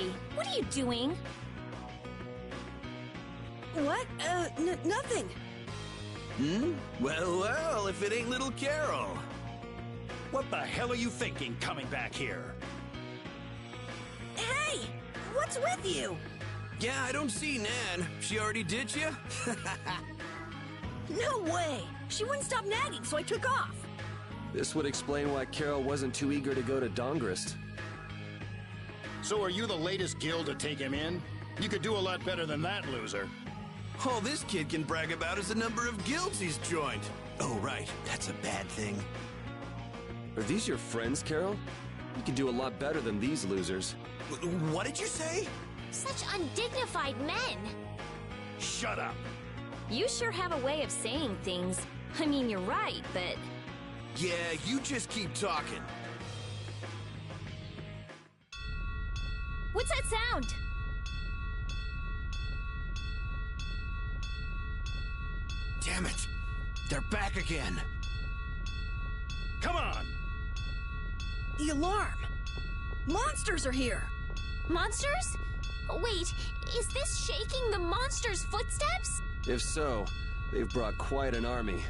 Yuri, what are you doing? What? Nothing. Well, well, if it ain't little Carol. What the hell are you thinking coming back here? Hey! What's with you? Yeah, I don't see Nan. She already ditched you? No way! She wouldn't stop nagging, so I took off. This would explain why Carol wasn't too eager to go to Dongrist. So are you the latest guild to take him in? You could do a lot better than that, loser. All this kid can brag about is the number of guilds he's joined. Oh, right. That's a bad thing. Are these your friends, Carol? You can do a lot better than these losers. What did you say? Such undignified men. Shut up. You sure have a way of saying things. I mean, you're right, but... Yeah, you just keep talking. What's that sound? Damn it. They're back again. Come on. The alarm! Monsters are here! Monsters? Wait, is this shaking the monsters' footsteps? If so, they've brought quite an army.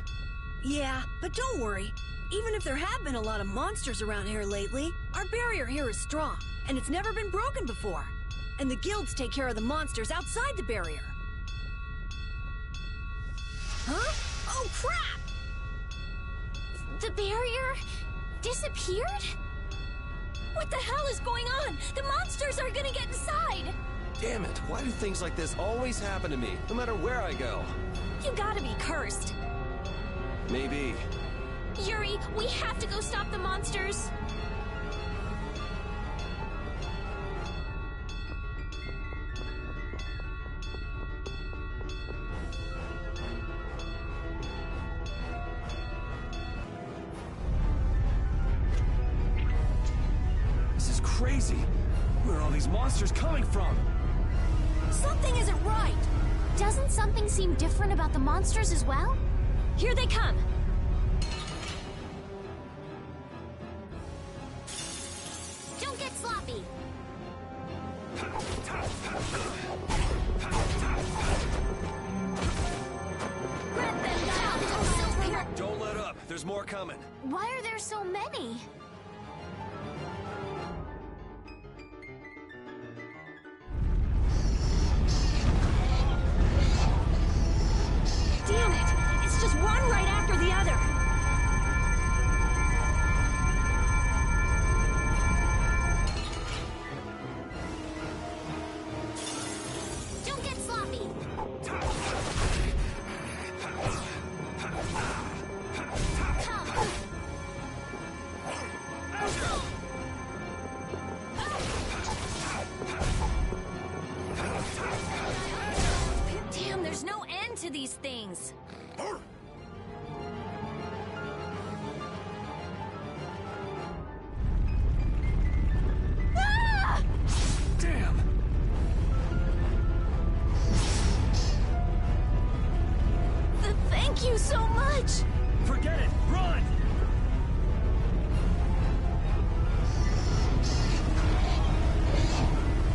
Yeah, but don't worry. Even if there have been a lot of monsters around here lately, our barrier here is strong, and it's never been broken before. And the guilds take care of the monsters outside the barrier. Huh? Oh, crap! The barrier disappeared? What the hell is going on? The monsters are gonna get inside! Damn it, why do things like this always happen to me, no matter where I go? You gotta be cursed. Maybe. Yuri, we have to go stop the monsters. This is crazy. Where are all these monsters coming from? Something isn't right! Doesn't something seem different about the monsters as well? Here they come! Don't get sloppy! Grab them down! Don't let up. There's more coming. Why are there so many? Damn it! It's just one right after the other! Don't get sloppy! Come! Damn, there's no end to these things! Ah! Damn! Thank you so much! Forget it. Run!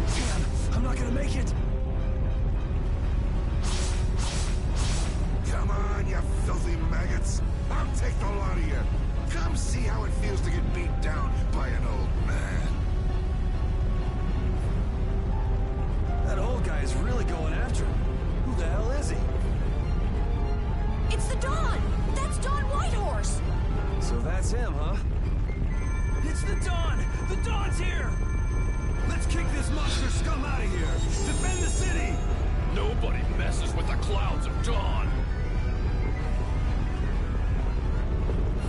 Damn, I'm not gonna make it! Come on, you filthy maggots! I'll take the lot of you! Come see how it feels to get beat down by an old man! That old guy is really going after him. Who the hell is he? It's the Dawn! That's Dawn Whitehorse! So that's him, huh? It's the Dawn! The Dawn's here! Let's kick this monster scum out of here! Defend the city! Nobody messes with the clouds of dawn.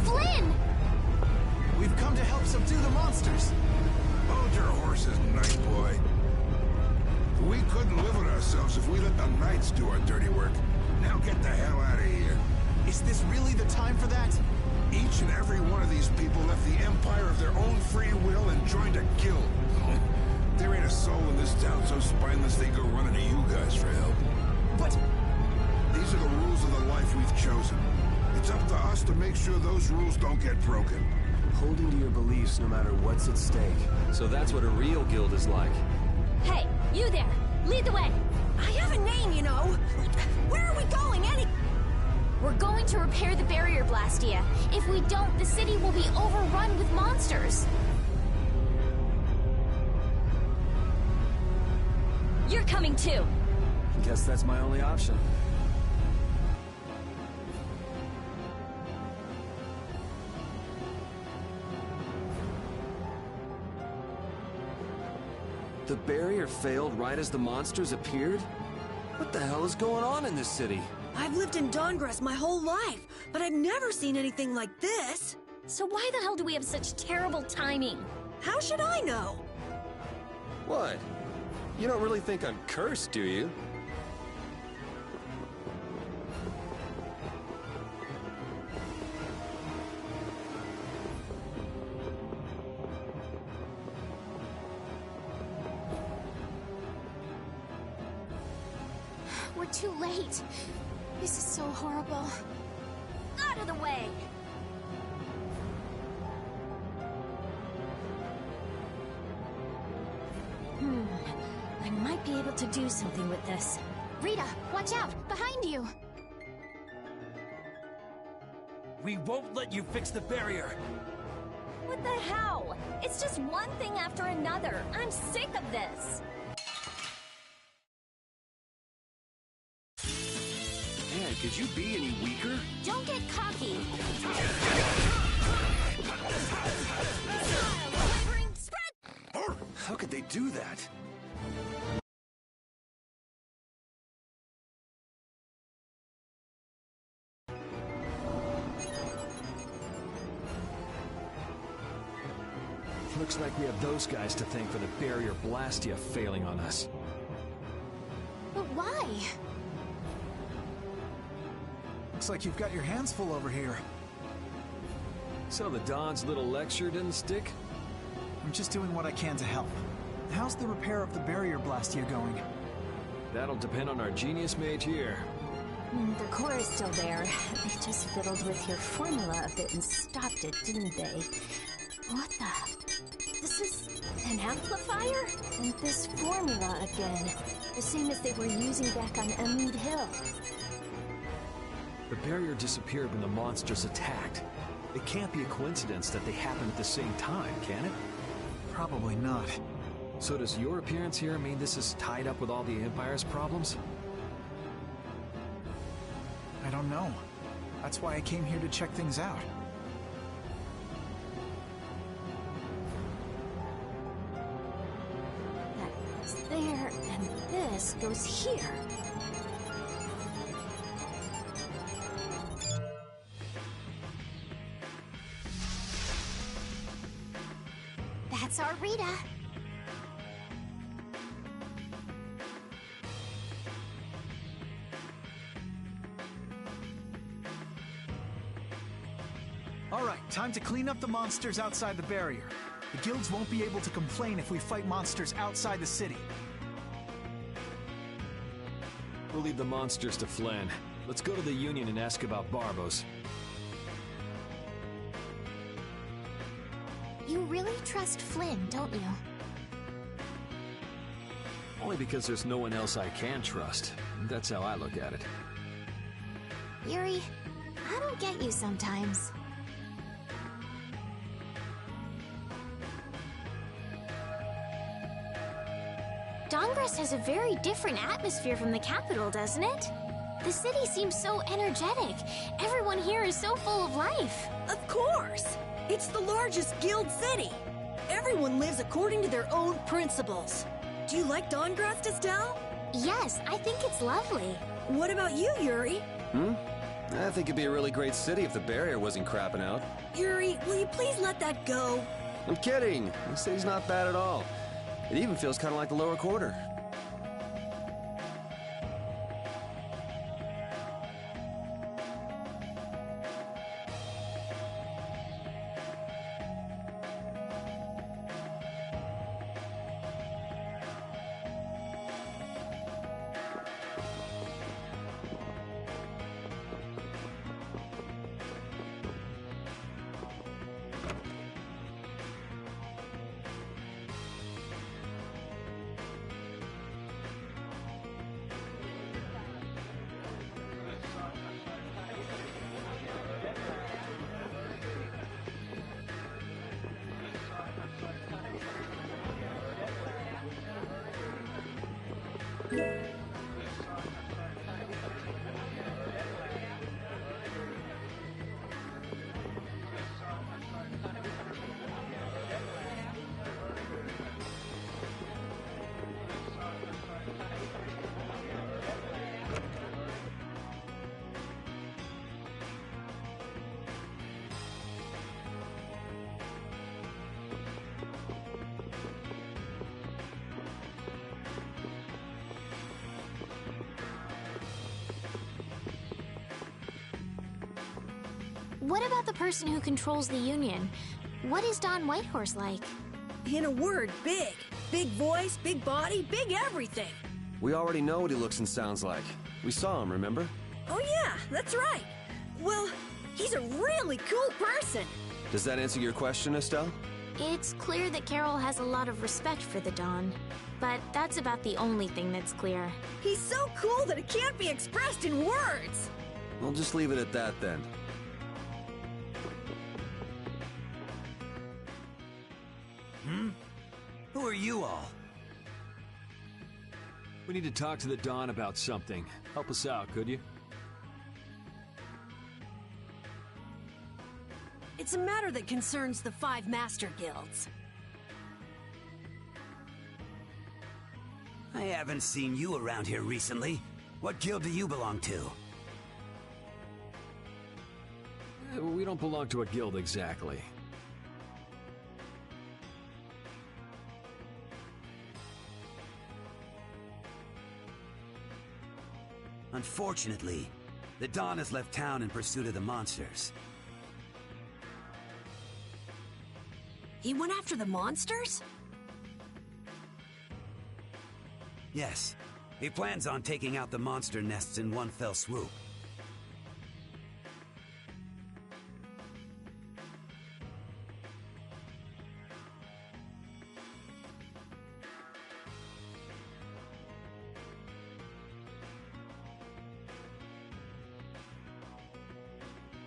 Flynn! We've come to help subdue the monsters. Hold your horses, night boy. We couldn't live with ourselves if we let the knights do our dirty work. Now get the hell out of here. Is this really the time for that? Each and every one of these people left the empire of their own free will and joined a guild. There ain't a soul in this town so spineless they go running to you guys for help. But... These are the rules of the life we've chosen. It's up to us to make sure those rules don't get broken. Holding to your beliefs no matter what's at stake. So that's what a real guild is like. Hey, you there! Lead the way! I have a name, you know. Where are we going, We're going to repair the barrier, Blastia. If we don't, the city will be overrun with monsters. You're coming too. Guess that's my only option. The barrier failed right as the monsters appeared? What the hell is going on in this city? I've lived in Dawngrass my whole life, but I've never seen anything like this. So why the hell do we have such terrible timing? How should I know? What? You don't really think I'm cursed, do you? We're too late. This is so horrible. Out of the way! I might be able to do something with this. Rita, watch out! Behind you! We won't let you fix the barrier. What the hell? It's just one thing after another. I'm sick of this. Man, could you be any weaker? Don't get cocky. How could they do that? Looks like we have those guys to thank for the barrier Blastia failing on us. But why? Looks like you've got your hands full over here. So the Don's little lecture didn't stick? I'm just doing what I can to help. How's the repair of the barrier Blastia going? That'll depend on our genius mage here. The core is still there. They just fiddled with your formula a bit and stopped it, didn't they? What the? This is an amplifier? And this formula again. The same as they were using back on Emmead Hill. The barrier disappeared when the monsters attacked. It can't be a coincidence that they happened at the same time, can it? Probably not. So does your appearance here mean this is tied up with all the Empire's problems? I don't know. That's why I came here to check things out. That goes there, and this goes here. That's our Rita. All right, time to clean up the monsters outside the barrier. The guilds won't be able to complain if we fight monsters outside the city. We'll leave the monsters to Flynn. Let's go to the Union and ask about Barbos. You really trust Flynn, don't you? Only because there's no one else I can trust. That's how I look at it. Yuri, I don't get you sometimes. Dawngrass has a very different atmosphere from the capital, doesn't it? The city seems so energetic. Everyone here is so full of life. Of course! It's the largest guild city. Everyone lives according to their own principles. Do you like Dawngrass, Estelle? Yes, I think it's lovely. What about you, Yuri? I think it'd be a really great city if the barrier wasn't crapping out. Yuri, will you please let that go? I'm kidding. The city's not bad at all. It even feels kind of like the lower quarter. What about the person who controls the Union? What is Don Whitehorse like? In a word, big. Big voice, big body, big everything. We already know what he looks and sounds like. We saw him, remember? Oh yeah, that's right. Well, he's a really cool person. Does that answer your question, Estelle? It's clear that Carol has a lot of respect for the Don, but that's about the only thing that's clear. He's so cool that it can't be expressed in words. We'll just leave it at that then. Who are you all? We need to talk to the Don about something. Help us out, could you? It's a matter that concerns the 5 Master Guilds. I haven't seen you around here recently. What guild do you belong to? We don't belong to a guild exactly. Unfortunately, the Don has left town in pursuit of the monsters. He went after the monsters? Yes, he plans on taking out the monster nests in one fell swoop.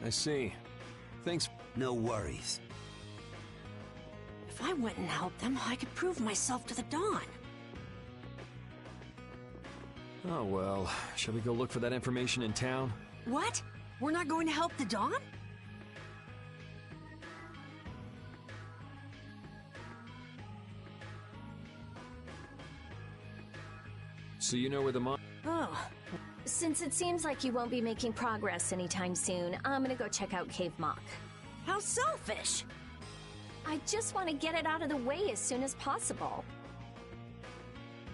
I see. Thanks. No worries. If I went and helped them, I could prove myself to the Don. Oh well, shall we go look for that information in town? What? We're not going to help the Don? So you know where the Oh. Since it seems like you won't be making progress anytime soon, I'm gonna go check out Cave Mock. How selfish! I just want to get it out of the way as soon as possible.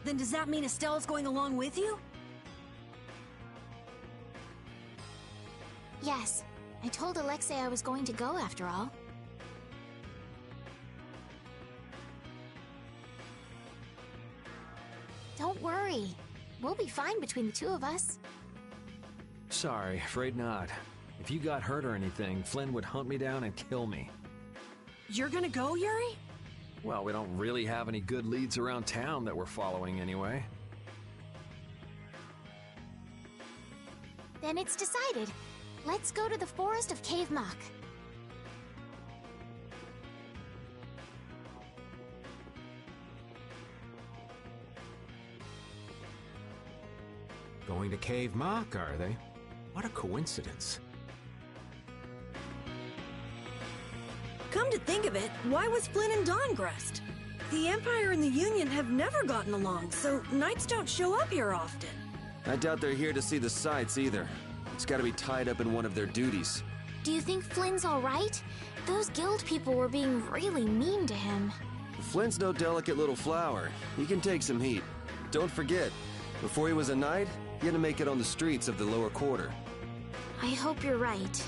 Then does that mean Estelle's going along with you? Yes, I told Alexei I was going to go after all. Don't worry. We'll be fine between the two of us. Sorry, afraid not. If you got hurt or anything, Flynn would hunt me down and kill me. You're gonna go, Yuri? Well, we don't really have any good leads around town that we're following anyway. Then it's decided. Let's go to the forest of Cave Mock. Going to Cave Mock, are they? What a coincidence. Come to think of it, why was Flynn and Dawngrest? The Empire and the Union have never gotten along, so knights don't show up here often. I doubt they're here to see the sights either. It's gotta be tied up in one of their duties. Do you think Flynn's all right? Those guild people were being really mean to him. Flynn's no delicate little flower. He can take some heat. Don't forget, before he was a knight, he had to make it on the streets of the lower quarter. I hope you're right.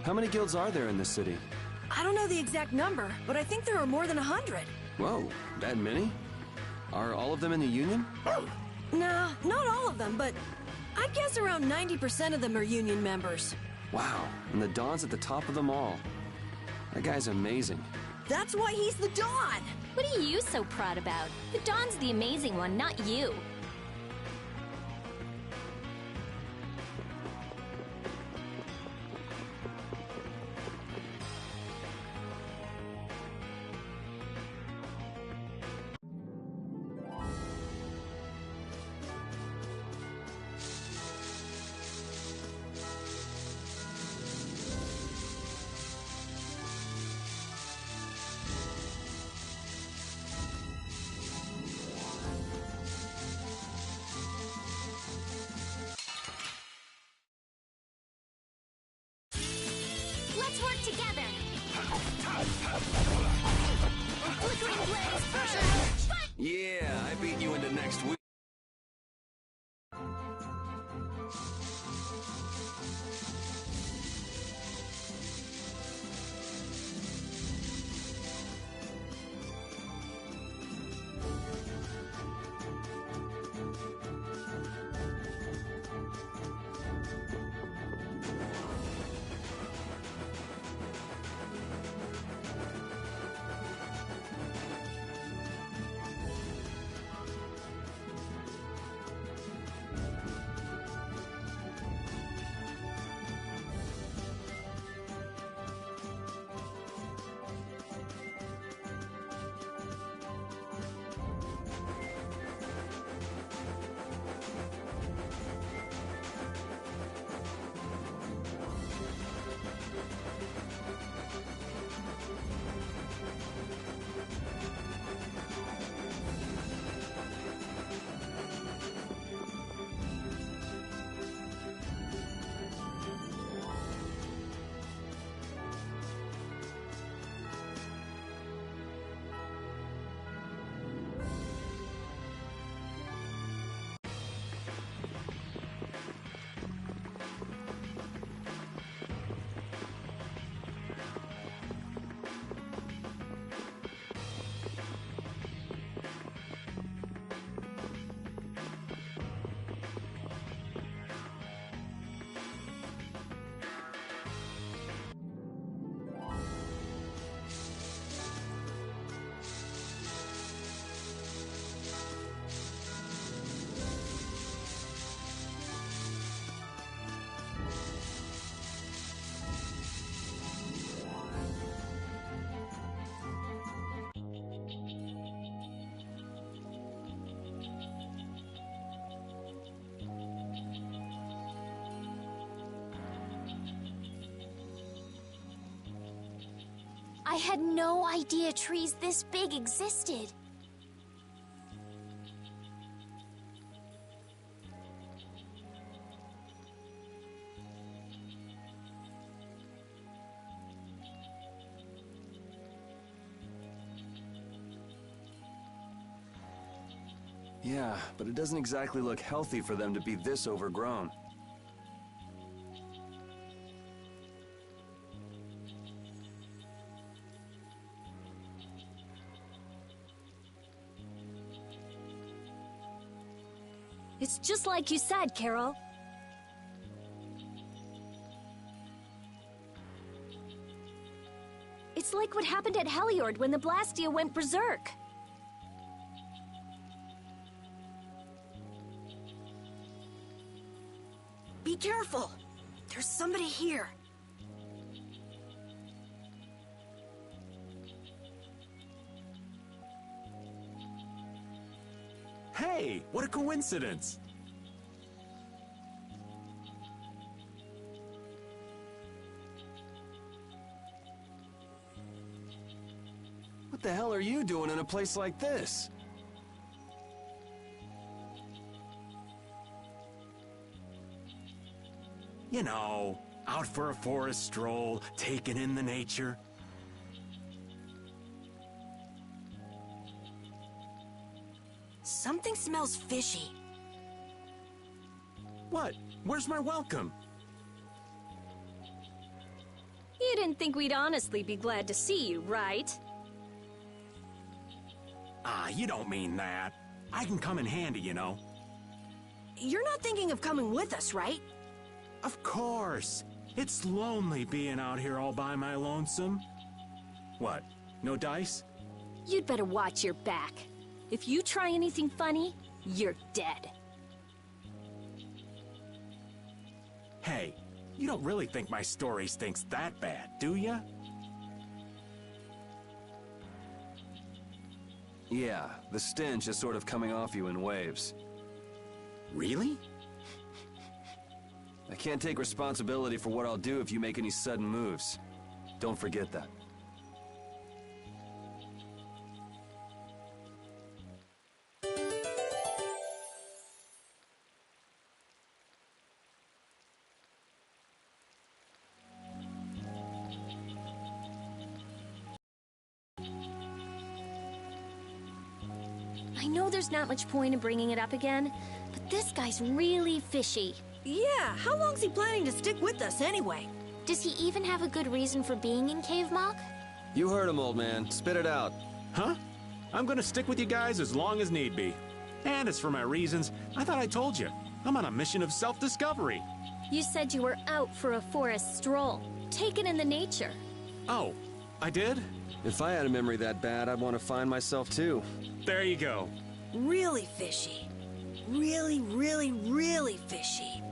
How many guilds are there in this city? I don't know the exact number, but I think there are more than 100. Whoa, that many? Are all of them in the Union? Nah, not all of them, but I'd guess around 90% of them are Union members. Wow, and the Don's at the top of them all. That guy's amazing. That's why he's the Don! What are you so proud about? The Dawn's the amazing one, not you. Let's work together. Flickering blades. Yeah, I beat you into next week. I had no idea trees this big existed. Yeah, but it doesn't exactly look healthy for them to be this overgrown. It's just like you said, Carol. It's like what happened at Heliord when the Blastia went berserk. Be careful! There's somebody here. Hey, what a coincidence! What the hell are you doing in a place like this? You know, out for a forest stroll, taking in the nature. Something smells fishy. What? Where's my welcome? You didn't think we'd honestly be glad to see you, right? Ah, you don't mean that. I can come in handy, you know. You're not thinking of coming with us, right? Of course. It's lonely being out here all by my lonesome. What? No dice? You'd better watch your back. If you try anything funny, you're dead. Hey, you don't really think my story stinks that bad, do ya? Yeah, the stench is sort of coming off you in waves. Really? I can't take responsibility for what I'll do if you make any sudden moves. Don't forget that. I know there's not much point in bringing it up again, but this guy's really fishy. Yeah, how long's he planning to stick with us anyway? Does he even have a good reason for being in Cave Mock? You heard him, old man. Spit it out. Huh? I'm gonna stick with you guys as long as need be. And as for my reasons, I thought I told you. I'm on a mission of self-discovery. You said you were out for a forest stroll, taken in the nature. Oh, I did? If I had a memory that bad, I'd want to find myself too. There you go. Really fishy. Really, really, really fishy.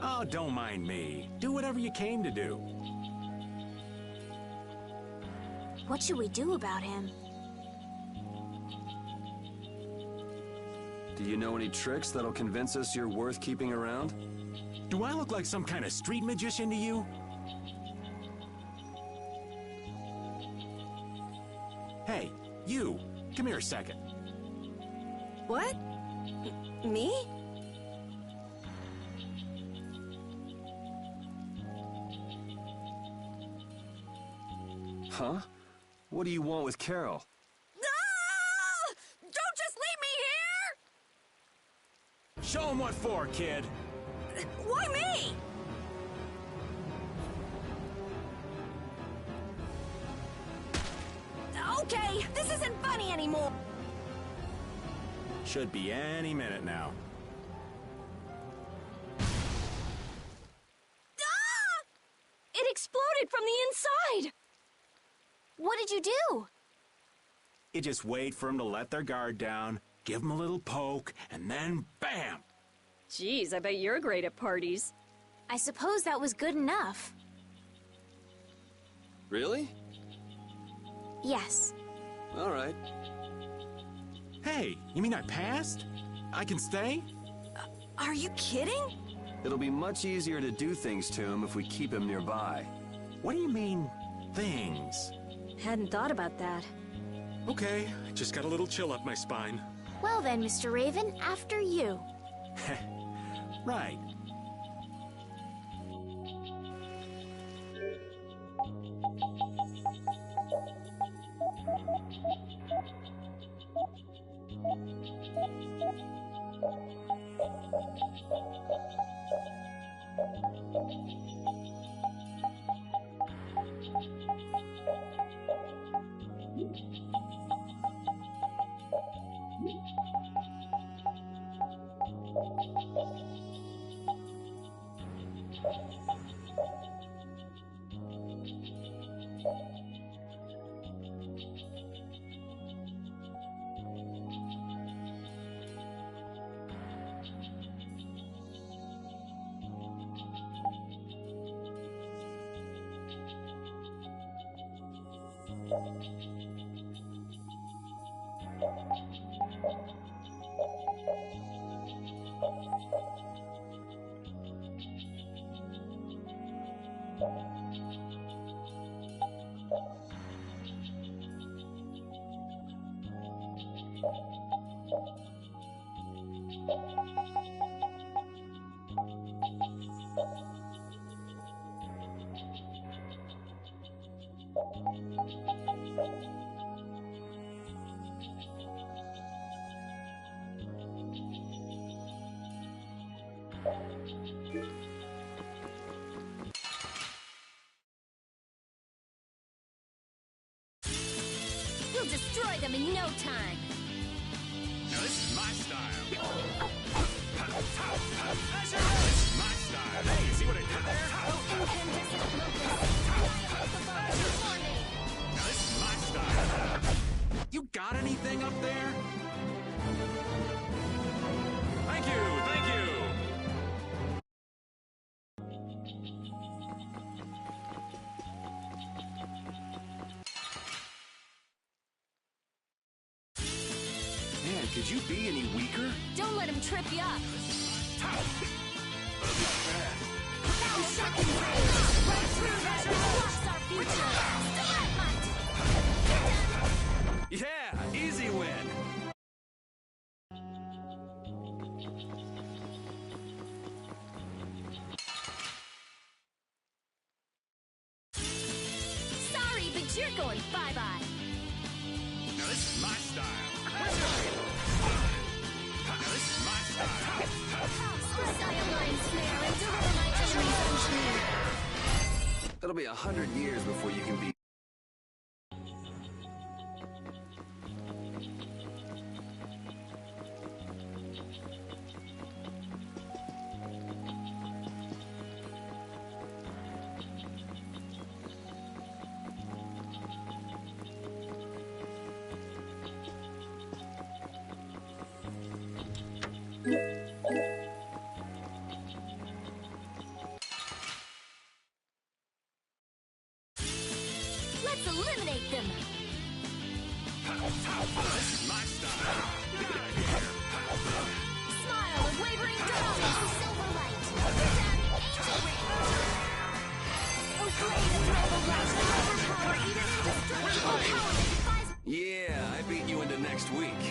Oh, don't mind me. Do whatever you came to do. What should we do about him? Do you know any tricks that'll convince us you're worth keeping around? Do I look like some kind of street magician to you? Hey, you. Come here a second. What? Me? Huh? What do you want with Carol? Ah! Don't just leave me here! Show him what for, kid. Why me? Okay, this isn't funny anymore. Should be any minute now. Ah! It exploded from the inside! What did you do? You just wait for them to let their guard down, give them a little poke, and then bam! Jeez, I bet you're great at parties. I suppose that was good enough. Really? Yes. All right. Hey, you mean I passed? I can stay? Are you kidding? It'll be much easier to do things to him if we keep him nearby. What do you mean, things? Hadn't thought about that. Okay, just got a little chill up my spine. Well then, Mr. Raven, after you. Right. We'll destroy them in no time. Now this is my style. This is my style. Hey, you see what I did there? Incandescent locust. Annihilate the foe before me. Now this is my style. You got anything up there? Thank you, thank you. Man, could you be any weaker? Don't let him trip you up. Right through that blocks our future. Stalagmite! Yeah, easy win. Sorry, but you're going bye-bye. Now this is my style. Now this is my style. Cyanide snare and deliver my enemies unto me. It'll be 100 years before you can be. Let's eliminate them. This is my style. Get out of here. Smile of wavering darkness. Silver light. Damn angel. Oh, flame and rebel light. Overpower even indestructible power that defies. Yeah, I beat you into next week.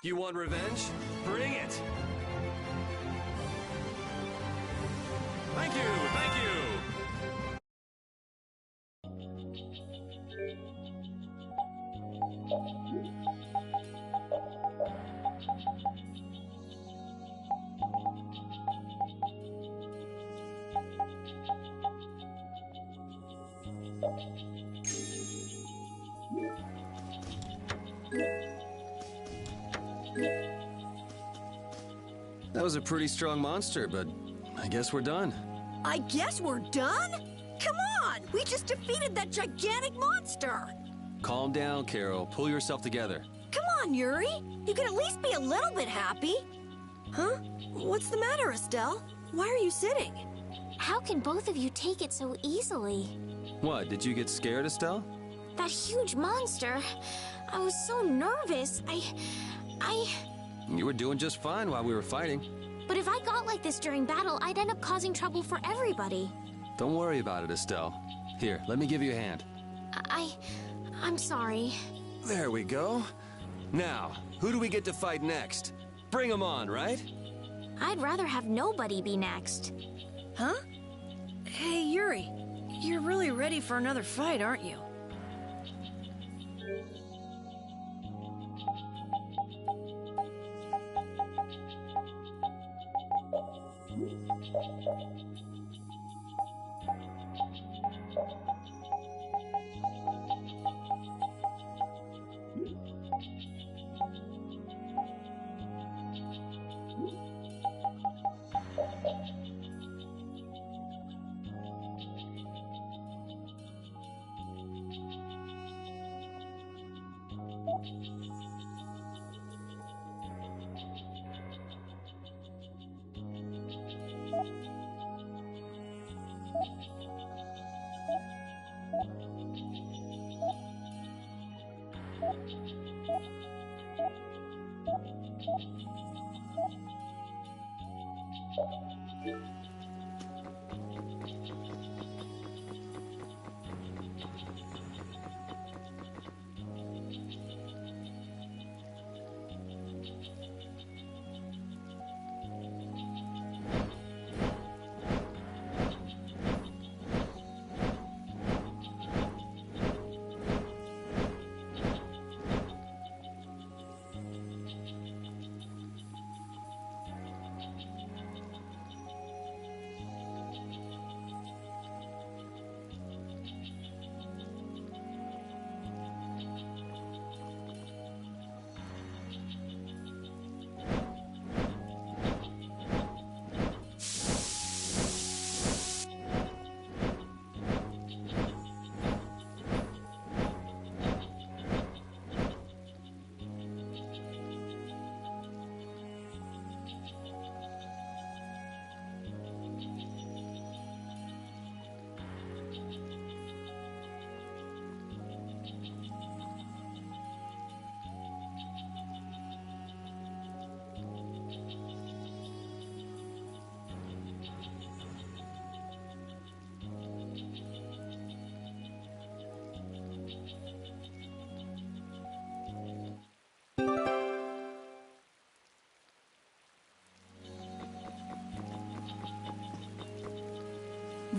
You want revenge? Bring it! Thank you, thank you! That was a pretty strong monster, but I guess we're done. I guess we're done? Come on! We just defeated that gigantic monster! Calm down, Carol. Pull yourself together. Come on, Yuri! You can at least be a little bit happy! Huh? What's the matter, Estelle? Why are you sitting? How can both of you take it so easily? What, did you get scared, Estelle? That huge monster. I was so nervous. You were doing just fine while we were fighting. But if I got like this during battle, I'd end up causing trouble for everybody. Don't worry about it, Estelle. Here, let me give you a hand. I'm sorry. There we go. Now, who do we get to fight next? Bring 'em on, right? I'd rather have nobody be next. Huh? Hey, Yuri. You're really ready for another fight, aren't you?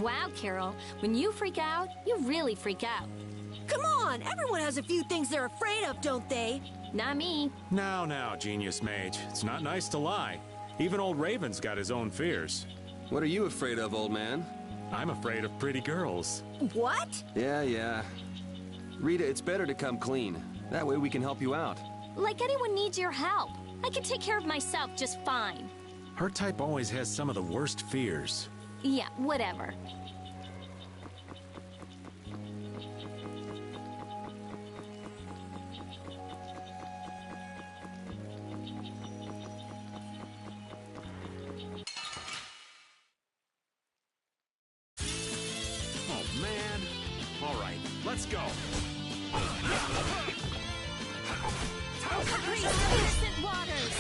Wow, Carol. When you freak out, you really freak out. Come on! Everyone has a few things they're afraid of, don't they? Not me. Now, Genius Mage. It's not nice to lie. Even old Raven's got his own fears. What are you afraid of, old man? I'm afraid of pretty girls. What? Yeah. Rita, it's better to come clean. That way we can help you out. Like anyone needs your help. I can take care of myself just fine. Her type always has some of the worst fears. Yeah, whatever. Oh, man. All right, let's go. Capri, innocent waters!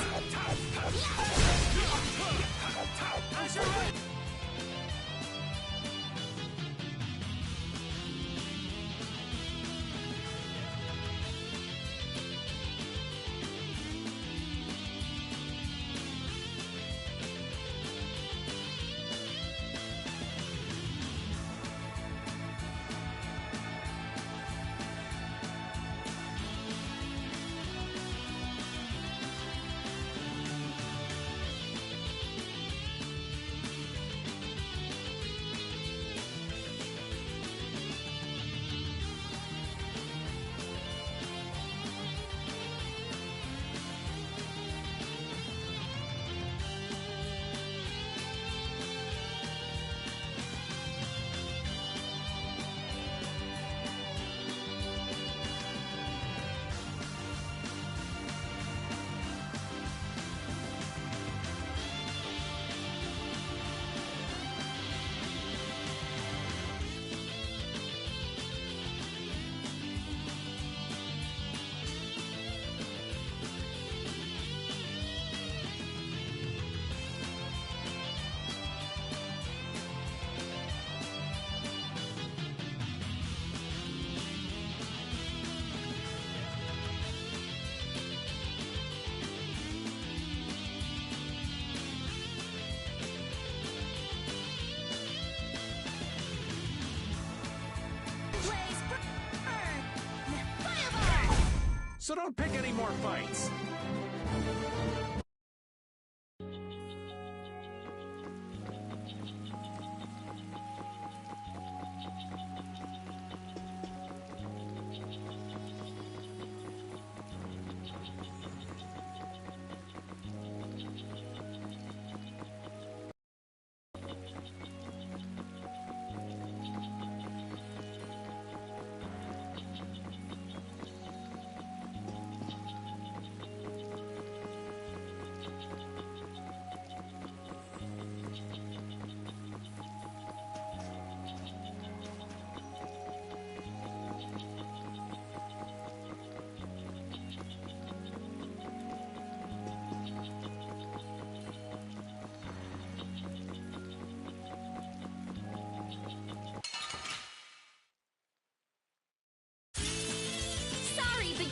so don't pick any more fights.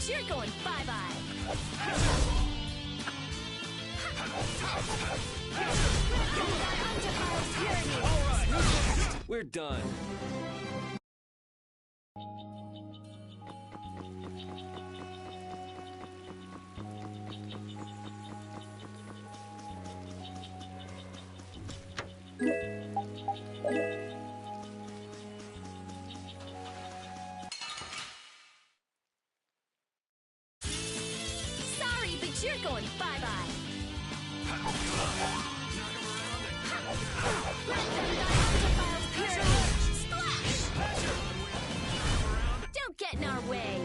You're going bye-bye. We're done. You're going bye-bye. Don't get in our way.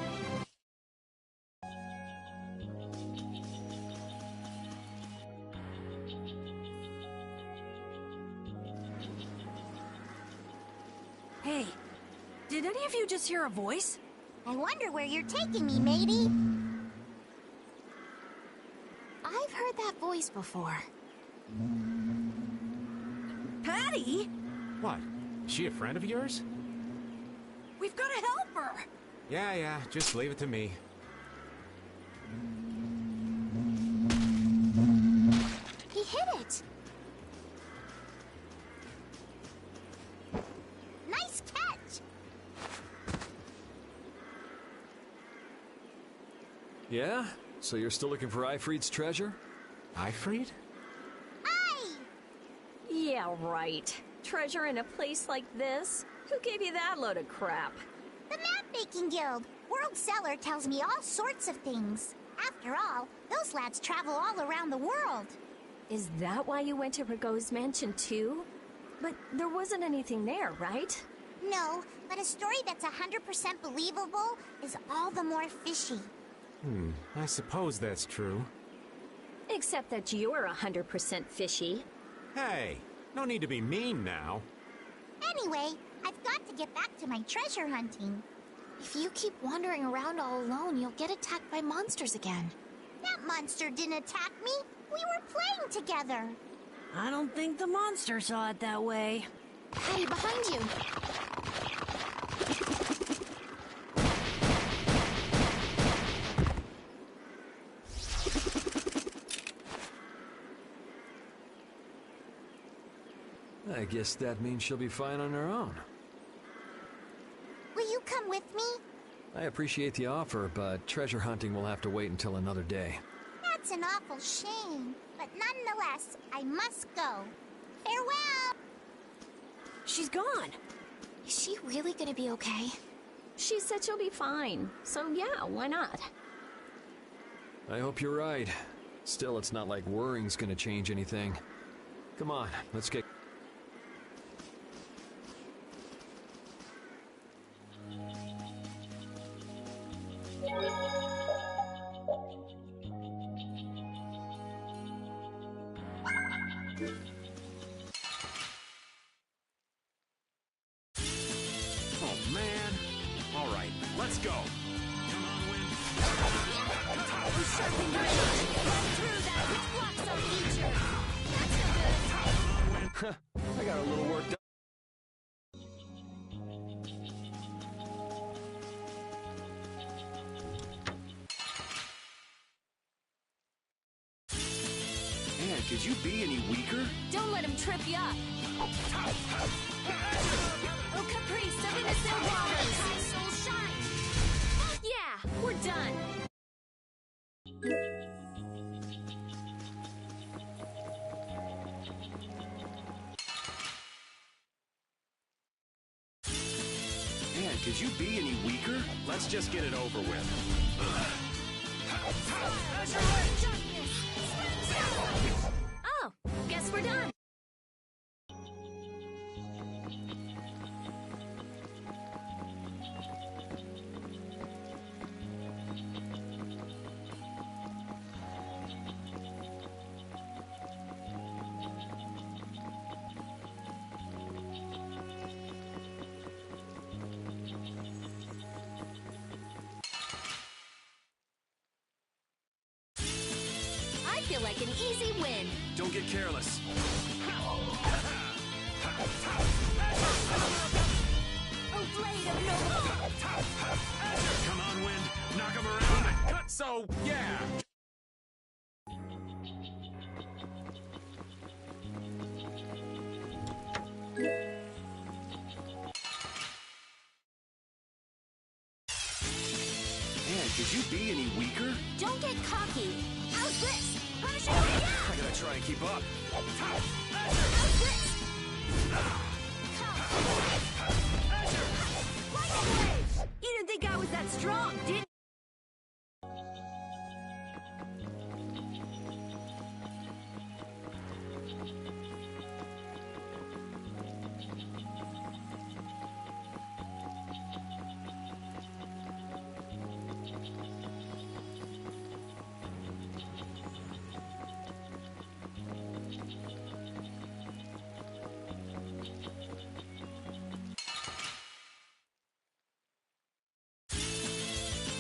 Hey, did any of you just hear a voice? I wonder where you're taking me, matey. I've heard that voice before. Patty? What? Is she a friend of yours? We've got to help her. Yeah, just leave it to me. He hit it. Nice catch. Yeah? So you're still looking for Ifried's treasure? Ifried? Yeah, right. Treasure in a place like this? Who gave you that load of crap? The Map-Making Guild. World Cellar tells me all sorts of things. After all, those lads travel all around the world. Is that why you went to Rigaud's mansion too? But there wasn't anything there, right? No, but a story that's 100% believable is all the more fishy. I suppose that's true. Except that you're 100% fishy. Hey, no need to be mean now. Anyway, I've got to get back to my treasure hunting. If you keep wandering around all alone, you'll get attacked by monsters again. That monster didn't attack me. We were playing together. I don't think the monster saw it that way. Patty, behind you! I guess that means she'll be fine on her own. Will you come with me? I appreciate the offer, but treasure hunting will have to wait until another day. That's an awful shame. But nonetheless, I must go. Farewell! She's gone. Is she really gonna be okay? She said she'll be fine. So yeah, why not? I hope you're right. Still, it's not like worrying's gonna change anything. Come on, let's get... Oh, man. All right, let's go. Come on, Win. You sure can get through that which blocks our future. That's no good. I got a little work done. Man, could you be any weaker? Don't let him trip you up. Oh, caprice of innocent waters. Soul shine. Yeah, we're done. Man, could you be any weaker? Let's just get it over with. Oh, guess we're done. I feel like an easy win. Don't get careless. Oh, blade of noble. Come on, Wind. Knock him around and cut. So, yeah. Man, could you be any weaker? Don't get cocky. How's this? Punishing I gotta try and keep up. How's this? You didn't think I was that strong, did you?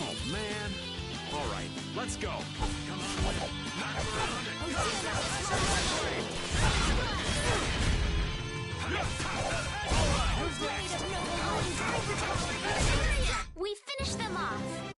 Oh, man. All right, let's go. Come on, Wind. Knock him around and We finished them off.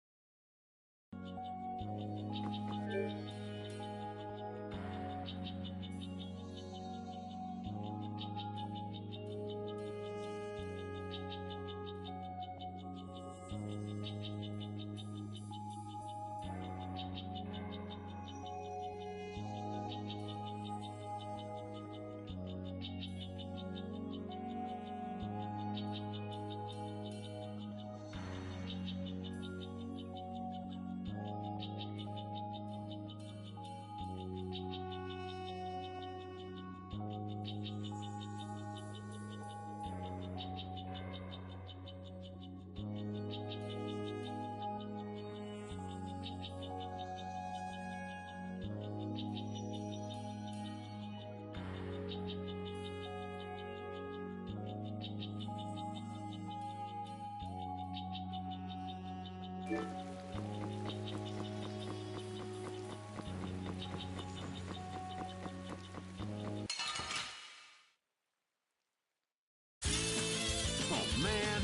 Oh, man.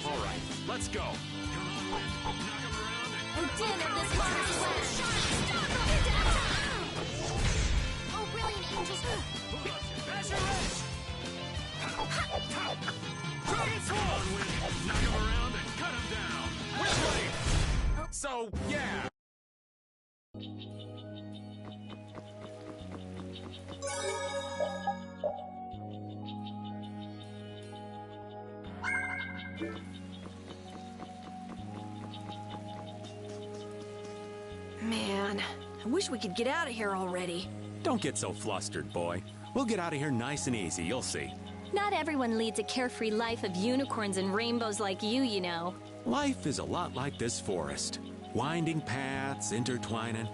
All right, let's go. Come on, Wind. Knock him around and Din of this monster's land. Oh, brilliant angels. come on, Wind. Knock him around and cut him down. Which way? So, yeah. Man, I wish we could get out of here already. Don't get so flustered, boy. We'll get out of here nice and easy, you'll see. Not everyone leads a carefree life of unicorns and rainbows like you know. Life is a lot like this forest. Winding paths, intertwining.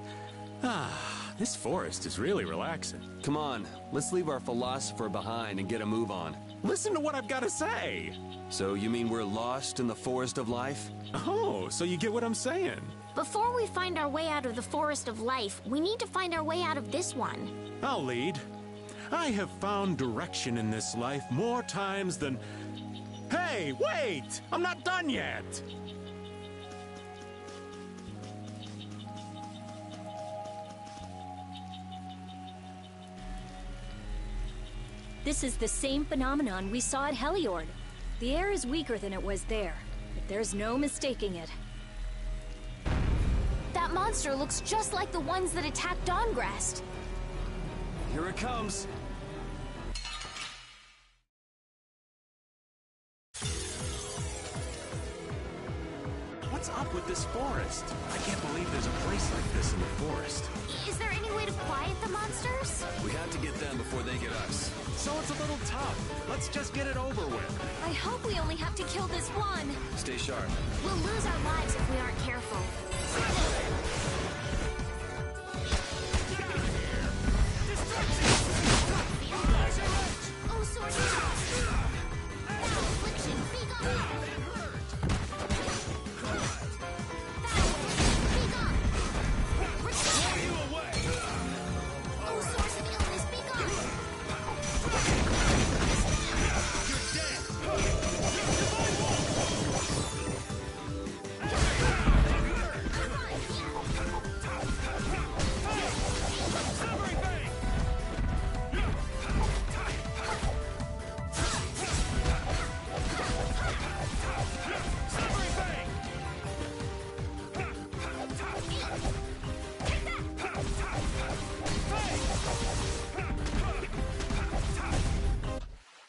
Ah, this forest is really relaxing. Come on, let's leave our philosopher behind and get a move on. Listen to what I've got to say. So you mean we're lost in the forest of life? Oh, so you get what I'm saying. Before we find our way out of the forest of life, we need to find our way out of this one. I'll lead. I have found direction in this life more times than... Hey, wait! I'm not done yet! This is the same phenomenon we saw at Heliord. The air is weaker than it was there, but there's no mistaking it. That monster looks just like the ones that attacked Dawngrest. Here it comes. What's up with this forest? I can't believe there's a place like this in the forest. Is there any way to quiet the monsters? We have to get them before they get us. So it's a little tough. Let's just get it over with. I hope we only have to kill this one. Stay sharp. We'll lose our lives if we aren't careful. Oh, sword! Now, affliction, be gone!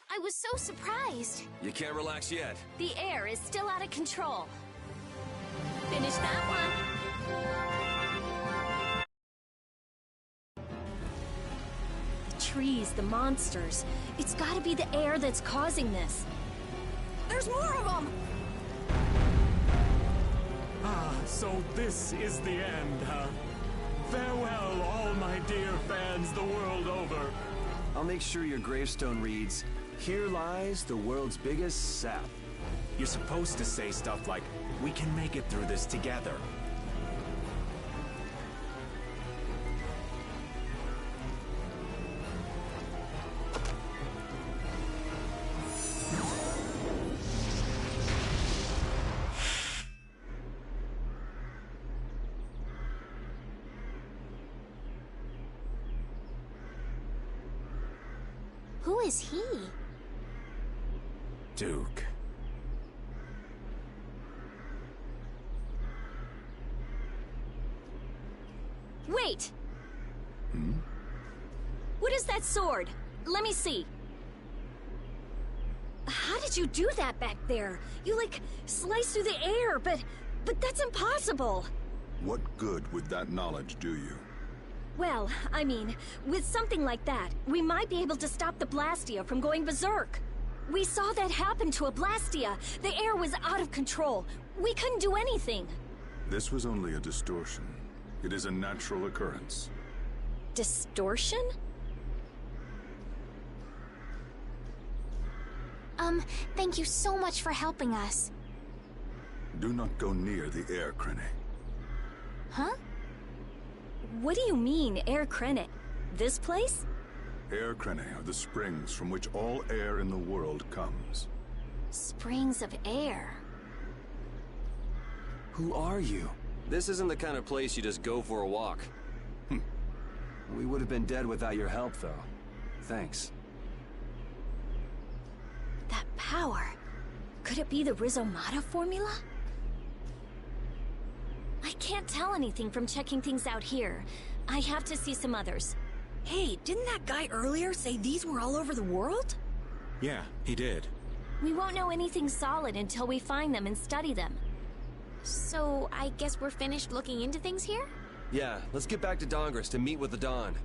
I was so surprised. You can't relax yet. The air is still out of control. Finish that one. The trees, the monsters. It's gotta be the air that's causing this. There's more of them! Ah, so this is the end, huh? Farewell, all my dear fans the world over. I'll make sure your gravestone reads, "Here lies the world's biggest sap." You're supposed to say stuff like, "We can make it through this together." Who is he? Duke. Wait! Hmm? What is that sword? Let me see. How did you do that back there? You, like, sliced through the air, but that's impossible. What good would that knowledge do you? Well, I mean, with something like that, we might be able to stop the Blastia from going berserk. We saw that happen to a Blastia. The air was out of control. We couldn't do anything. This was only a distortion. It is a natural occurrence. Distortion? Thank you so much for helping us. Do not go near the air, Krene. Huh? What do you mean, Air Krenet? This place? Air Krene are the springs from which all air in the world comes. Springs of air. Who are you? This isn't the kind of place you just go for a walk. We would have been dead without your help, though. Thanks. That power. Could it be the Rizomata formula? I can't tell anything from checking things out here. I have to see some others. Hey, didn't that guy earlier say these were all over the world? Yeah, he did. We won't know anything solid until we find them and study them. So, I guess we're finished looking into things here? Yeah, let's get back to Dongris to meet with the Dawn.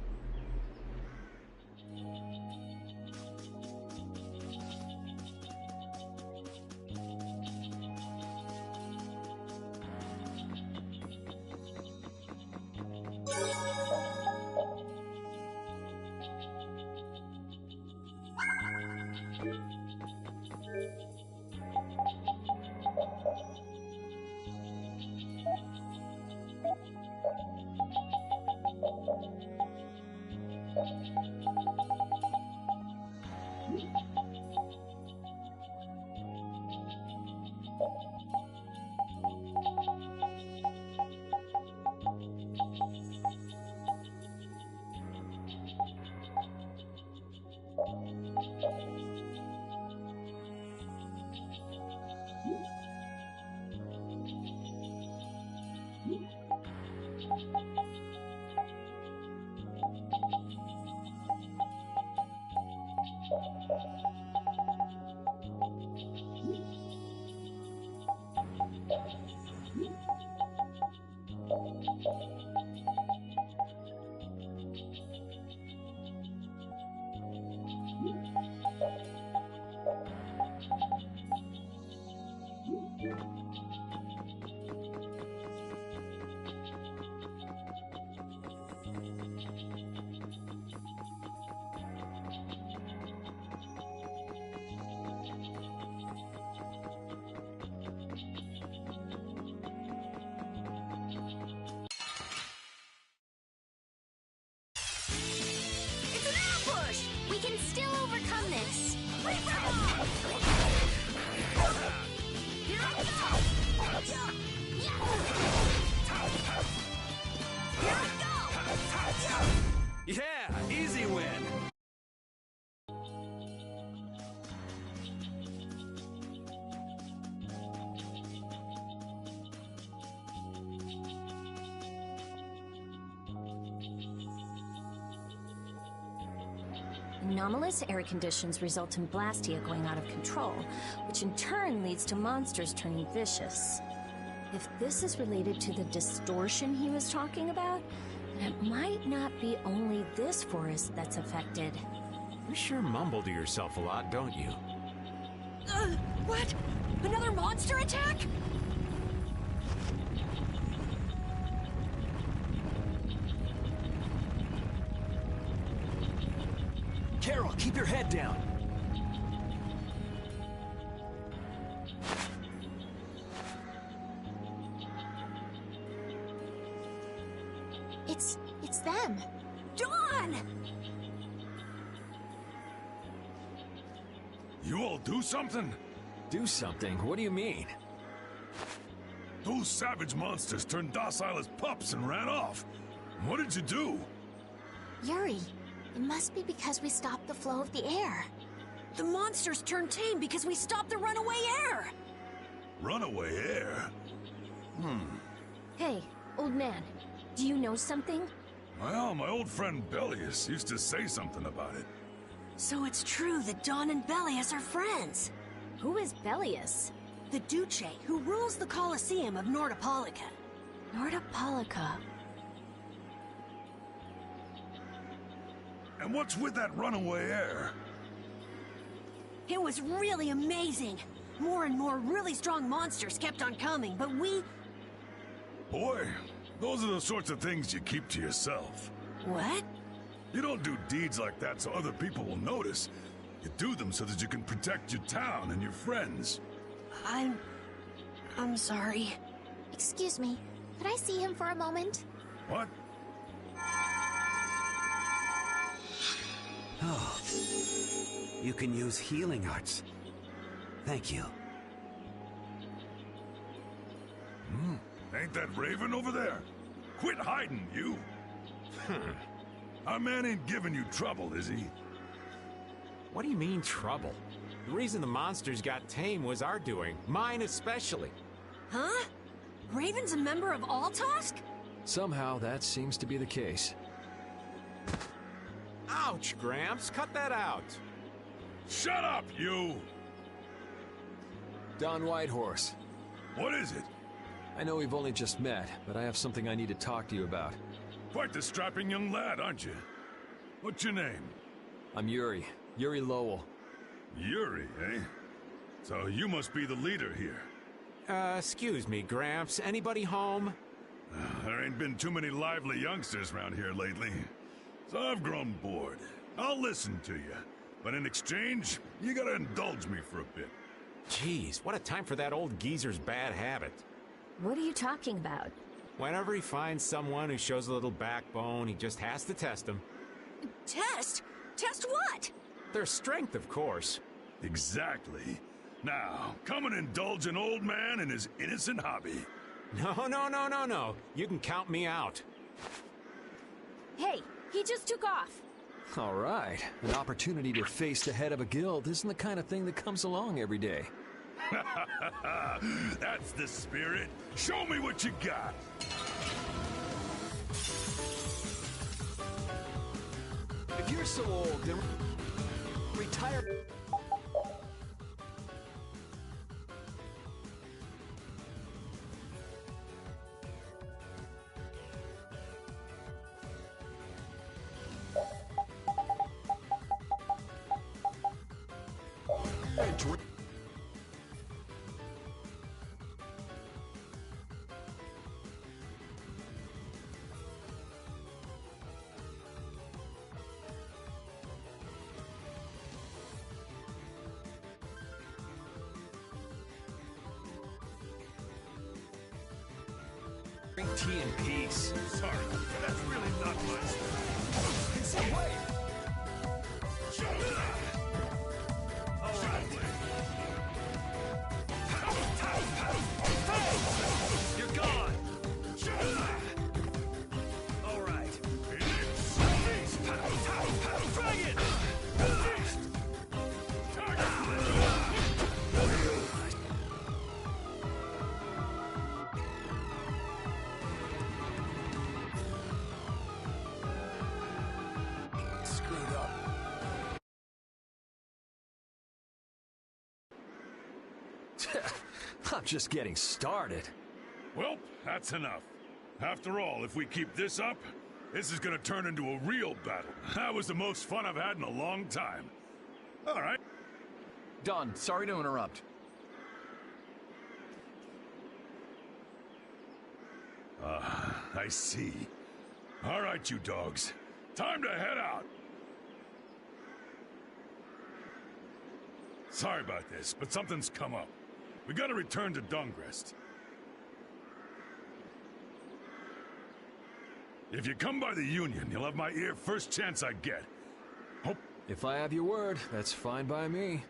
Anomalous air conditions result in Blastia going out of control, which in turn leads to monsters turning vicious. If this is related to the distortion he was talking about, then it might not be only this forest that's affected. You sure mumble to yourself a lot, don't you? What? Another monster attack? Carol, keep your head down. It's them. Dawn! You all do something? Do something? What do you mean? Those savage monsters turned docile as pups and ran off. What did you do? Yuri, it must be because we stopped the flow of the air. The monsters turned tame because we stopped the runaway air! Runaway air? Hey, old man, do you know something? Well, my old friend Bellius used to say something about it. So it's true that Dawn and Bellius are friends. Who is Bellius? The Duce who rules the Colosseum of Nordopolica. Nordopolica. And what's with that runaway air? It was really amazing. More and more really strong monsters kept on coming, but we... Boy, those are the sorts of things you keep to yourself. What? You don't do deeds like that so other people will notice. You do them so that you can protect your town and your friends. I'm sorry. Excuse me, could I see him for a moment? What? Oh, you can use healing arts. Thank you. Ain't that Raven over there? Quit hiding, you! Our man ain't giving you trouble, is he? What do you mean, trouble? The reason the monsters got tame was our doing. Mine especially. Huh? Raven's a member of Altosk? Somehow that seems to be the case. Ouch, Gramps. Cut that out. Shut up, you! Don Whitehorse. What is it? I know we've only just met, but I have something I need to talk to you about. Quite the strapping young lad, aren't you? What's your name? I'm Yuri. Yuri Lowell. Yuri, eh? So you must be the leader here. Excuse me, Gramps. Anybody home? There ain't been too many lively youngsters around here lately. So I've grown bored. I'll listen to you. But in exchange, you gotta indulge me for a bit. Jeez, what a time for that old geezer's bad habit. What are you talking about? Whenever he finds someone who shows a little backbone, he just has to test them. Test? Test what? Their strength, of course. Exactly. Now, come and indulge an old man in his innocent hobby. No. You can count me out. Hey, he just took off. All right. An opportunity to face the head of a guild isn't the kind of thing that comes along every day. That's the spirit. Show me what you got. If you're so old, then retire. Drink tea in peace. Sorry, that's really not my style. It's a way. You're gone! All right. Dragon! Screwed up. I'm just getting started. Well, that's enough. After all, if we keep this up, this is gonna turn into a real battle. That was the most fun I've had in a long time. All right. Don, sorry to interrupt. I see. All right, you dogs. Time to head out. Sorry about this, but something's come up. We gotta return to Dungrest. If you come by the Union, you'll have my ear first chance I get. Hope. If I have your word, that's fine by me.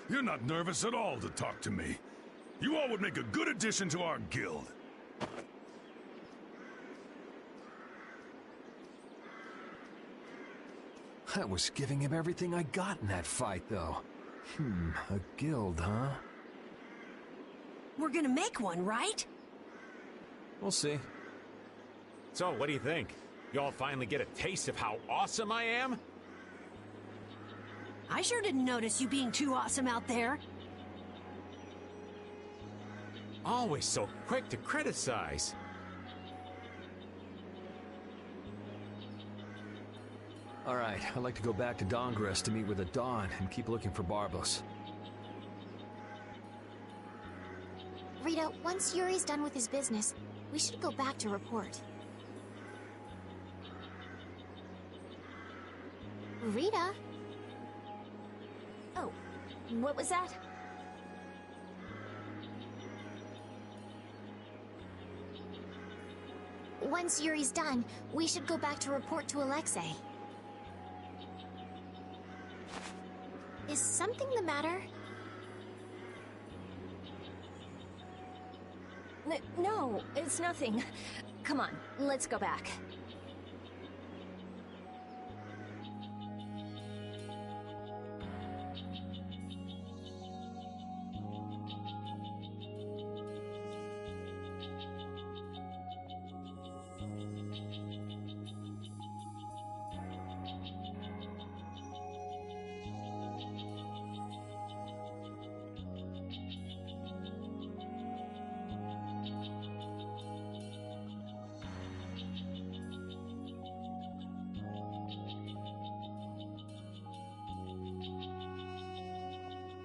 You're not nervous at all to talk to me. You all would make a good addition to our guild. I was giving him everything I got in that fight, though. A guild, huh? We're gonna make one, right? We'll see. So, what do you think? Y'all finally get a taste of how awesome I am? I sure didn't notice you being too awesome out there. Always so quick to criticize. All right, I'd like to go back to Dongress to meet with the Dawn and keep looking for Barbos. Rita, once Yuri's done with his business, we should go back to report. Rita? Oh, what was that? Once Yuri's done, we should go back to report to Alexei. Is something the matter? No, it's nothing. Come on, let's go back.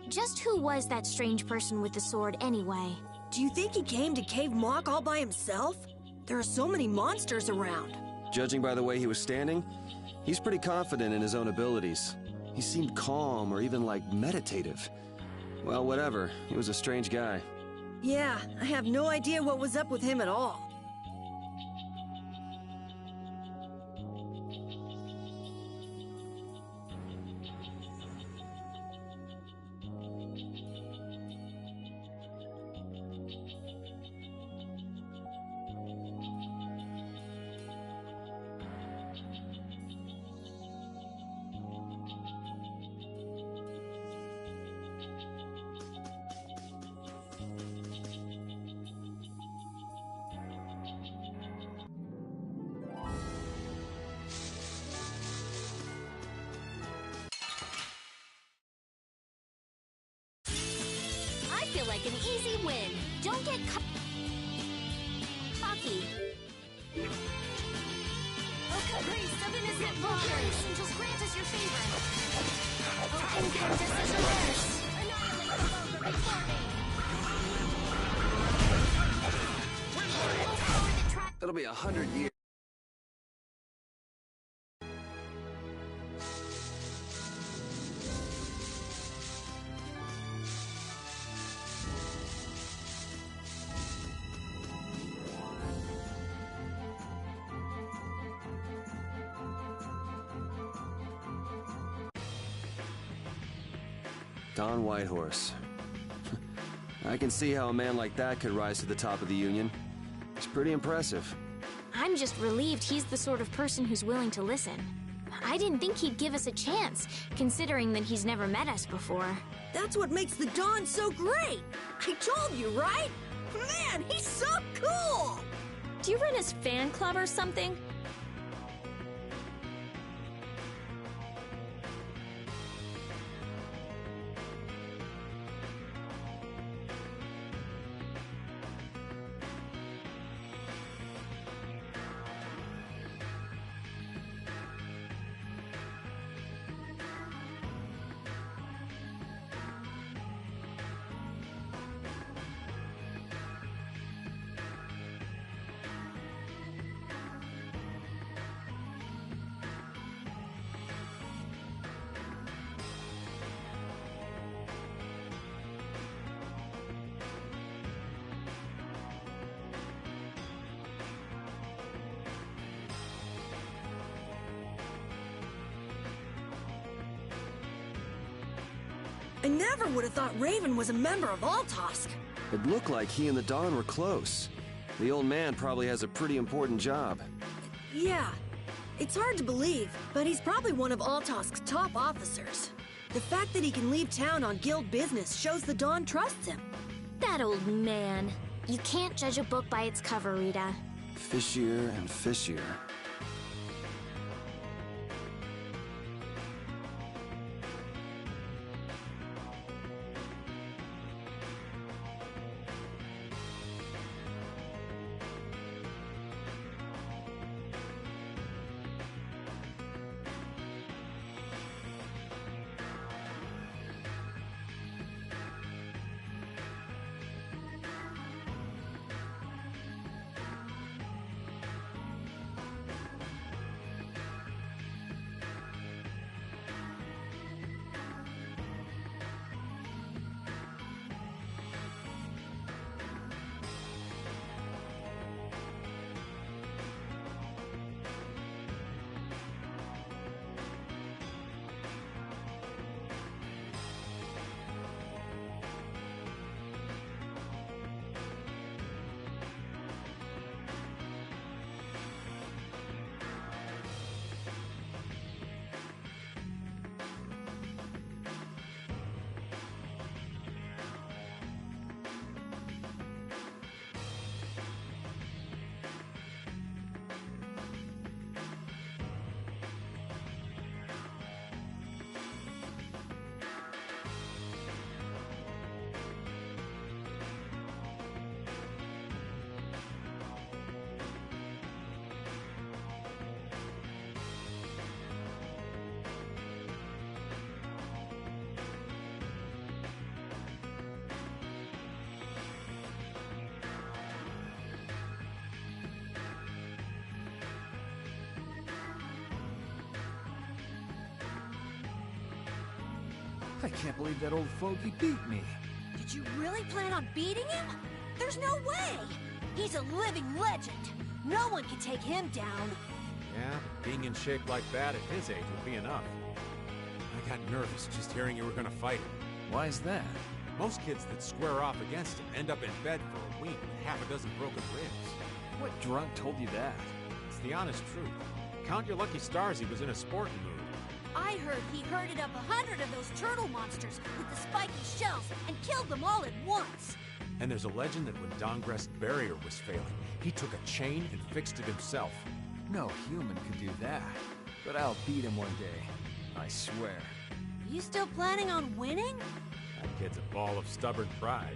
Just who was that strange person with the sword anyway? Do you think he came to Cave Mock all by himself? There are so many monsters around. Judging by the way he was standing, he's pretty confident in his own abilities. He seemed calm or even like meditative. Well, whatever. He was a strange guy. Yeah, I have no idea what was up with him at all. I feel like an easy win. Don't get cocky. Oh, Caprice of innocent waters. Just grant us your favor. Oh, incandescent alerts. Annihilate the foe before me. It'll be 100 years. Don Whitehorse. I can see how a man like that could rise to the top of the Union. It's pretty impressive. I'm just relieved he's the sort of person who's willing to listen. I didn't think he'd give us a chance, considering that he's never met us before. That's what makes the Dawn so great! I told you, right? Man, he's so cool! Do you run his fan club or something? I never would have thought Raven was a member of Altosk. It looked like he and the Dawn were close. The old man probably has a pretty important job. Yeah. It's hard to believe, but he's probably one of Altosk's top officers. The fact that he can leave town on guild business shows the Dawn trusts him. That old man. You can't judge a book by its cover, Rita. Fishier and fishier. I can't believe that old fogey beat me. Did you really plan on beating him? There's no way! He's a living legend. No one can take him down. Yeah, being in shape like that at his age would be enough. I got nervous just hearing you were gonna fight him. Why is that? Most kids that square off against him end up in bed for a week with half a dozen broken ribs. What drunk told you that? It's the honest truth. Count your lucky stars he was in a sporting mood. I heard he herded up 100 of those turtle monsters with the spiky shells and killed them all at once. And there's a legend that when Dongrest's barrier was failing, he took a chain and fixed it himself. No human could do that. But I'll beat him one day. I swear. You still planning on winning? That kid's a ball of stubborn pride.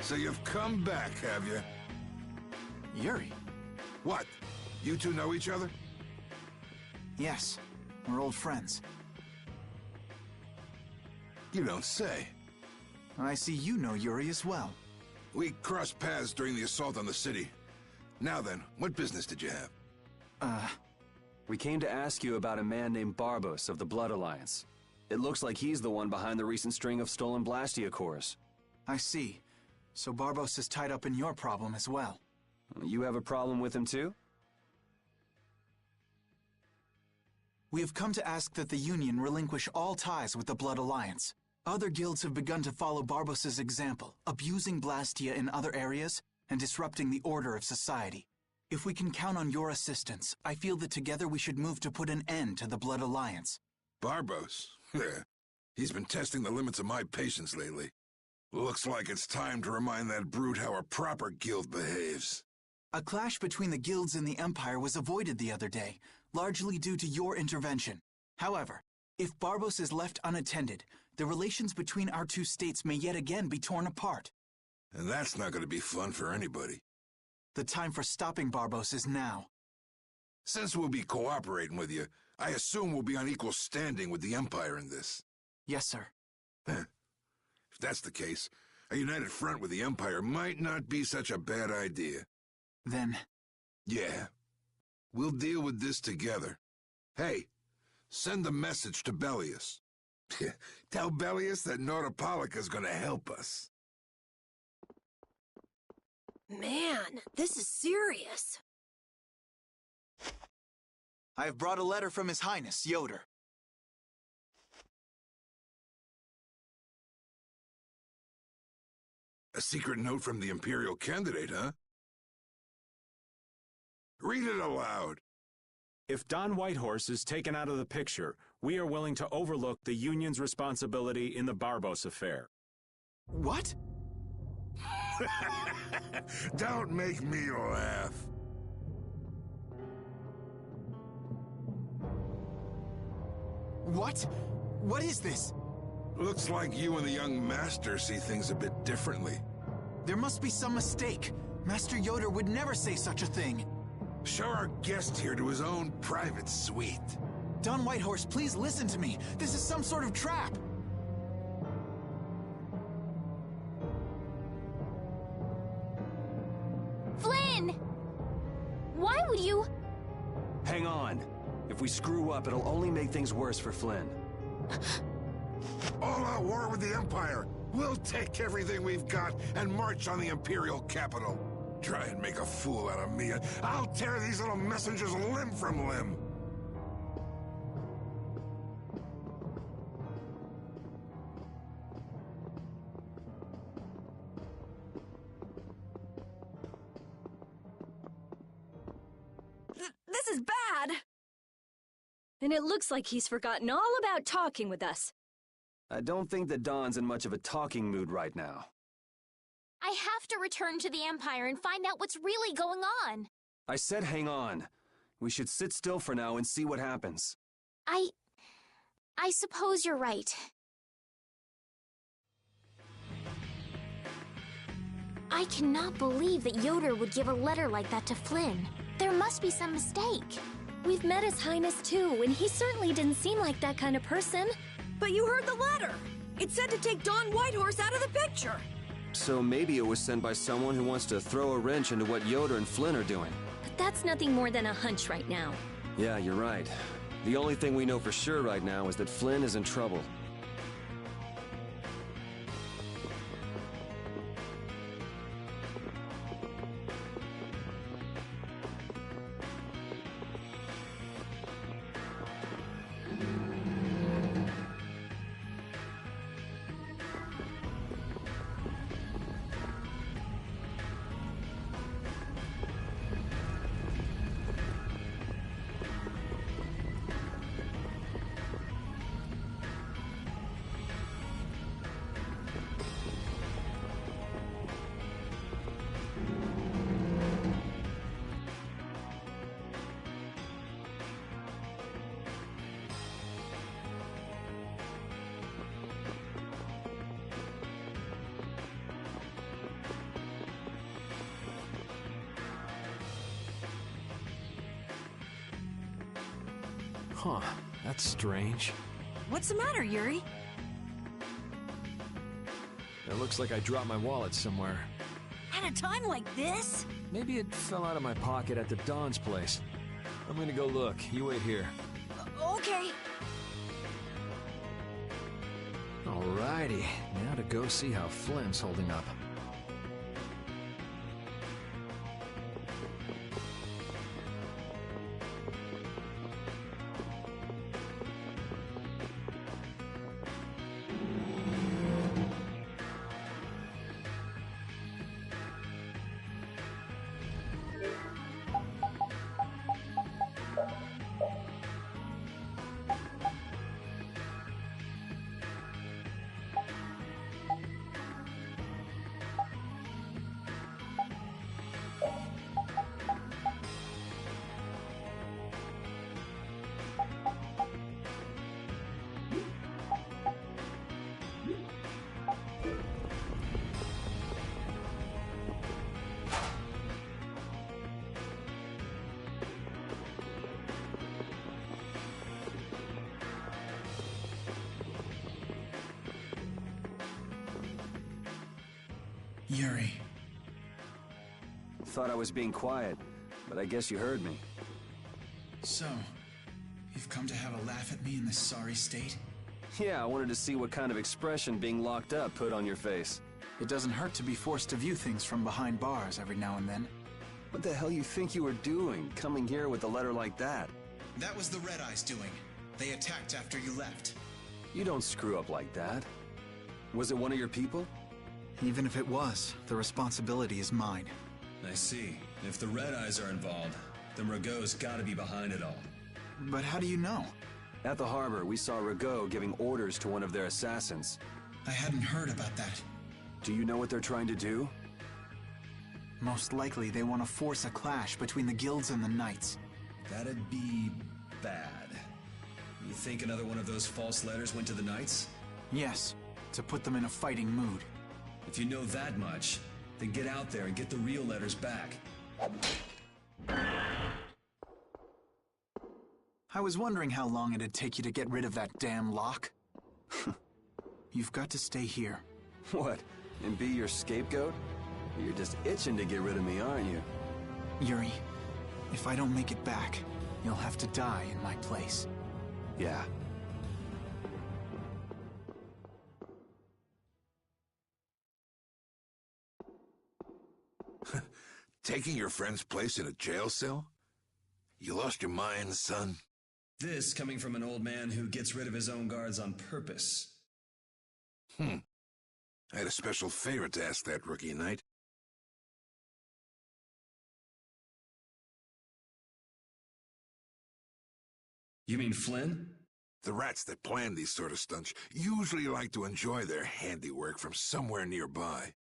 So you've come back, have you? Yuri? What? You two know each other? Yes. We're old friends. You don't say. I see you know Yuri as well. We crossed paths during the assault on the city. Now then, what business did you have? We came to ask you about a man named Barbos of the Blood Alliance. It looks like he's the one behind the recent string of stolen Blastia cores. I see. So Barbos is tied up in your problem as well. You have a problem with him too? We have come to ask that the Union relinquish all ties with the Blood Alliance. Other guilds have begun to follow Barbos' example, abusing Blastia in other areas and disrupting the order of society. If we can count on your assistance, I feel that together we should move to put an end to the Blood Alliance. Barbos? He's been testing the limits of my patience lately. Looks like it's time to remind that brute how a proper guild behaves. A clash between the guilds and the Empire was avoided the other day, largely due to your intervention. However, if Barbos is left unattended, the relations between our two states may yet again be torn apart. And that's not going to be fun for anybody. The time for stopping Barbos is now. Since we'll be cooperating with you, I assume we'll be on equal standing with the Empire in this. Yes, sir. If that's the case, a united front with the Empire might not be such a bad idea. Then... Yeah. We'll deal with this together. Hey, send a message to Bellius. Tell Bellius that Nordopolica's gonna help us. Man, this is serious. I have brought a letter from His Highness, Yoder. A secret note from the Imperial candidate, huh? Read it aloud. If Don Whitehorse is taken out of the picture, we are willing to overlook the Union's responsibility in the Barbos affair. What? Don't make me laugh. What? What is this? Looks like you and the young master see things a bit differently. There must be some mistake. Master Yoder would never say such a thing. Show our guest here to his own private suite. Don Whitehorse, please listen to me. This is some sort of trap. Flynn! Why would you... Hang on. If we screw up, it'll only make things worse for Flynn. All-out war with the Empire. We'll take everything we've got and march on the Imperial capital. Try and make a fool out of me, and I'll tear these little messengers limb from limb. This is bad! And it looks like he's forgotten all about talking with us. I don't think that Don's in much of a talking mood right now. I have to return to the Empire and find out what's really going on. I said hang on. We should sit still for now and see what happens. I suppose you're right. I cannot believe that Yoder would give a letter like that to Flynn. There must be some mistake. We've met His Highness too, and he certainly didn't seem like that kind of person. But you heard the letter! It said to take Don Whitehorse out of the picture! So maybe it was sent by someone who wants to throw a wrench into what Yoder and Flynn are doing. But that's nothing more than a hunch right now. Yeah, you're right. The only thing we know for sure right now is that Flynn is in trouble. Huh, that's strange. What's the matter, Yuri? It looks like I dropped my wallet somewhere. At a time like this? Maybe it fell out of my pocket at the Don's place. I'm gonna go look. You wait here. Okay. Alrighty, now to go see how Flynn's holding up. Yuri. Thought I was being quiet, but I guess you heard me. So, you've come to have a laugh at me in this sorry state? Yeah, I wanted to see what kind of expression being locked up put on your face. It doesn't hurt to be forced to view things from behind bars every now and then. What the hell you think you were doing, coming here with a letter like that? That was the Red Eyes doing. They attacked after you left. You don't screw up like that. Was it one of your people? Even if it was, the responsibility is mine. I see. If the Red Eyes are involved, then Rago's gotta be behind it all. But how do you know? At the harbor, we saw Rago giving orders to one of their assassins. I hadn't heard about that. Do you know what they're trying to do? Most likely they want to force a clash between the guilds and the knights. That'd be bad. You think another one of those false letters went to the knights? Yes, to put them in a fighting mood. If you know that much, then get out there and get the real letters back. I was wondering how long it'd take you to get rid of that damn lock. You've got to stay here. What? And be your scapegoat? You're just itching to get rid of me, aren't you? Yuri, if I don't make it back, you'll have to die in my place. Yeah. Taking your friend's place in a jail cell? You lost your mind, son? This coming from an old man who gets rid of his own guards on purpose. I had a special favor to ask that rookie knight. You mean Flynn? The rats that plan these sort of stunts usually like to enjoy their handiwork from somewhere nearby.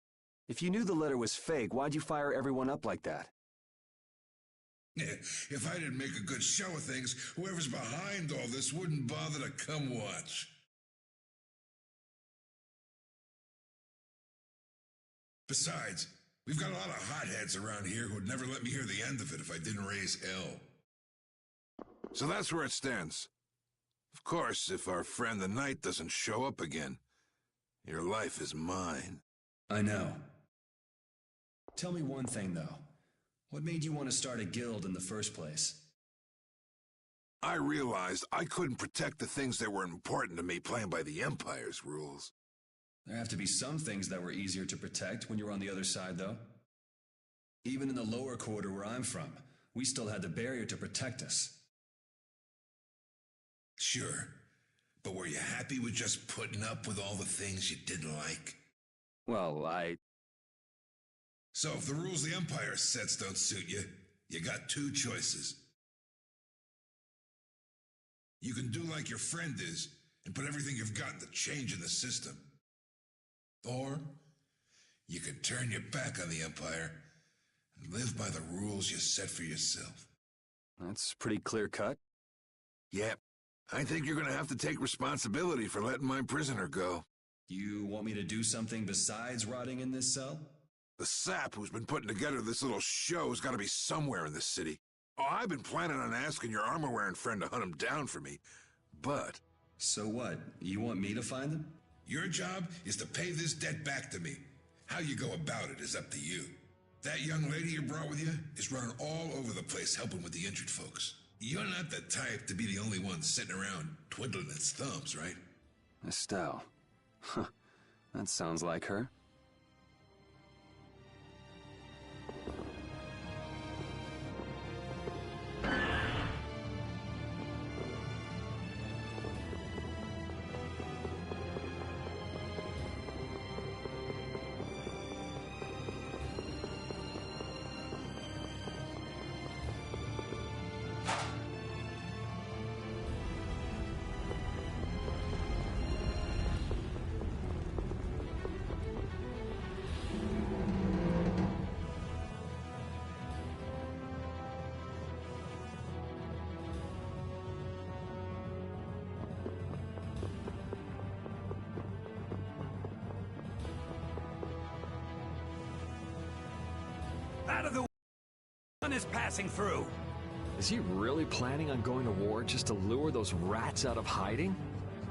If you knew the letter was fake, why'd you fire everyone up like that? If I didn't make a good show of things, whoever's behind all this wouldn't bother to come watch. Besides, we've got a lot of hotheads around here who'd never let me hear the end of it if I didn't raise hell. So that's where it stands. Of course, if our friend the Knight doesn't show up again, your life is mine. I know. Tell me one thing, though. What made you want to start a guild in the first place? I realized I couldn't protect the things that were important to me playing by the Empire's rules. There have to be some things that were easier to protect when you were on the other side, though. Even in the lower quarter where I'm from, we still had the barrier to protect us. Sure, but were you happy with just putting up with all the things you didn't like? Well, So if the rules the Empire sets don't suit you, you got two choices. You can do like your friend is and put everything you've got into changing the system. Or you can turn your back on the Empire and live by the rules you set for yourself. That's pretty clear-cut. Yep. I think you're gonna have to take responsibility for letting my prisoner go. You want me to do something besides rotting in this cell? The sap who's been putting together this little show's gotta be somewhere in this city. Oh, I've been planning on asking your armor-wearing friend to hunt him down for me, but... So what? You want me to find him? Your job is to pay this debt back to me. How you go about it is up to you. That young lady you brought with you is running all over the place helping with the injured folks. You're not the type to be the only one sitting around twiddling its thumbs, right? Estelle. Huh. That sounds like her. Out of the way! One is passing through. Is he really planning on going to war just to lure those rats out of hiding?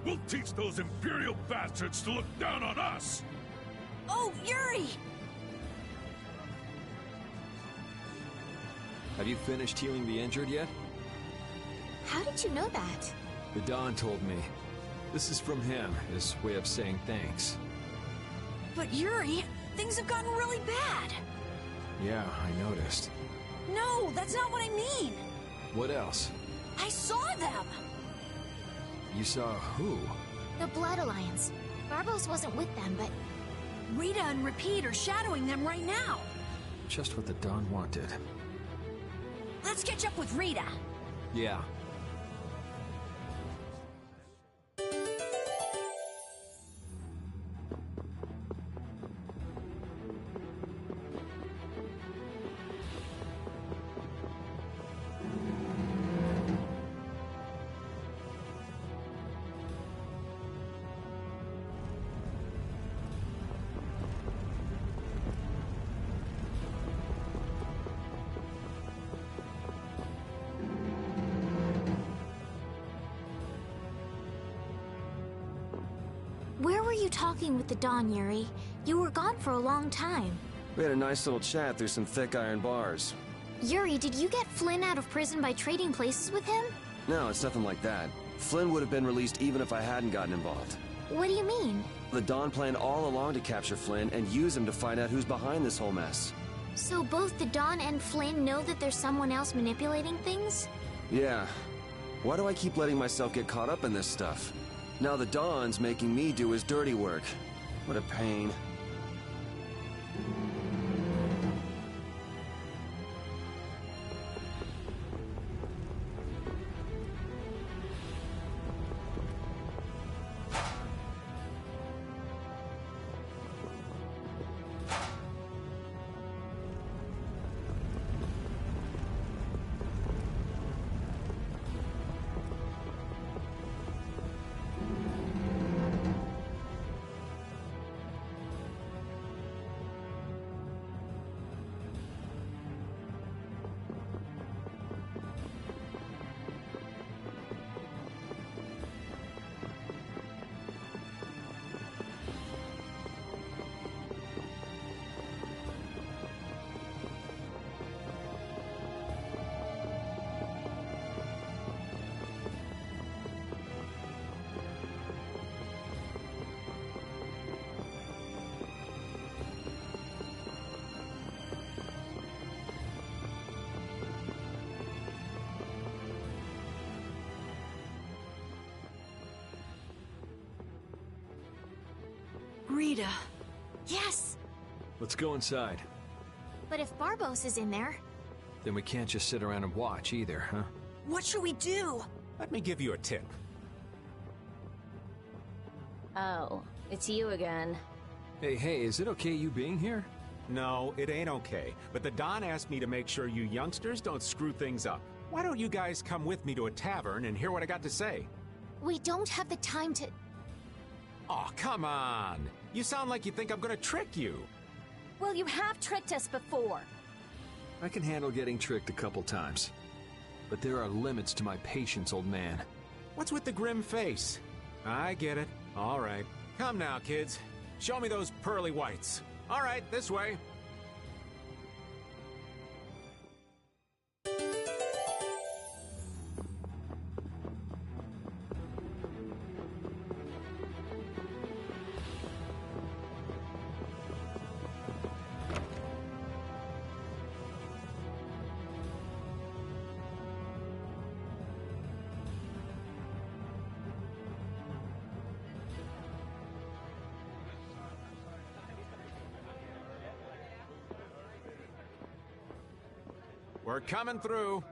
We'll teach those Imperial bastards to look down on us! Oh, Yuri! Have you finished healing the injured yet? How did you know that? The Don told me. This is from him, his way of saying thanks. But Yuri, things have gotten really bad. Yeah, I noticed. No, that's not what I mean. What else? I saw them. You saw who? The Blood Alliance. Barbos wasn't with them, but... Rita and Repeat are shadowing them right now. Just what the Don wanted. Let's catch up with Rita. Yeah. Where were you talking with the Don, Yuri? You were gone for a long time. We had a nice little chat through some thick iron bars. Yuri, did you get Flynn out of prison by trading places with him? No, it's nothing like that. Flynn would have been released even if I hadn't gotten involved. What do you mean? The Don planned all along to capture Flynn and use him to find out who's behind this whole mess. So both the Don and Flynn know that there's someone else manipulating things? Yeah. Why do I keep letting myself get caught up in this stuff? Now the Don's making me do his dirty work. What a pain. Rita. Yes! Let's go inside. But if Barbos is in there... Then we can't just sit around and watch either, huh? What should we do? Let me give you a tip. Oh, it's you again. Hey, is it okay you being here? No, it ain't okay. But the Don asked me to make sure you youngsters don't screw things up. Why don't you guys come with me to a tavern and hear what I got to say? We don't have the time to... Oh, come on! You sound like you think I'm gonna trick you. Well, you have tricked us before. I can handle getting tricked a couple times. but there are limits to my patience, old man. What's with the grim face? I get it. All right. Come now, kids. Show me those pearly whites. All right, this way. We're coming through.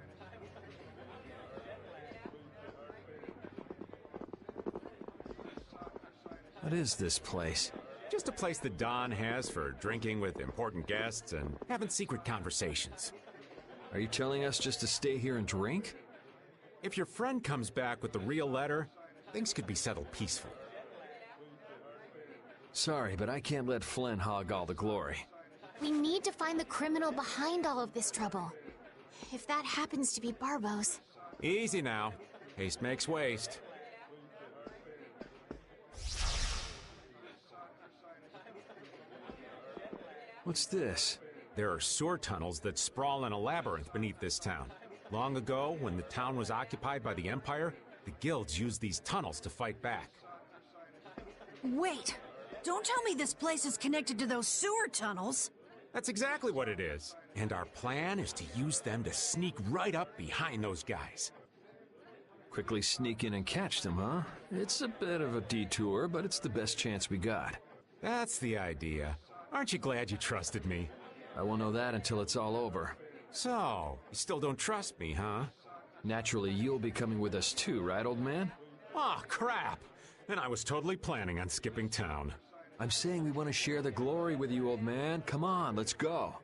What is this place? Just a place that Don has for drinking with important guests and having secret conversations. Are you telling us just to stay here and drink? If your friend comes back with the real letter, things could be settled peacefully. Sorry, but I can't let Flynn hog all the glory. We need to find the criminal behind all of this trouble. If that happens to be Barbos. Easy now. Haste makes waste. What's this? There are sewer tunnels that sprawl in a labyrinth beneath this town. Long ago, when the town was occupied by the Empire, the guilds used these tunnels to fight back. Wait! Don't tell me this place is connected to those sewer tunnels! That's exactly what it is. And our plan is to use them to sneak right up behind those guys. Quickly sneak in and catch them, huh? It's a bit of a detour, but it's the best chance we got. That's the idea. Aren't you glad you trusted me? I won't know that until it's all over. So, you still don't trust me, huh? Naturally, you'll be coming with us too, right, old man? Aw, crap! And I was totally planning on skipping town. I'm saying we want to share the glory with you, old man. Come on, let's go.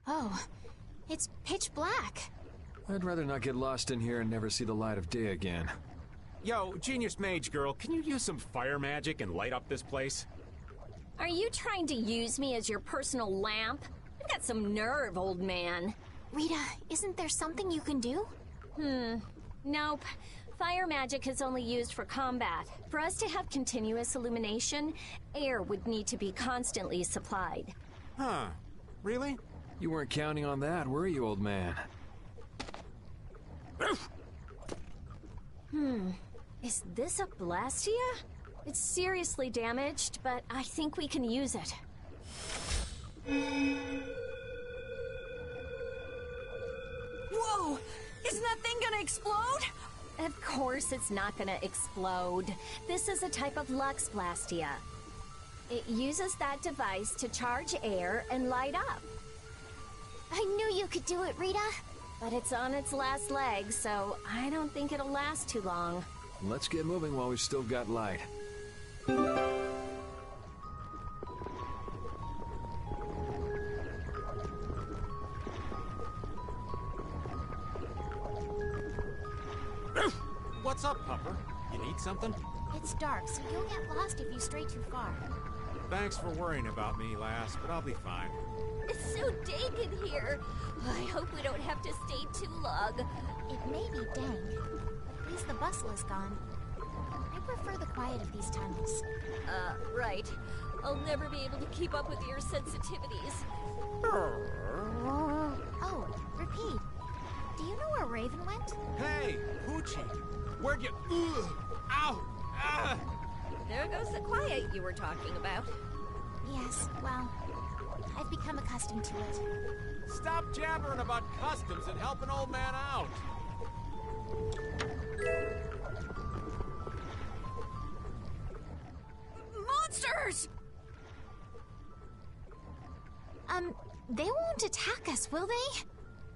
Oh, it's pitch black. I'd rather not get lost in here and never see the light of day again. Yo, Genius Mage Girl, can you use some fire magic and light up this place? Are you trying to use me as your personal lamp? You've got some nerve, old man. Rita, isn't there something you can do? Nope. Fire magic is only used for combat. For us to have continuous illumination, air would need to be constantly supplied. Huh. Really? You weren't counting on that, were you, old man? Is this a Blastia? It's seriously damaged, but I think we can use it. Whoa! Isn't that thing gonna explode? Of course it's not gonna explode. This is a type of Lux Blastia. It uses that device to charge air and light up. I knew you could do it, Rita. But it's on its last leg, so I don't think it'll last too long. Let's get moving while we've still got light. What's up, Pupper? You need something? It's dark, so you'll get lost if you stray too far. Thanks for worrying about me, lass, but I'll be fine. It's so dank in here. I hope we don't have to stay too long. It may be dank, but at least the bustle is gone. I prefer the quiet of these tunnels. Right. I'll never be able to keep up with your sensitivities. Oh, repeat. Do you know where Raven went? Hey, Poochie! Where'd you... Ow! Ah! There goes the quiet you were talking about. Yes, well, I've become accustomed to it. Stop jabbering about customs and help an old man out! Monsters! They won't attack us, will they?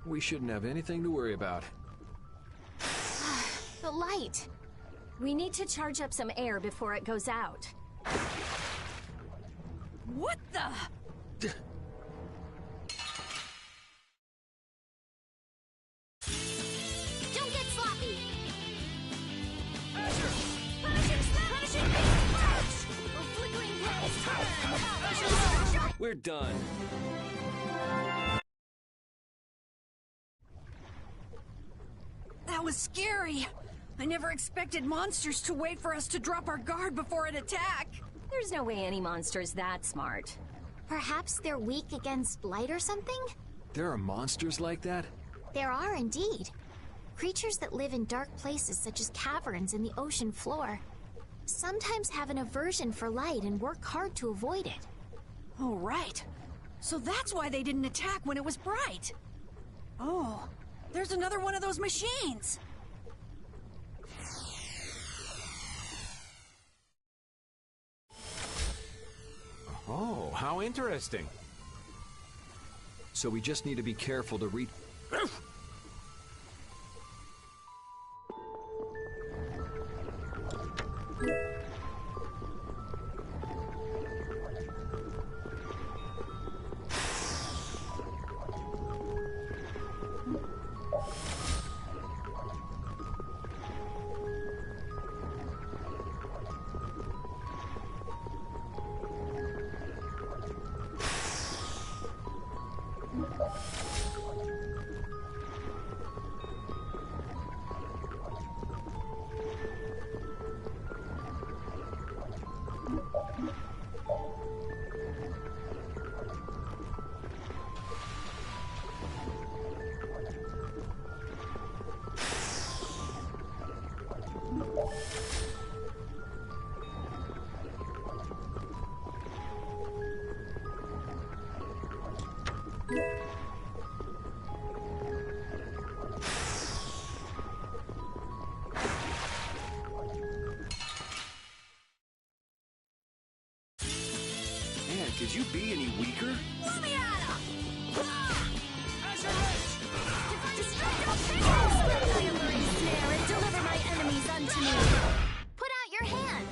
We shouldn't have anything to worry about. The light. We need to charge up some air before it goes out. What the? Don't get sloppy! Punishing We're done. That was scary. I never expected monsters to wait for us to drop our guard before an attack. There's no way any monster's that smart. Perhaps they're weak against light or something? There are monsters like that? There are indeed. Creatures that live in dark places such as caverns in the ocean floor sometimes have an aversion for light and work hard to avoid it. Oh, right. So that's why they didn't attack when it was bright. Oh, there's another one of those machines. Oh, how interesting. So we just need to be careful to reach... Man, could you be any weaker? Snare and deliver my enemies unto me. Put out your hand.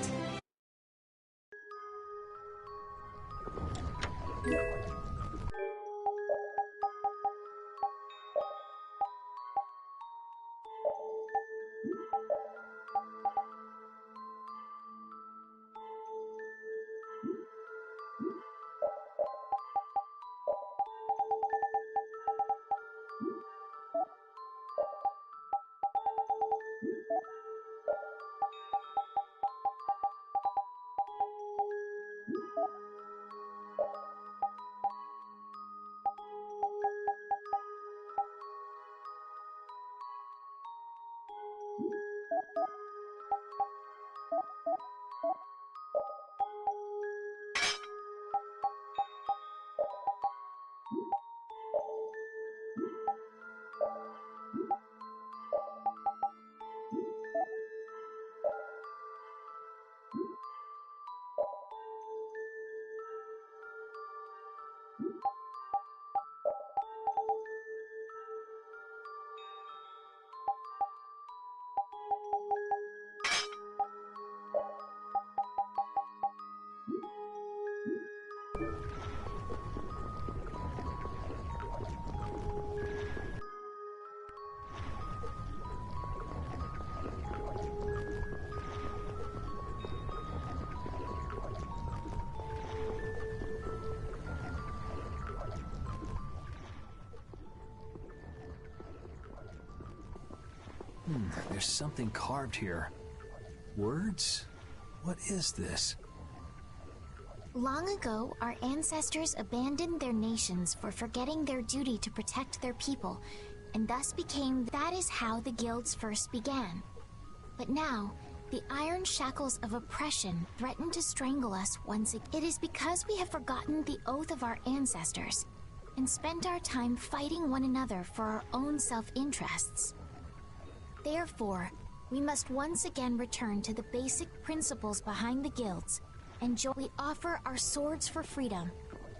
There's something carved here. Words? What is this? Long ago, our ancestors abandoned their nations for forgetting their duty to protect their people, and thus became... That is how the guilds first began. But now, the iron shackles of oppression threaten to strangle us once again. It is because we have forgotten the oath of our ancestors, and spent our time fighting one another for our own self-interests. Therefore, we must once again return to the basic principles behind the guilds, and we offer our swords for freedom,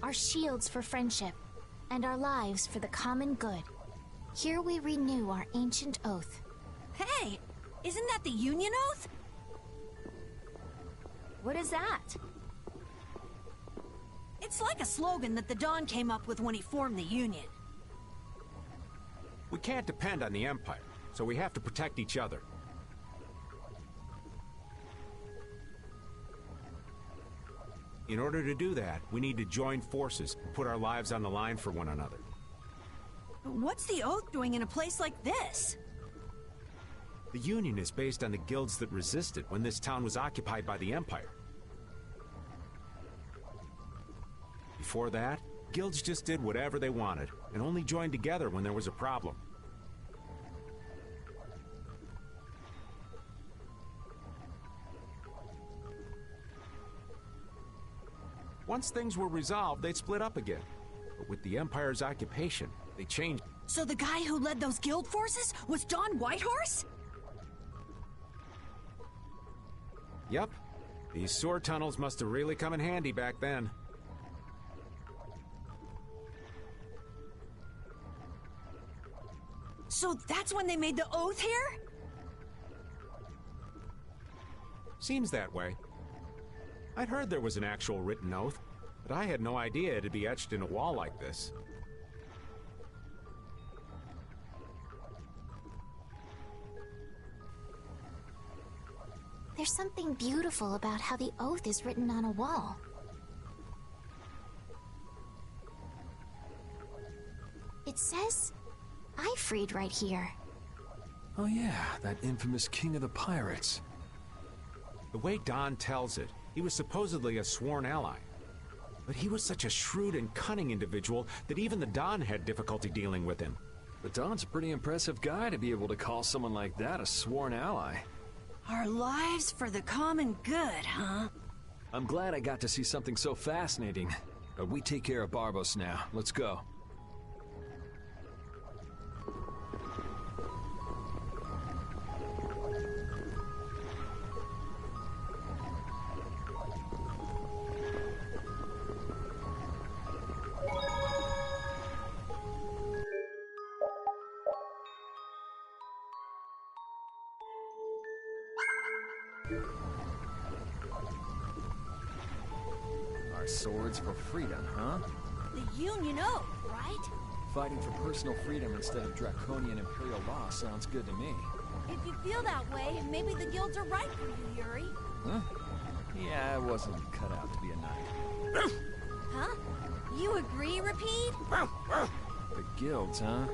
our shields for friendship, and our lives for the common good. Here we renew our ancient oath. Hey, isn't that the Union Oath? What is that? It's like a slogan that the Dawn came up with when he formed the Union. We can't depend on the Empire, so we have to protect each other. In order to do that, we need to join forces and put our lives on the line for one another. What's the Oath doing in a place like this? The Union is based on the guilds that resisted when this town was occupied by the Empire. Before that, guilds just did whatever they wanted, and only joined together when there was a problem. Once things were resolved, they'd split up again. But with the Empire's occupation, they changed. So the guy who led those guild forces was Don Whitehorse? Yep. These sewer tunnels must have really come in handy back then. So that's when they made the Oath here? Seems that way. I'd heard there was an actual written oath, but I had no idea it'd be etched in a wall like this. There's something beautiful about how the oath is written on a wall. It says, "I freed" right here. Oh yeah, that infamous king of the pirates. The way Don tells it, he was supposedly a sworn ally. But he was such a shrewd and cunning individual that even the Don had difficulty dealing with him. But Don's a pretty impressive guy to be able to call someone like that a sworn ally. Our lives for the common good, huh? I'm glad I got to see something so fascinating. But we take care of Barbos now. Let's go. Our swords for freedom, huh? The Union Oath, right? Fighting for personal freedom instead of draconian imperial law sounds good to me. If you feel that way, maybe the guilds are right for you, Yuri. Huh? Yeah, I wasn't cut out to be a knight. Huh? You agree, Repeat? The guilds, huh?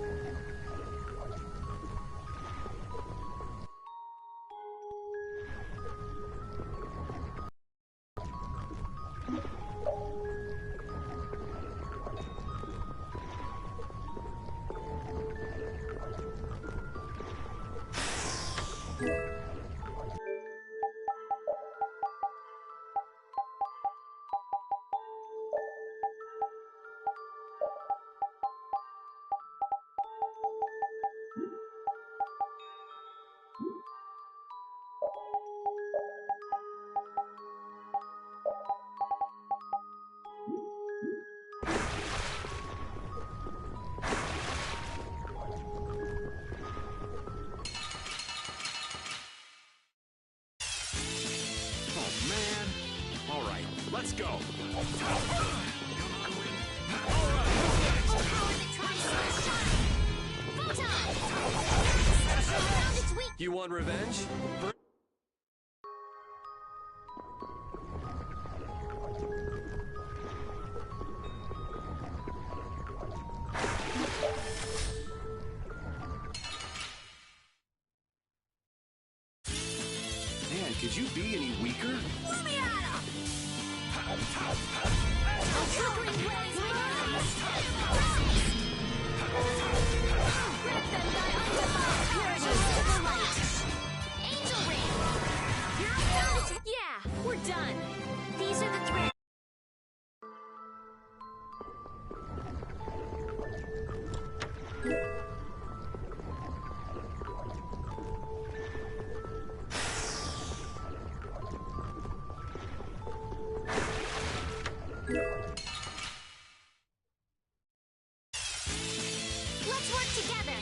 Let's go! You want revenge? Man, could you be any weaker? Let me at him! Yeah, we're done. These are the three. Let's work together.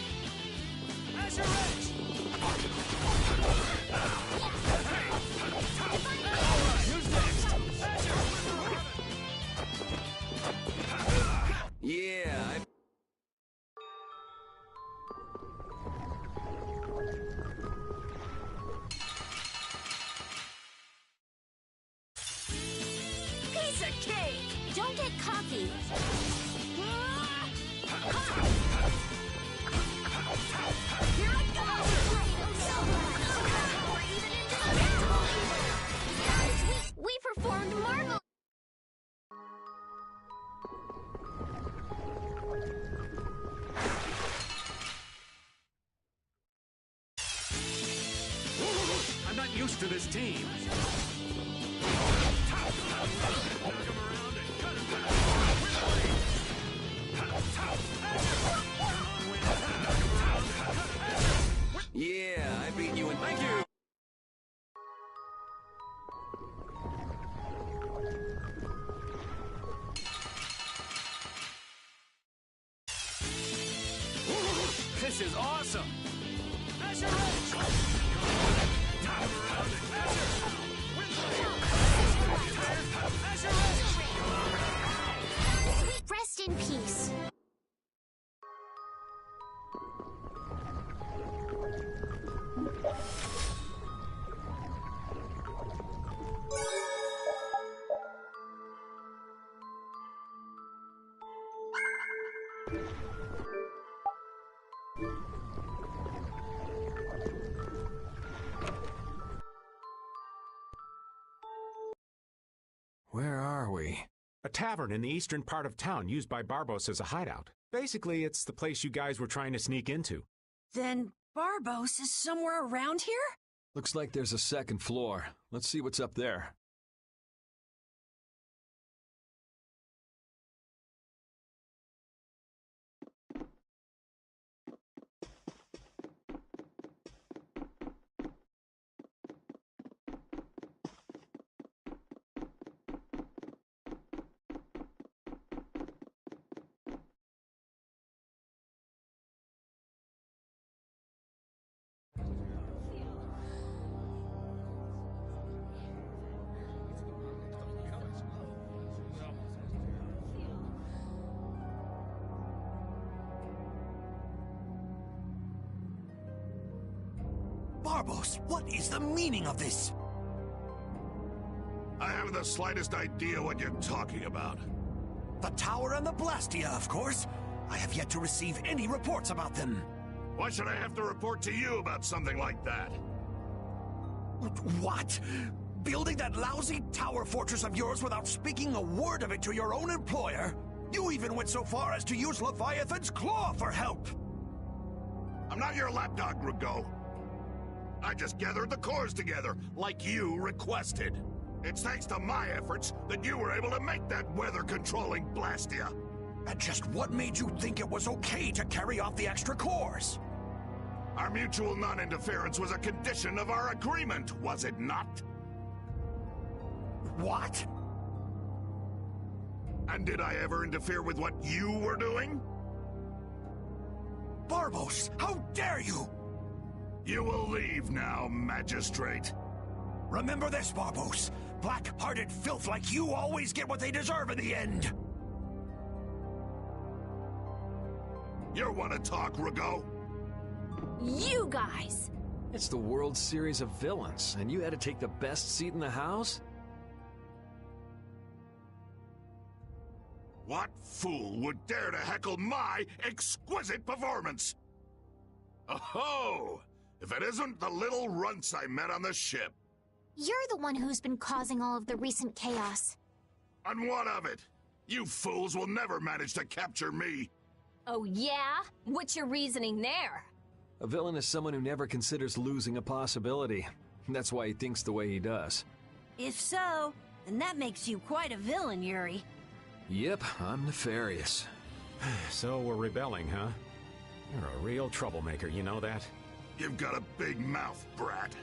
a cake! Don't get cocky. Here I go! Guys, we performed marvel. I'm not used to this team. Yeah, I beat you in. Thank you! This is awesome! Rest in peace. Where are we? A tavern in the eastern part of town used by Barbos as a hideout. Basically, it's the place you guys were trying to sneak into. Then Barbos is somewhere around here? Looks like there's a second floor. Let's see what's up there. Barbos, what is the meaning of this? I haven't the slightest idea what you're talking about. The tower and the Blastia, of course. I have yet to receive any reports about them. Why should I have to report to you about something like that? What? Building that lousy tower fortress of yours without speaking a word of it to your own employer? You even went so far as to use Leviathan's claw for help! I'm not your lapdog, Rigaud. I just gathered the cores together, like you requested. It's thanks to my efforts that you were able to make that weather-controlling Blastia. And just what made you think it was okay to carry off the extra cores? Our mutual non-interference was a condition of our agreement, was it not? What? And did I ever interfere with what you were doing? Barbos, how dare you! You will leave now, Magistrate. Remember this, Barbos. Black-hearted filth like you always get what they deserve in the end. You want to talk, Rigaud? You guys! It's the World Series of Villains, and you had to take the best seat in the house? What fool would dare to heckle my exquisite performance? Oh! If it isn't the little runts I met on the ship. You're the one who's been causing all of the recent chaos. And what of it? You fools will never manage to capture me. Oh yeah? What's your reasoning there? A villain is someone who never considers losing a possibility. That's why he thinks the way he does. If so, then that makes you quite a villain, Yuri. Yep, I'm nefarious. So we're rebelling, huh? You're a real troublemaker, you know that? You've got a big mouth, brat.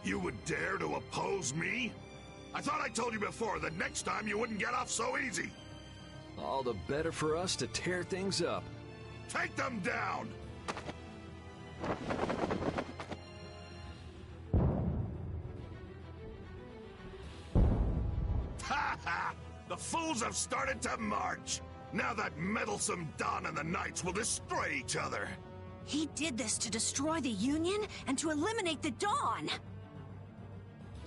You would dare to oppose me? I thought I told you before that next time you wouldn't get off so easy. All the better for us to tear things up. Take them down! Ha ha! The fools have started to march! Now that meddlesome Don and the Knights will destroy each other. He did this to destroy the Union and to eliminate the Dawn!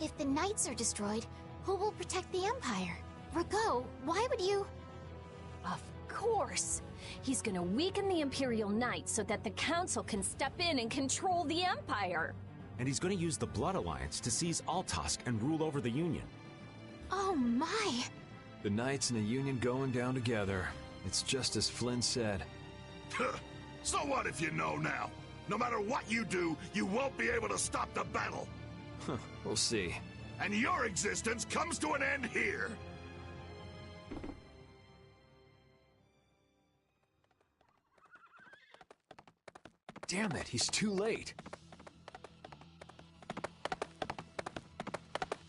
If the Knights are destroyed, who will protect the Empire? Rago, why would you... Of course! He's gonna weaken the Imperial Knights so that the Council can step in and control the Empire! And he's going to use the Blood Alliance to seize Altosk and rule over the Union. Oh my! The Knights and the Union going down together. It's just as Flynn said. So what if you know now? No matter what you do, you won't be able to stop the battle. We'll see. And your existence comes to an end here. Damn it, he's too late.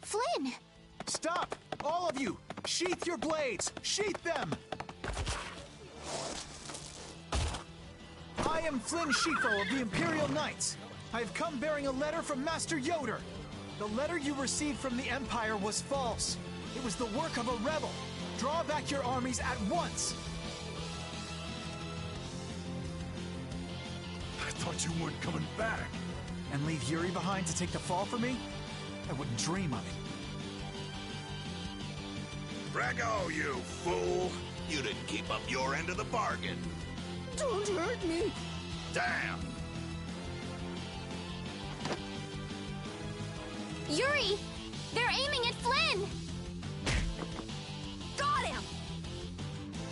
Flynn! Stop! All of you! Sheath your blades! Sheath them! I am Flynn Shifo of the Imperial Knights. I have come bearing a letter from Master Yoder. The letter you received from the Empire was false. It was the work of a rebel. Draw back your armies at once. I thought you weren't coming back. And leave Yuri behind to take the fall for me? I wouldn't dream of it. Rago, you fool! You didn't keep up your end of the bargain. Don't hurt me! Damn! Yuri! They're aiming at Flynn! Got him!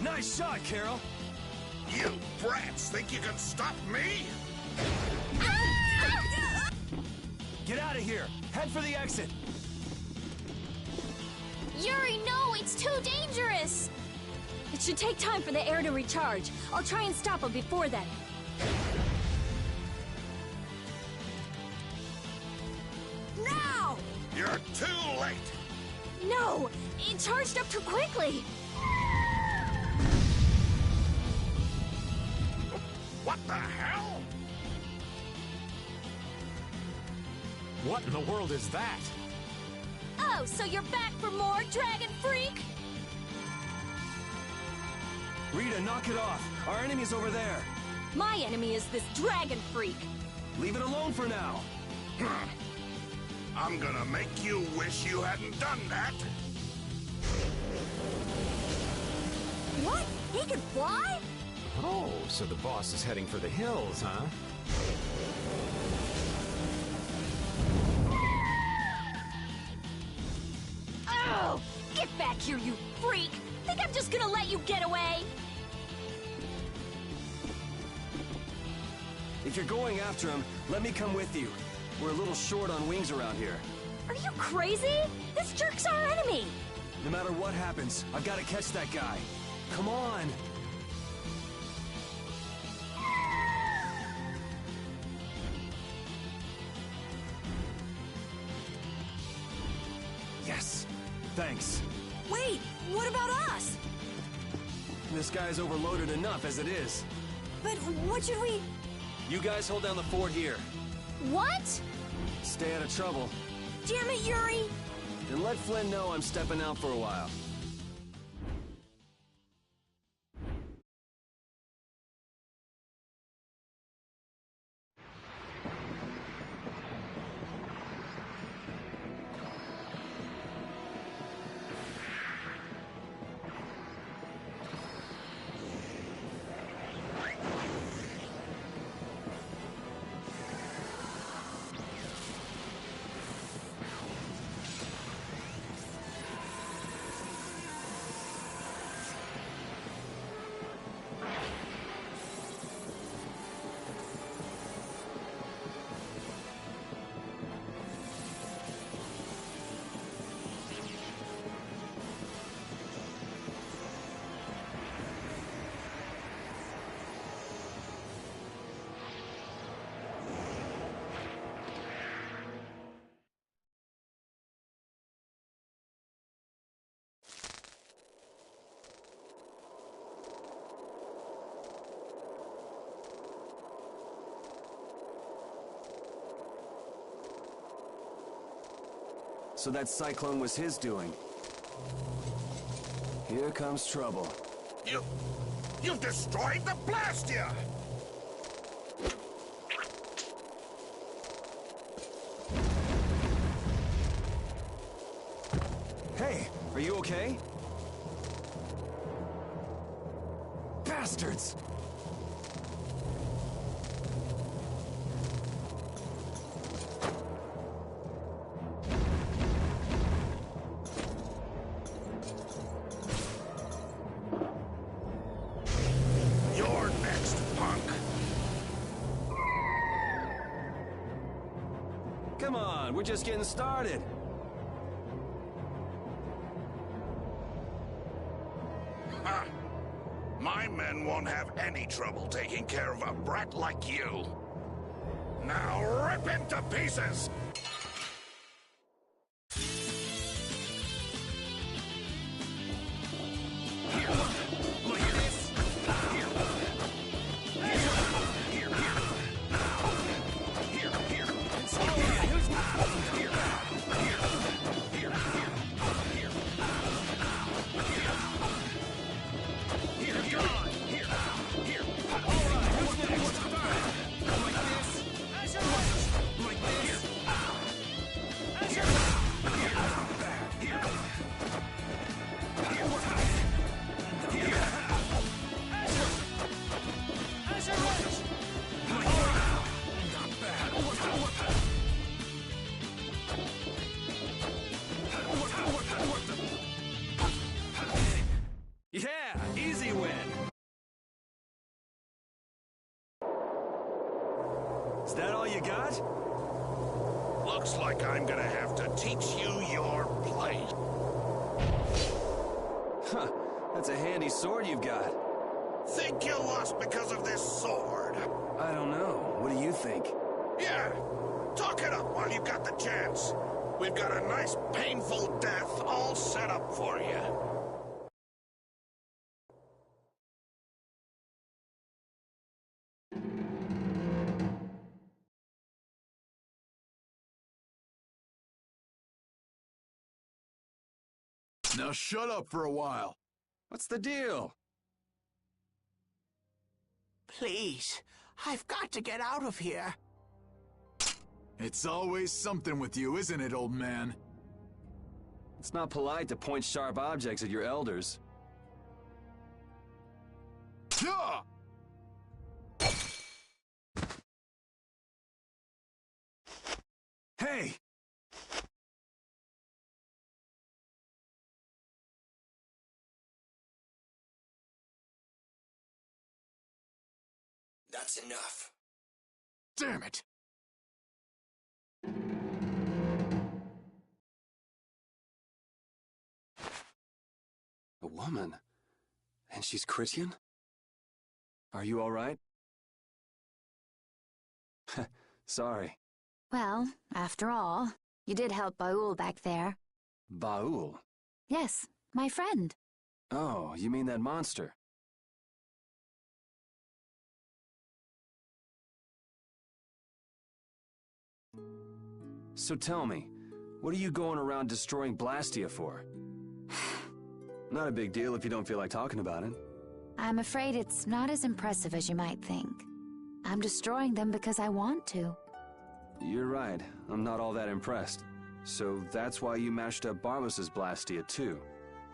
Nice shot, Carol! You brats think you can stop me? Ah! Get out of here! Head for the exit! Yuri, no! It's too dangerous! It should take time for the air to recharge. I'll try and stop him before then. Now! You're too late! No! It charged up too quickly! What the hell? What in the world is that? Oh, so you're back for more, Dragon Freak? Rita, knock it off! Our enemy's over there! My enemy is this Dragon Freak! Leave it alone for now! I'm gonna make you wish you hadn't done that! What? He can fly? Oh, so the boss is heading for the hills, huh? Oh! Get back here, you freak! Think I'm just gonna let you get away? If you're going after him, let me come with you. We're a little short on wings around here. Are you crazy? This jerk's our enemy! No matter what happens, I've got to catch that guy. Come on! Yes! Thanks. Wait, what about us? This guy's overloaded enough as it is. But what should we... You guys hold down the fort here. What? Stay out of trouble. Damn it, Yuri! And let Flynn know I'm stepping out for a while. So that cyclone was his doing. Here comes trouble. You've destroyed the Blastia! Are you okay? Bastards! You're next, punk. Come on, we're just getting started. Ha! My men won't have any trouble taking care of a brat like you. Now rip him to pieces! Yeah, easy win. Is that all you got? Looks like I'm gonna have to teach you your place. Huh, that's a handy sword you've got. Think you lost because of this sword? I don't know. What do you think? Yeah, talk it up while you've got the chance. We've got a nice painful death all set up for you. Now shut up for a while. What's the deal? Please, I've got to get out of here. It's always something with you, isn't it, old man? It's not polite to point sharp objects at your elders. Yeah! Hey! That's enough. Damn it! A woman? And she's Christian? Are you all right? Sorry. Well, after all, you did help Baul back there. Baul? Yes, my friend. Oh, you mean that monster? So tell me, what are you going around destroying Blastia for? Not a big deal if you don't feel like talking about it. I'm afraid it's not as impressive as you might think. I'm destroying them because I want to. You're right, I'm not all that impressed. So that's why you mashed up Barbos's Blastia too?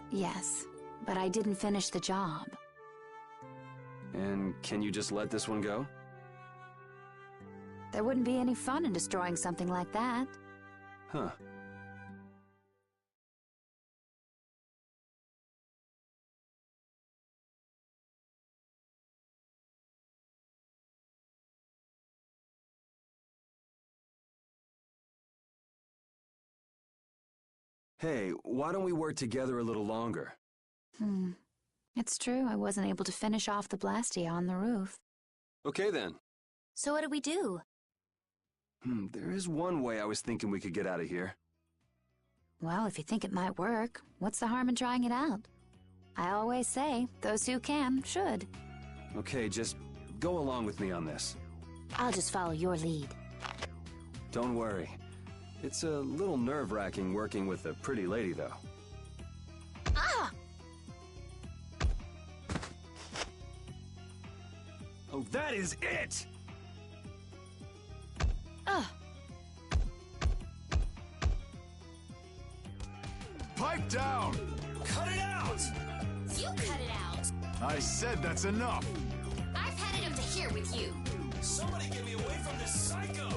Yes, but I didn't finish the job. And can you just let this one go? There wouldn't be any fun in destroying something like that. Huh. Hey, why don't we work together a little longer? It's true, I wasn't able to finish off the Blastia on the roof. Okay then. So what do we do? There is one way I was thinking we could get out of here. Well, if you think it might work, what's the harm in trying it out? I always say, those who can, should. Okay, just go along with me on this. I'll just follow your lead. Don't worry. It's a little nerve-wracking working with a pretty lady, though. Ah! Oh, that is it! Pipe down! I said that's enough. I've had it up to here with you. Somebody get me away from this psycho!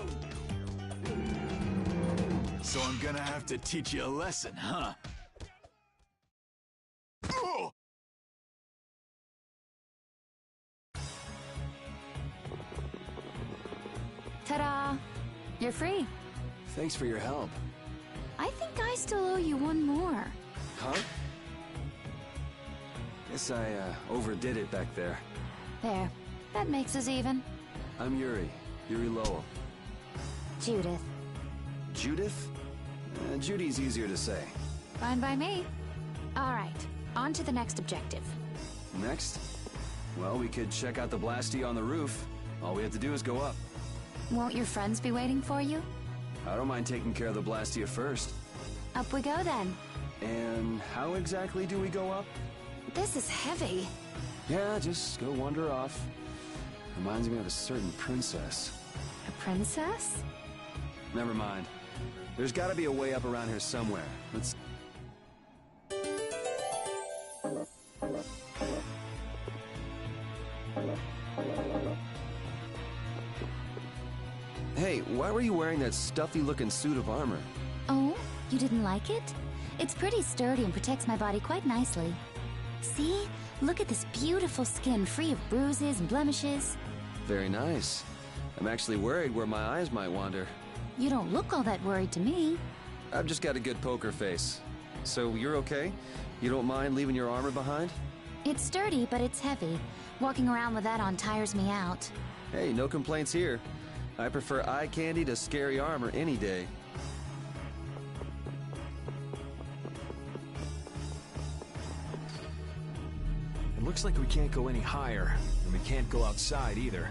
So I'm gonna have to teach you a lesson, huh? Ta-da! You're free. Thanks for your help. I think I still owe you one more. Huh? Guess I overdid it back there. There. That makes us even. I'm Yuri. Yuri Lowell. Judith. Judith? Judy's easier to say. Fine by me. All right. On to the next objective. Next? Well, we could check out the Blastia on the roof. All we have to do is go up. Won't your friends be waiting for you? I don't mind taking care of the Blastia first. Up we go then. And how exactly do we go up? This is heavy. Yeah, just go wander off. Reminds me of a certain princess. A princess? Never mind. There's gotta be a way up around here somewhere. Let's... Hey, why were you wearing that stuffy-looking suit of armor? Oh, you didn't like it? It's pretty sturdy and protects my body quite nicely. See? Look at this beautiful skin free of bruises and blemishes. Very nice. I'm actually worried where my eyes might wander. You don't look all that worried to me. I've just got a good poker face. So you're okay? You don't mind leaving your armor behind? It's sturdy, but it's heavy. Walking around with that on tires me out. Hey, no complaints here. I prefer eye candy to scary armor any day. It looks like we can't go any higher, and we can't go outside either.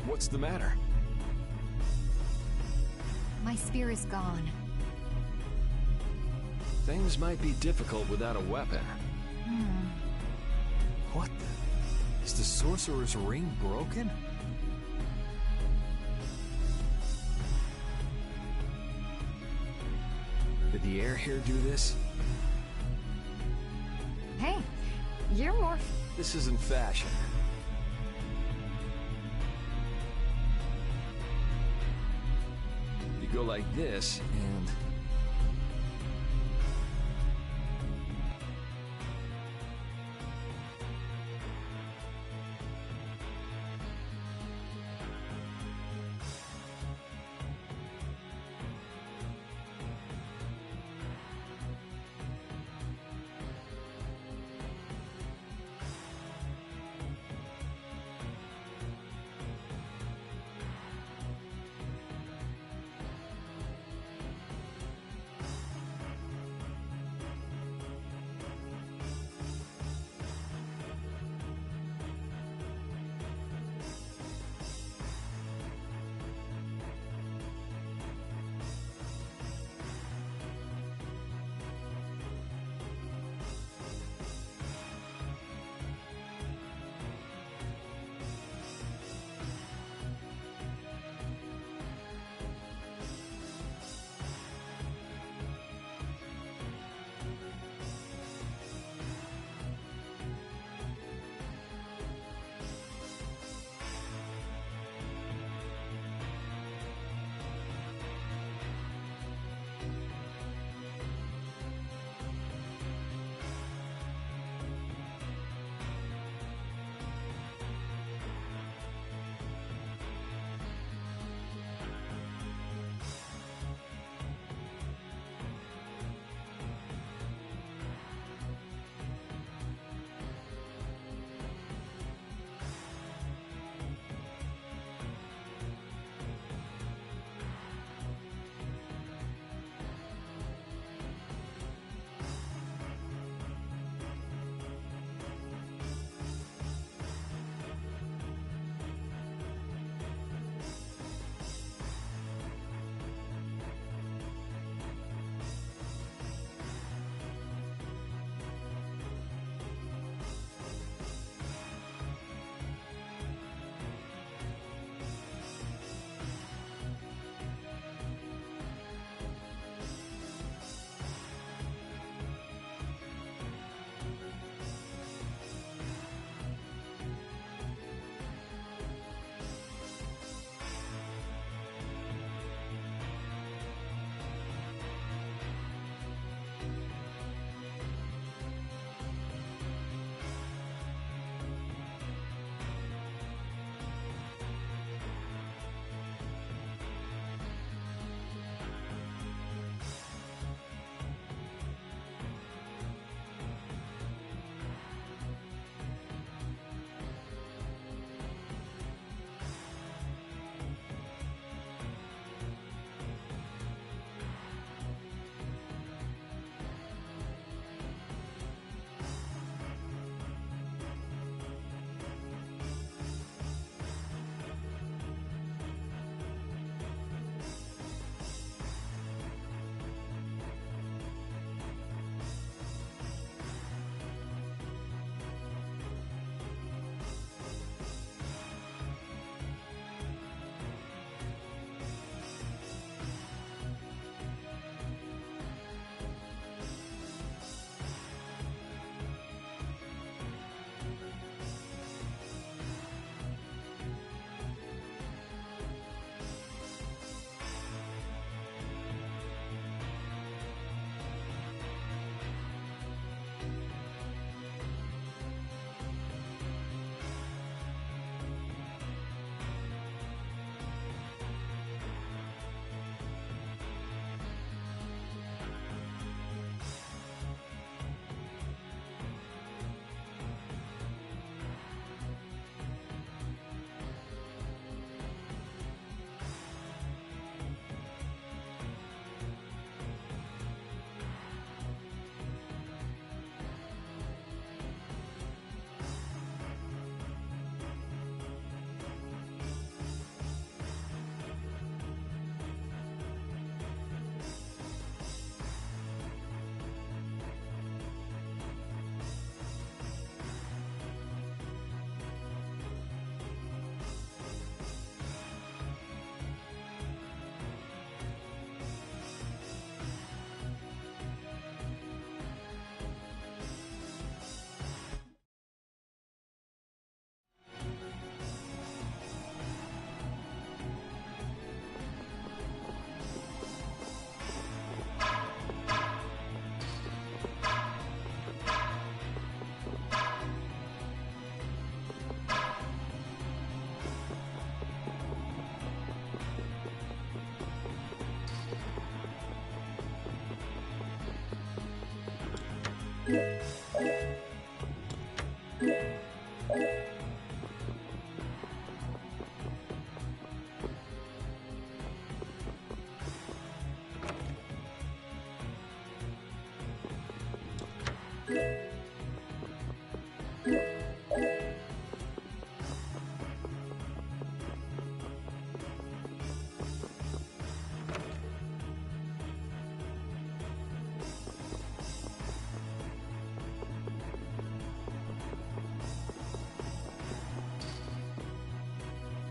What's the matter? My spear is gone. Things might be difficult without a weapon. What the... Is the sorcerer's ring broken? Did the air here do this? Hey, you're more... This isn't fashion. You go like this, and...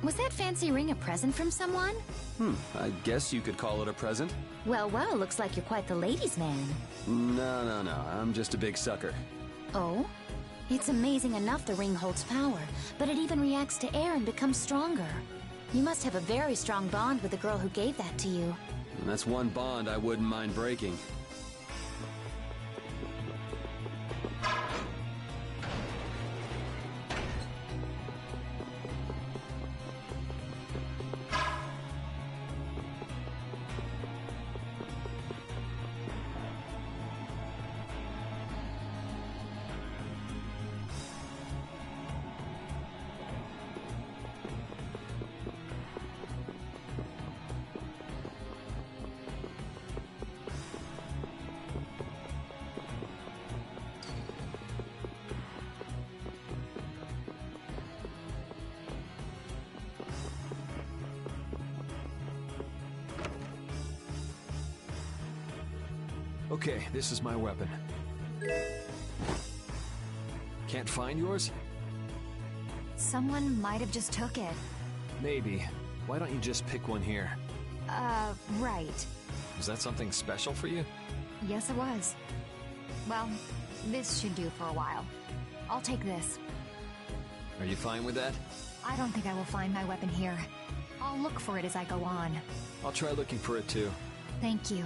Was that fancy ring a present from someone? I guess you could call it a present. Well, looks like you're quite the ladies' man. No, I'm just a big sucker. Oh? It's amazing enough the ring holds power, but it even reacts to air and becomes stronger. You must have a very strong bond with the girl who gave that to you. And that's one bond I wouldn't mind breaking. Okay, this is my weapon. Can't find yours? Someone might have just took it. Maybe. Why don't you just pick one here? Right. Was that something special for you? Yes, it was. Well, this should do for a while. I'll take this. Are you fine with that? I don't think I will find my weapon here. I'll look for it as I go on. I'll try looking for it too. Thank you.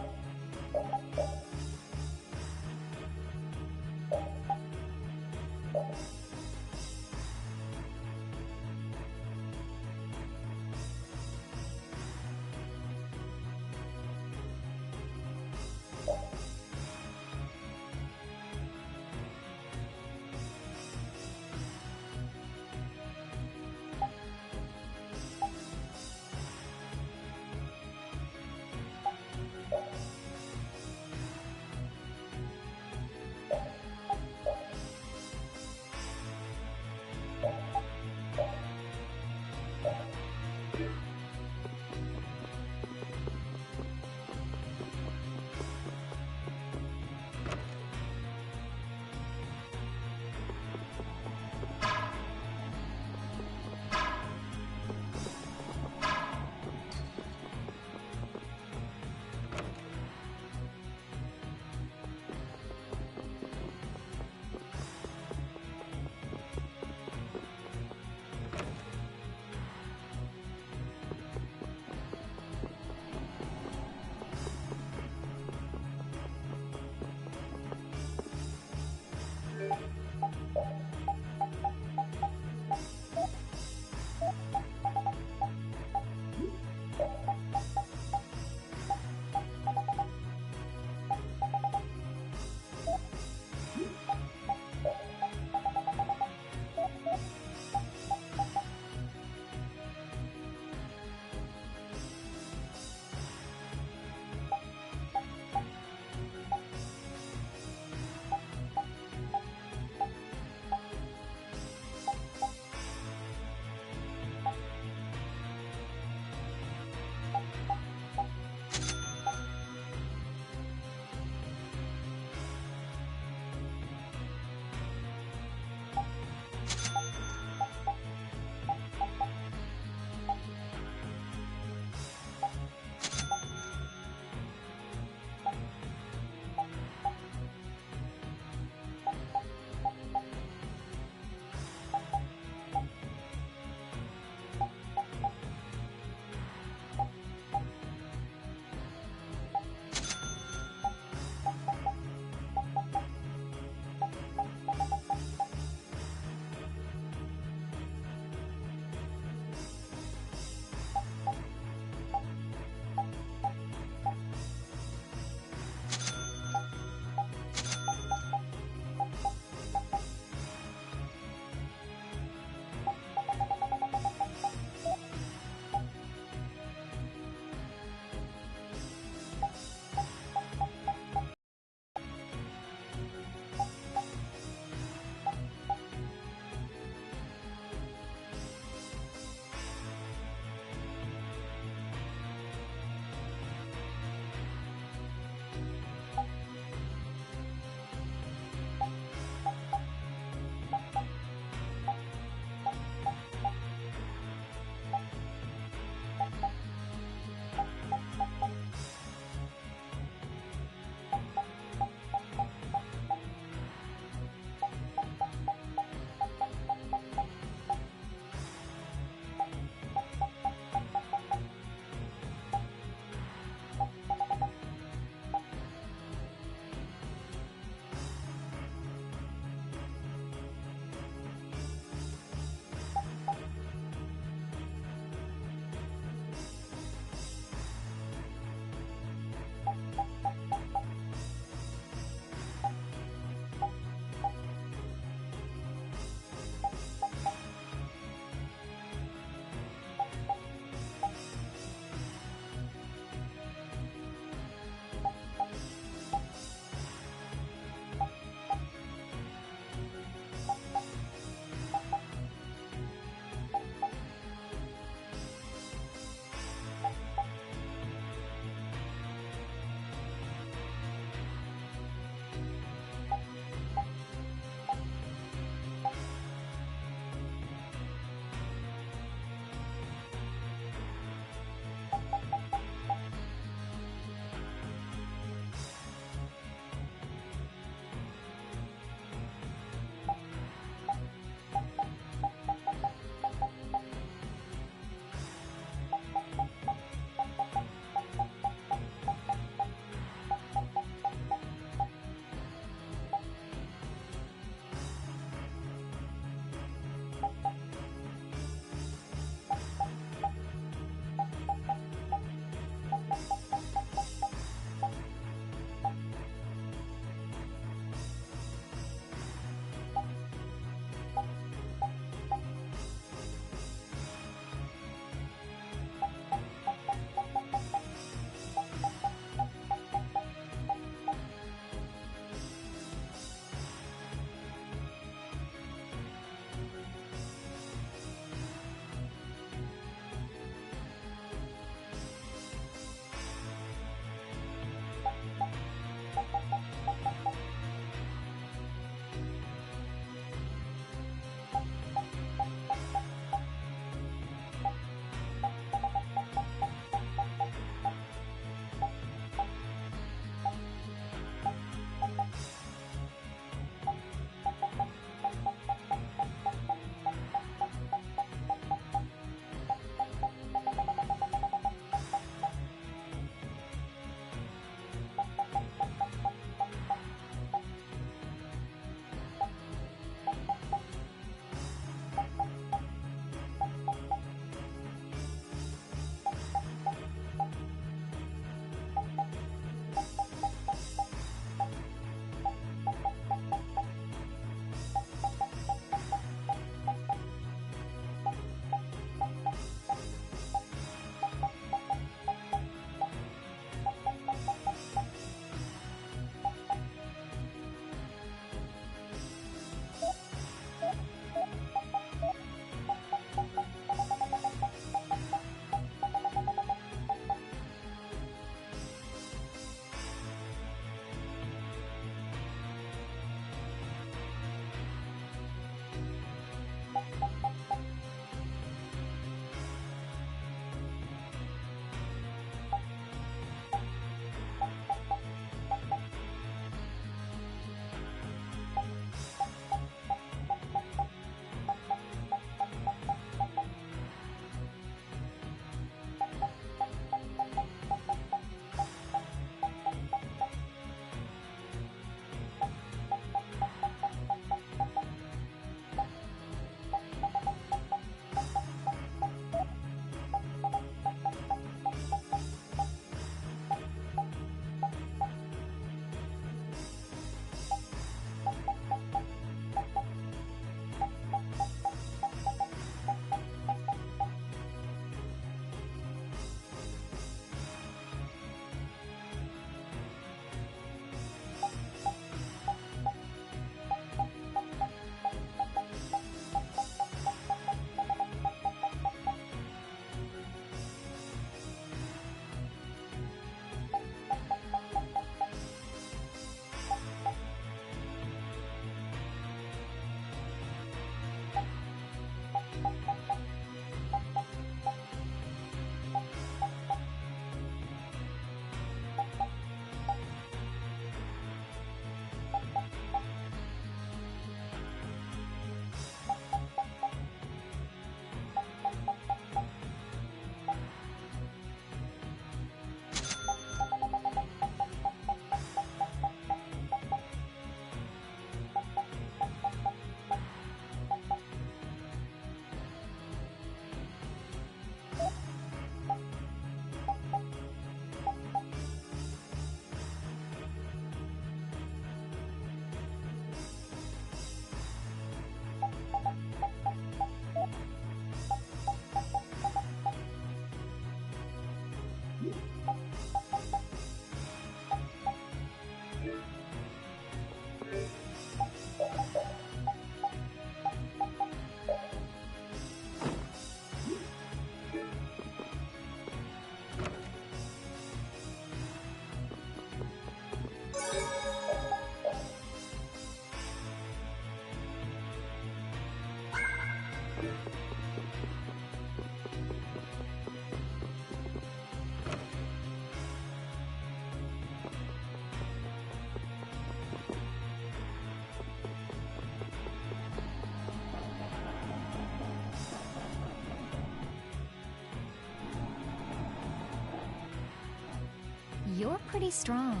You're pretty strong.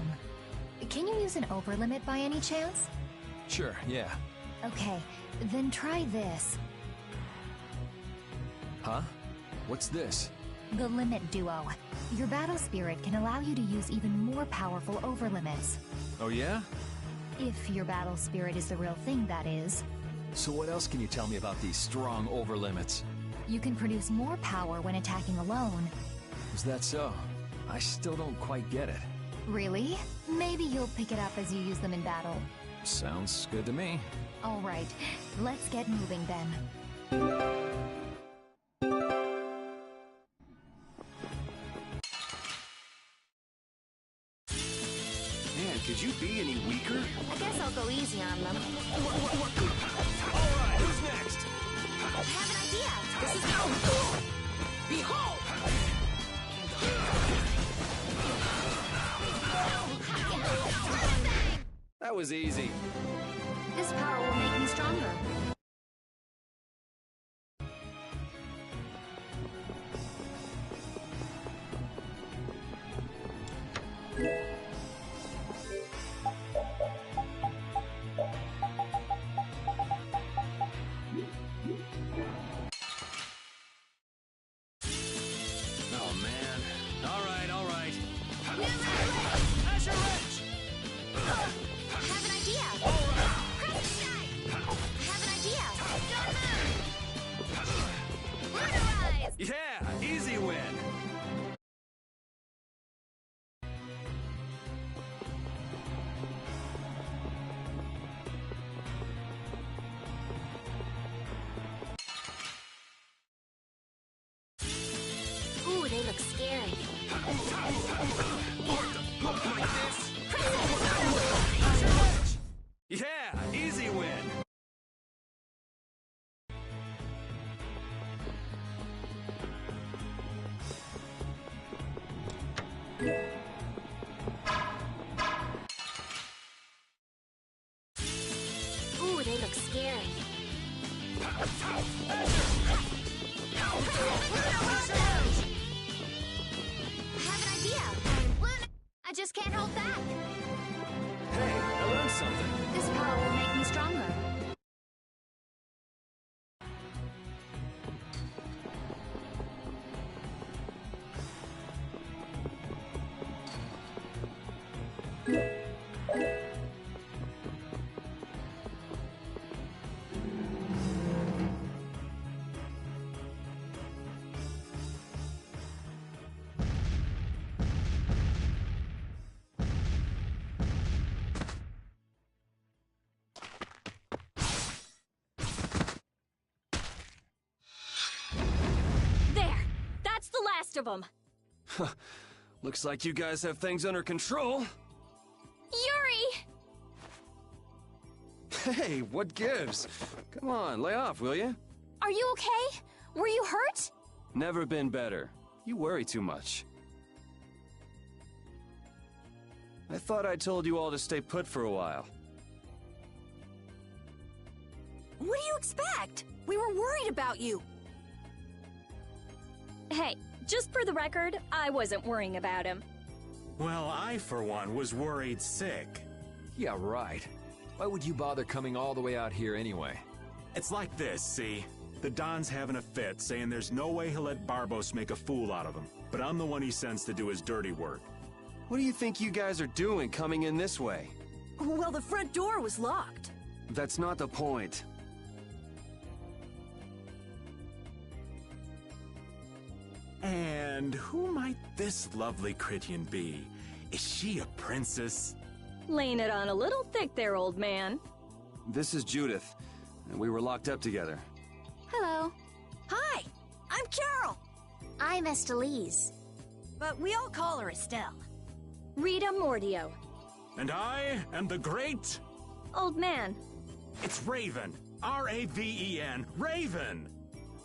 Can you use an overlimit by any chance? Sure, yeah. Okay, then try this. Huh? What's this? The Limit Duo. Your battle spirit can allow you to use even more powerful overlimits. Oh yeah? If your battle spirit is the real thing, that is. So what else can you tell me about these strong overlimits? You can produce more power when attacking alone. Is that so? I still don't quite get it. Really? Maybe you'll pick it up as you use them in battle. Sounds good to me. All right, let's get moving then. Man, could you be any weaker? I guess I'll go easy on them. Alright, who's next? I have an idea. This is now. Behold! That was easy. This power will make me stronger. Oh man. All right. Asher Wrench! I have an idea. Crescent Strike. I have an idea. Don't move. Lunarize. Yeah, easy win. Ooh, they look scary. Yeah, easy win. Ooh, they look scary. I have an idea. Luna, I just can't hold back. Hey, I learned something. This power will make me stronger. There! That's the last of them! Looks like you guys have things under control. Yuri! Hey, what gives? Come on, lay off, will you? Are you okay? Were you hurt? Never been better. You worry too much. I thought I told you all to stay put for a while. What do you expect? We were worried about you. Hey, just for the record, I wasn't worrying about him. Well, I, for one, was worried sick. Yeah, right. Why would you bother coming all the way out here anyway? It's like this, see? The Don's having a fit, saying there's no way he'll let Barbos make a fool out of him. But I'm the one he sends to do his dirty work. What do you think you guys are doing coming in this way? Well, the front door was locked. That's not the point. And who might this lovely Critian be? Is she a princess? Laying it on a little thick there, old man. This is Judith, and we were locked up together. Hello. Hi, I'm Carol. I'm Estelise. But we all call her Estelle. Rita Mordio. And I am the great... Old man. It's Raven. R-A-V-E-N. Raven!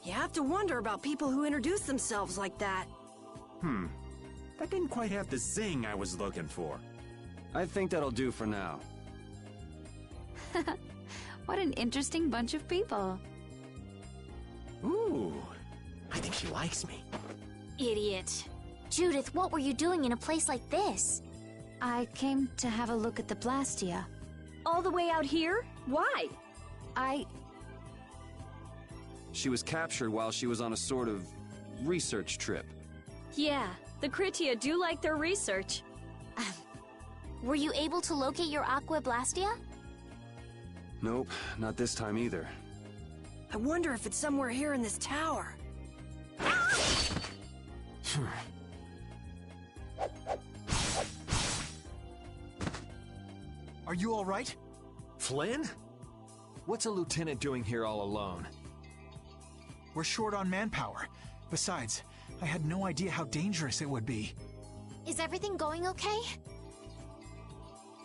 You have to wonder about people who introduce themselves like that. That didn't quite have the zing I was looking for. I think that'll do for now. What an interesting bunch of people. Ooh, I think she likes me. Idiot. Judith, what were you doing in a place like this? I came to have a look at the Blastia. All the way out here? Why? She was captured while she was on a sort of research trip. Yeah, the Kritia do like their research. Were you able to locate your Aqua Blastia? Nope, not this time either. I wonder if it's somewhere here in this tower. Are you all right? Flynn? What's a lieutenant doing here all alone? We're short on manpower. Besides, I had no idea how dangerous it would be. Is everything going okay?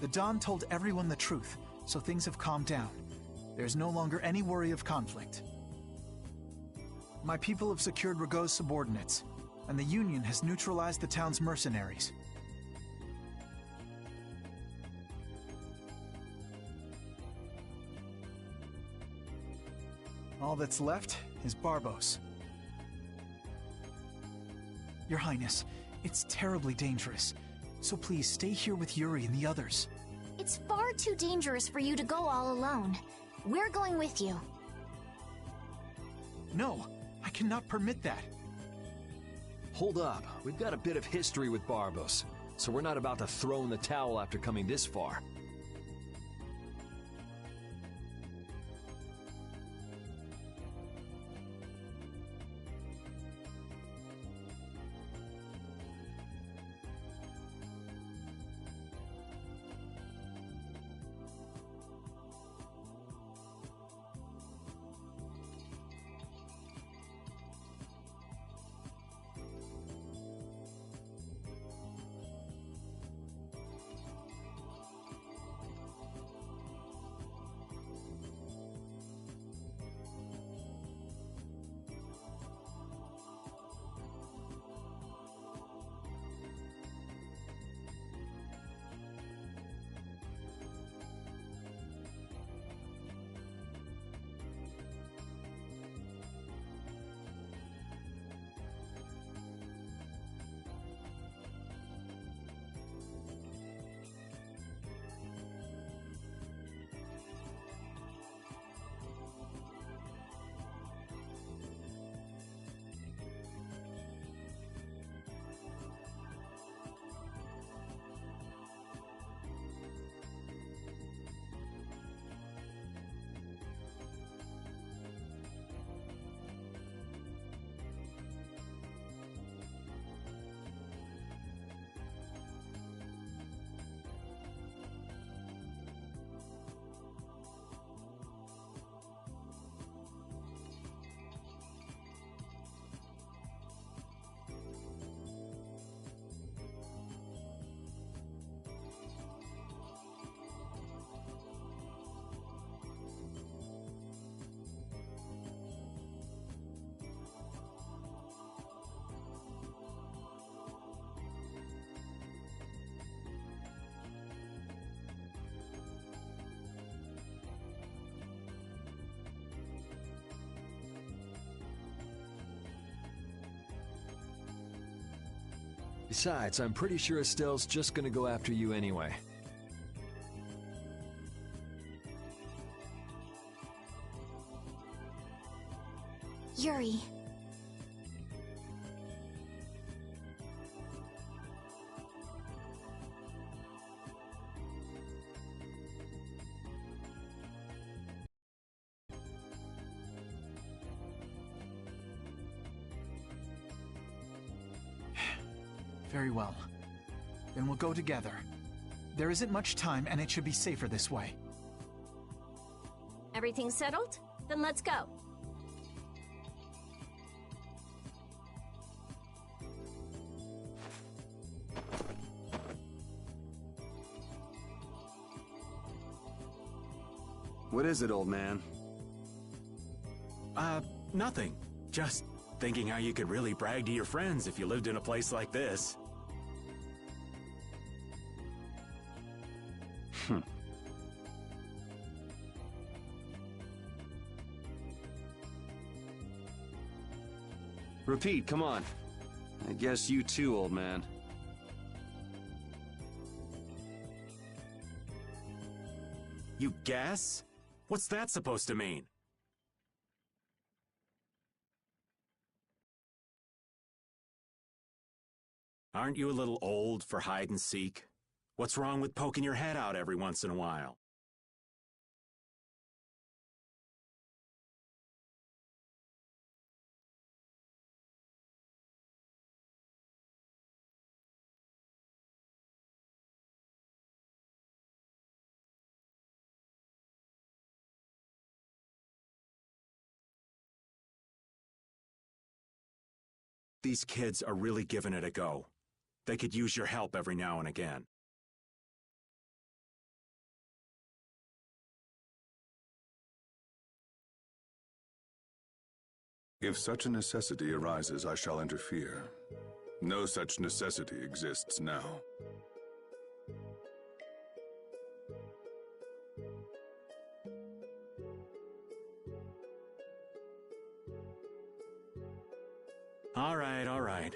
The Don told everyone the truth, so things have calmed down. There's no longer any worry of conflict. My people have secured Rago's subordinates, and the Union has neutralized the town's mercenaries. All that's left is Barbos. Your Highness, it's terribly dangerous, so please stay here with Yuri and the others. It's far too dangerous for you to go all alone. We're going with you. No, I cannot permit that. Hold up, we've got a bit of history with Barbos, so we're not about to throw in the towel after coming this far. Besides, I'm pretty sure Estelle's just gonna go after you anyway. Yuri. Very well. Then we'll go together. There isn't much time, and it should be safer this way. Everything settled? Then let's go. What is it, old man? Nothing. Just thinking how you could really brag to your friends if you lived in a place like this. Repeat, come on. I guess you too, old man. You guess? What's that supposed to mean? Aren't you a little old for hide and seek? What's wrong with poking your head out every once in a while? These kids are really giving it a go. They could use your help every now and again. If such a necessity arises, I shall interfere. No such necessity exists now. All right.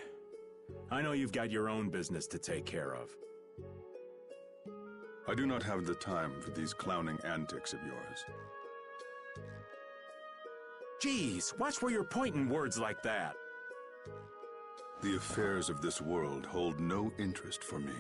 I know you've got your own business to take care of. I do not have the time for these clowning antics of yours. Geez, watch where you're pointing words like that. The affairs of this world hold no interest for me.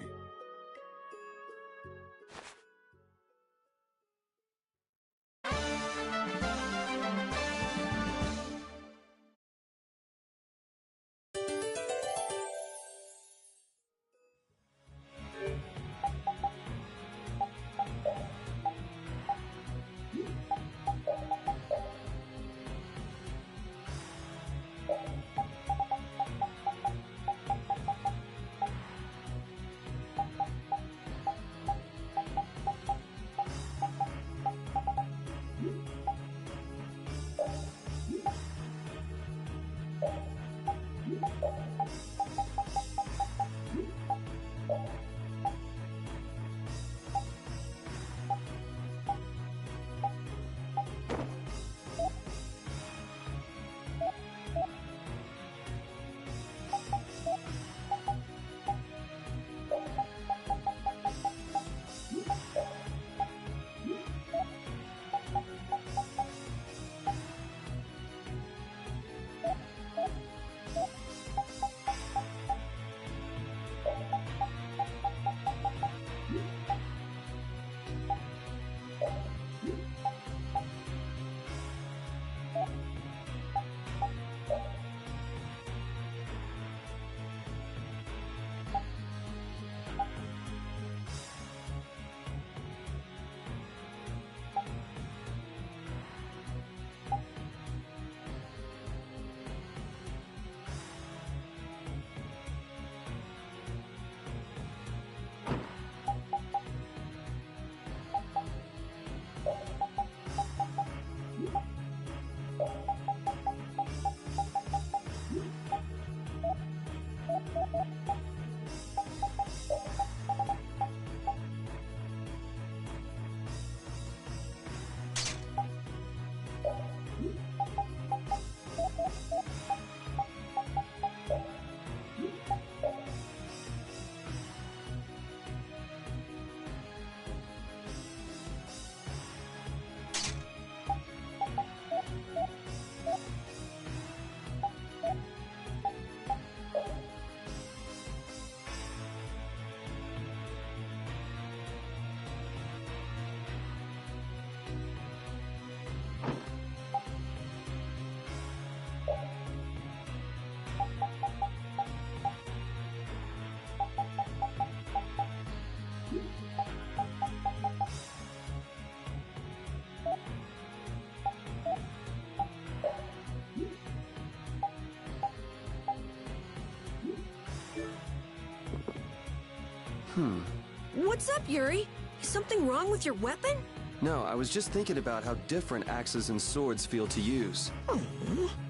What's up, Yuri? Is something wrong with your weapon? No, I was just thinking about how different axes and swords feel to use.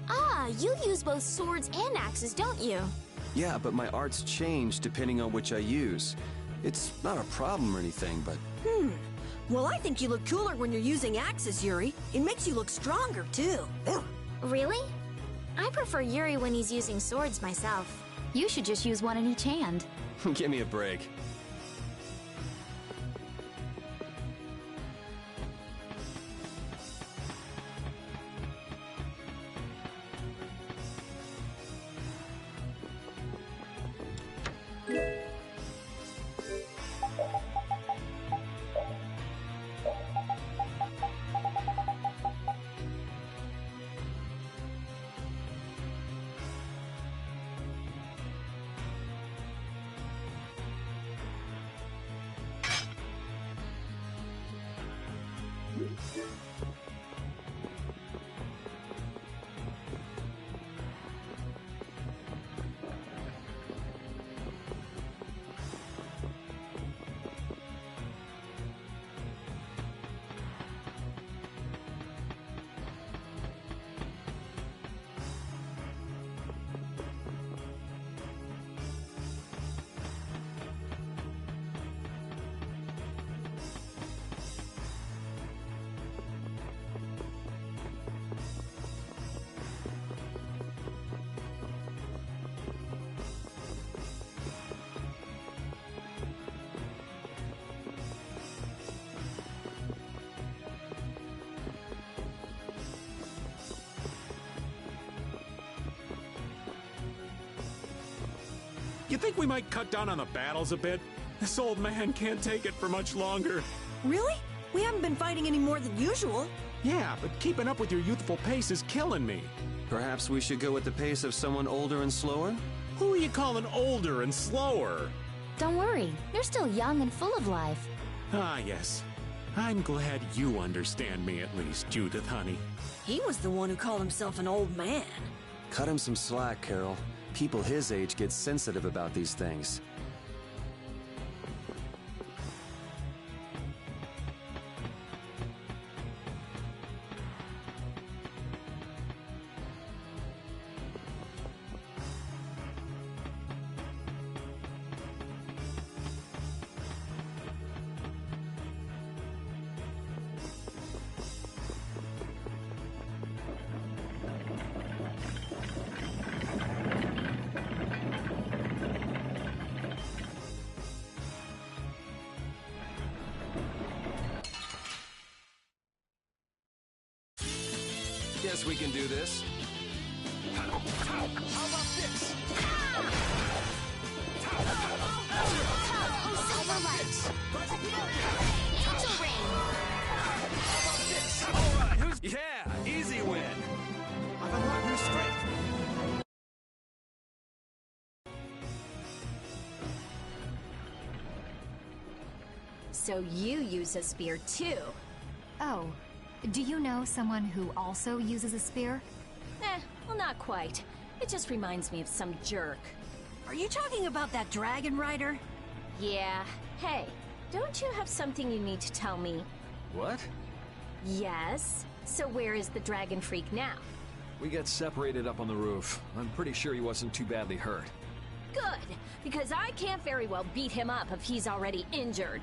Ah, you use both swords and axes, don't you? Yeah, but my arts change depending on which I use. It's not a problem or anything, but... Well, I think you look cooler when you're using axes, Yuri. It makes you look stronger, too. Really? I prefer Yuri when he's using swords myself. You should just use one in each hand. Give me a break. You think we might cut down on the battles a bit? This old man can't take it for much longer. Really? We haven't been fighting any more than usual. Yeah, but keeping up with your youthful pace is killing me. Perhaps we should go with the pace of someone older and slower? Who are you calling older and slower? Don't worry, you're still young and full of life. Ah, yes. I'm glad you understand me at least, Judith, honey. He was the one who called himself an old man. Cut him some slack, Carol. People his age get sensitive about these things. Guess we can do this. How about this? Silver light. Angel ring. How about this? All right, who's... Yeah, easy win. I've unlocked new strength. So you use a spear too? Oh, do you know someone who also uses a spear? Well, not quite. It just reminds me of some jerk. Are you talking about that dragon rider? Yeah. Hey, don't you have something you need to tell me? What? Yes. So where is the dragon freak now? We got separated up on the roof. I'm pretty sure he wasn't too badly hurt. Good, because I can't very well beat him up if he's already injured.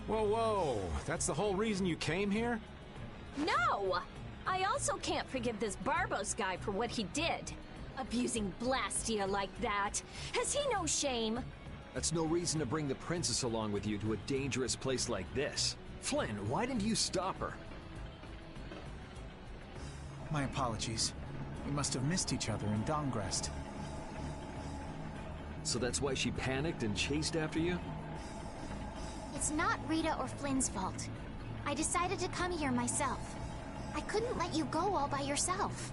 Whoa, whoa. That's the whole reason you came here? No! I also can't forgive this Barbos guy for what he did. Abusing Blastia like that. Has he no shame? That's no reason to bring the princess along with you to a dangerous place like this. Flynn, why didn't you stop her? My apologies. We must have missed each other in Dongrest. So that's why she panicked and chased after you? It's not Rita or Flynn's fault. I decided to come here myself. I couldn't let you go all by yourself.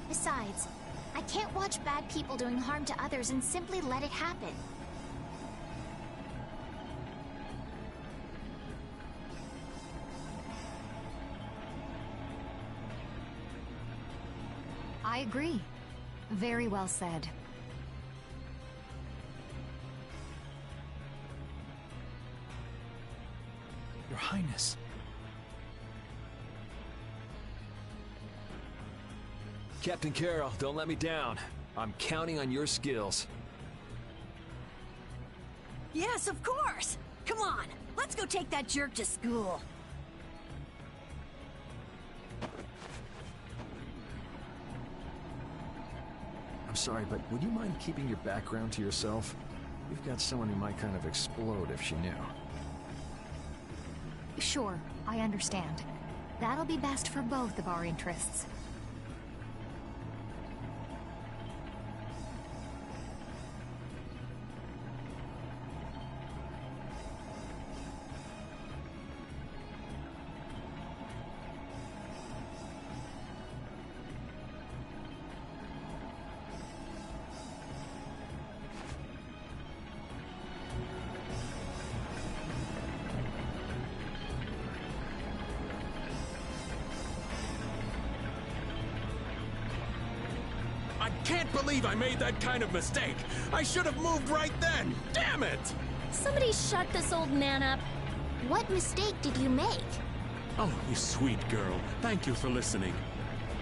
Besides, I can't watch bad people doing harm to others and simply let it happen. I agree. Very well said. Your Highness. Captain Carroll, don't let me down. I'm counting on your skills. Yes, of course! Come on, let's go take that jerk to school. I'm sorry, but would you mind keeping your background to yourself? We've got someone who might kind of explode if she knew. Sure, I understand. That'll be best for both of our interests. I can't believe I made that kind of mistake! I should have moved right then! Damn it! Somebody shut this old man up. What mistake did you make? Oh, you sweet girl. Thank you for listening.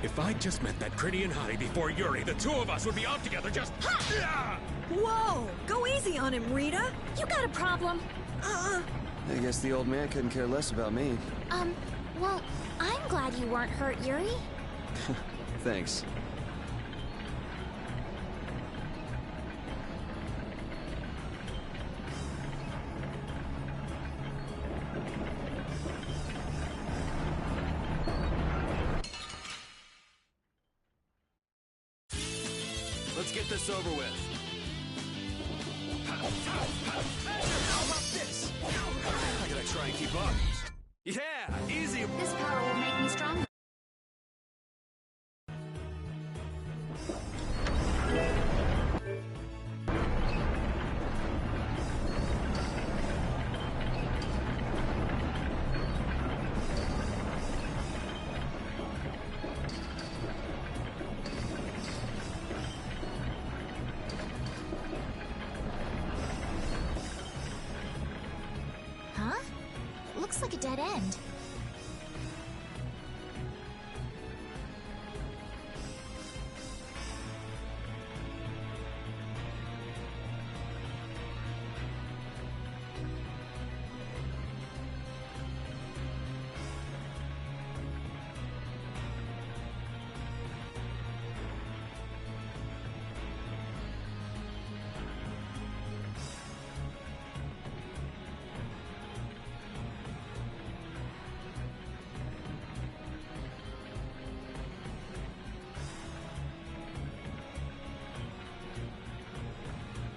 If I'd just met that pretty and hottie before Yuri, the two of us would be off together just... Ha! Whoa! Go easy on him, Rita! You got a problem? I guess the old man couldn't care less about me. Well, I'm glad you weren't hurt, Yuri. Thanks. Let's get this over with. How about this? I gotta try and keep up. Yeah, easy. This power will make me stronger. Huh? Looks like a dead end.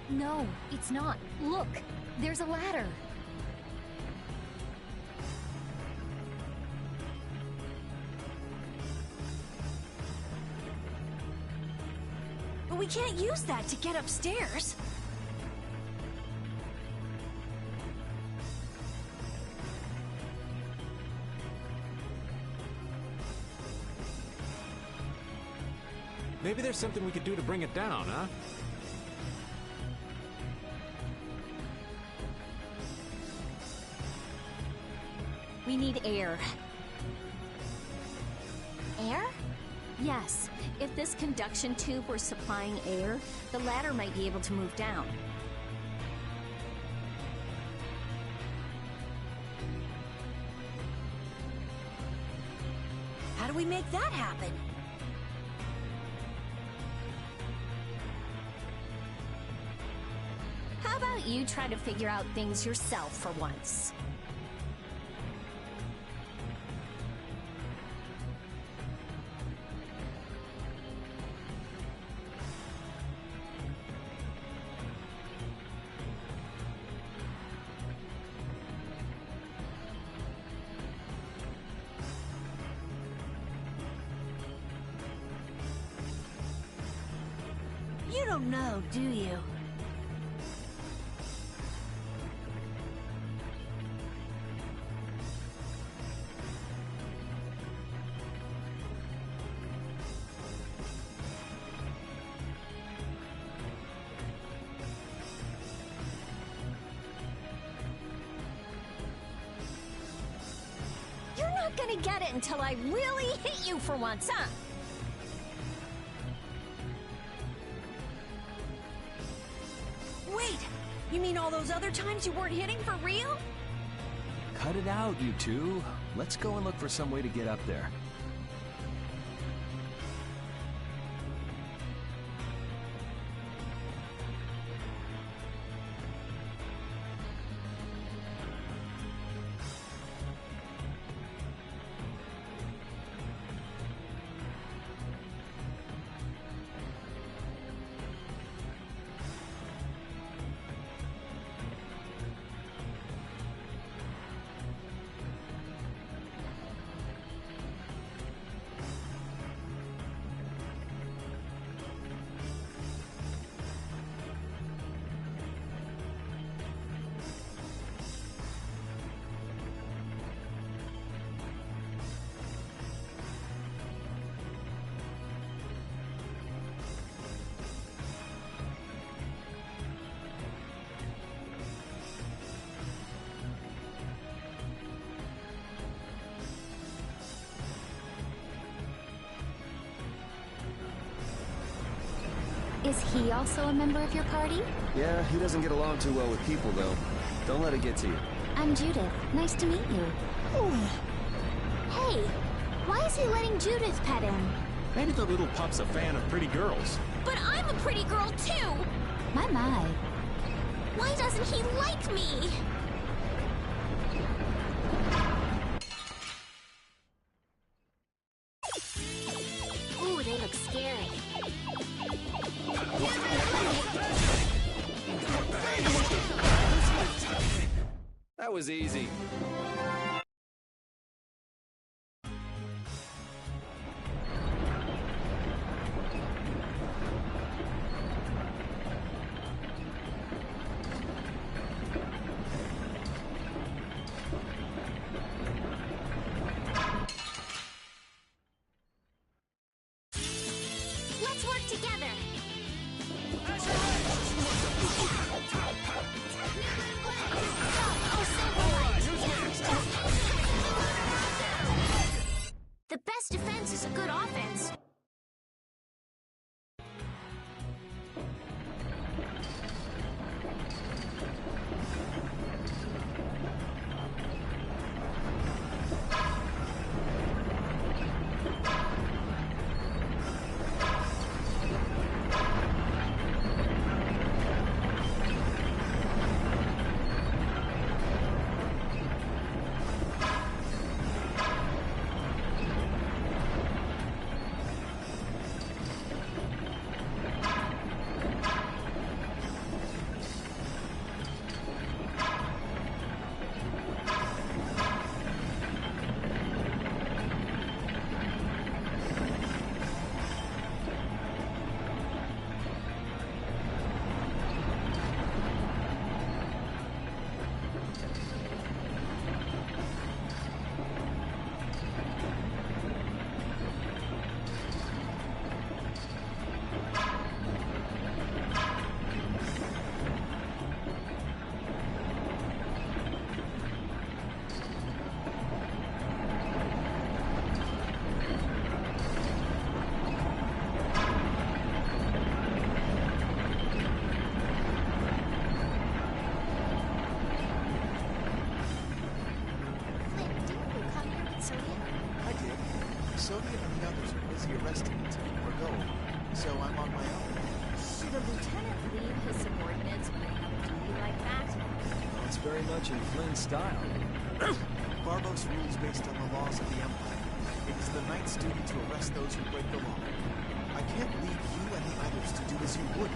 No, it's not. Look, there's a ladder. But we can't use that to get upstairs. Maybe there's something we could do to bring it down, huh? We need air. Air? Yes. If this conduction tube were supplying air, the ladder might be able to move down. How do we make that happen? How about you try to figure out things yourself for once? You don't know, do you? gonna get it until I really hit you for once, huh? Wait! You mean all those other times you weren't hitting for real? Cut it out, you two. Let's go and look for some way to get up there. Is he also a member of your party? Yeah, he doesn't get along too well with people, though. Don't let it get to you. I'm Judith. Nice to meet you. Hey, why is he letting Judith pet him? Maybe the little pup's a fan of pretty girls. But I'm a pretty girl, too! My. Why doesn't he like me? Ooh, they look scary. That was easy. Let's work together. The best defense is a good offense. Sodium and the others are busy arresting me to keep her going, so I'm on my own. Should a lieutenant lead his subordinates when they have a duty like that? It's very much in Flynn's style. Barbos rules based on the laws of the Empire. It is the Knight's duty to arrest those who break the law. I can't leave you and the others to do as you would.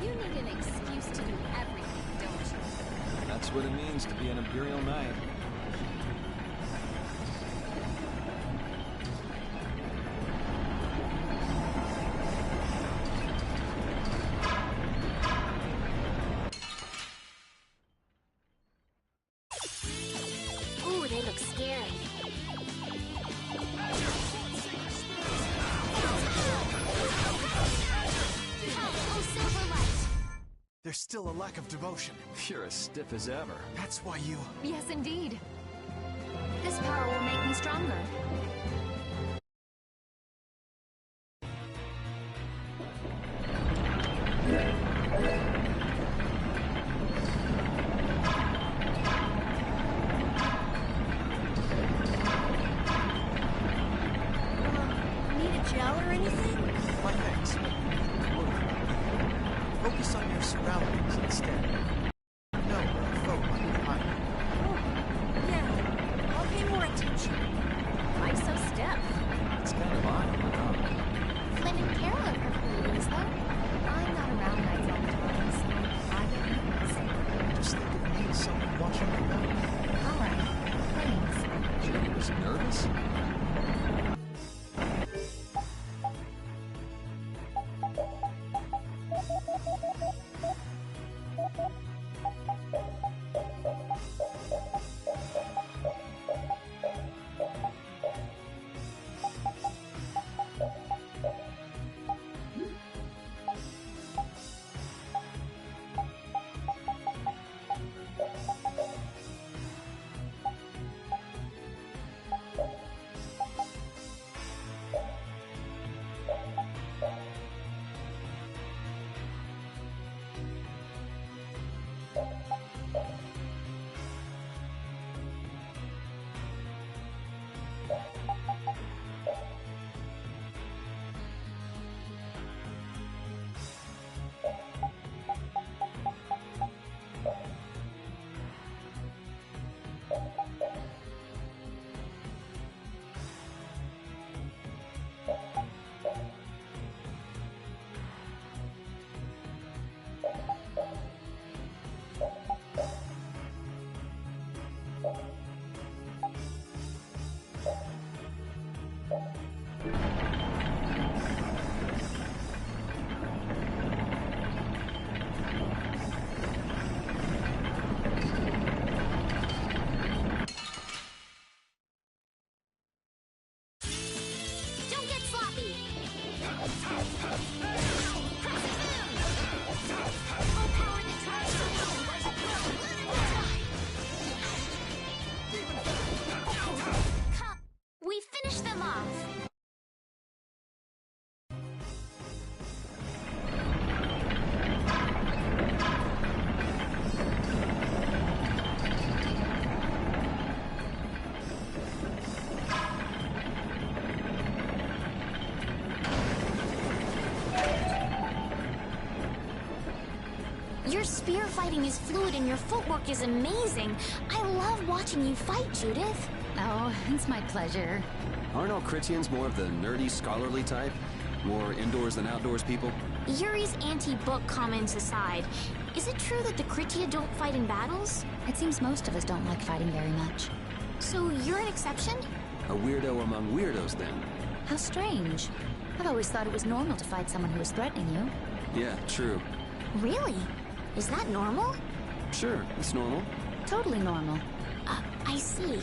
You need an excuse to do everything, don't you? That's what it means to be an Imperial Knight. Ooh, they look scary. Oh, silver light. There's still a lack of devotion. You're as stiff as ever. That's why you... Yes, indeed. This power will make me stronger. Need a gel or anything? My thanks. Focus on your surroundings instead. No, a foe might be behind you. Yeah, I'll pay more attention. Why so stiff? It's kind of odd, huh? Flynn and Carol are perfectly at ease, though. I'm not around nights all the time, so I get nervous. Just think of me as someone watching your back. All right, thanks. Judy was nervous? Don't get sloppy! Full power the tri-cycle! We finished them off! Your spear fighting is fluid and your footwork is amazing. I love watching you fight, Judith. Oh, it's my pleasure. Aren't all Critians more of the nerdy, scholarly type? More indoors than outdoors people? Yuri's anti-book comments aside, is it true that the Critia don't fight in battles? It seems most of us don't like fighting very much. So you're an exception? A weirdo among weirdos, then. How strange. I've always thought it was normal to fight someone who was threatening you. Yeah, true. Really? Is that normal? Sure, it's normal. Totally normal. I see.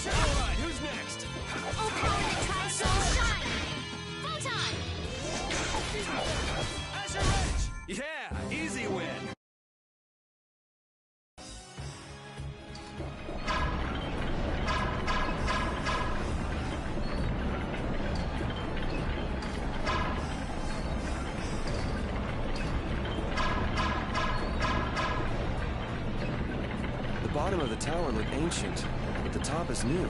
Alright, who's next? Full power the tri-soul shine! Photon! Azure Edge! Yeah, easy win! The bottom of the tower looked ancient, but the top is new.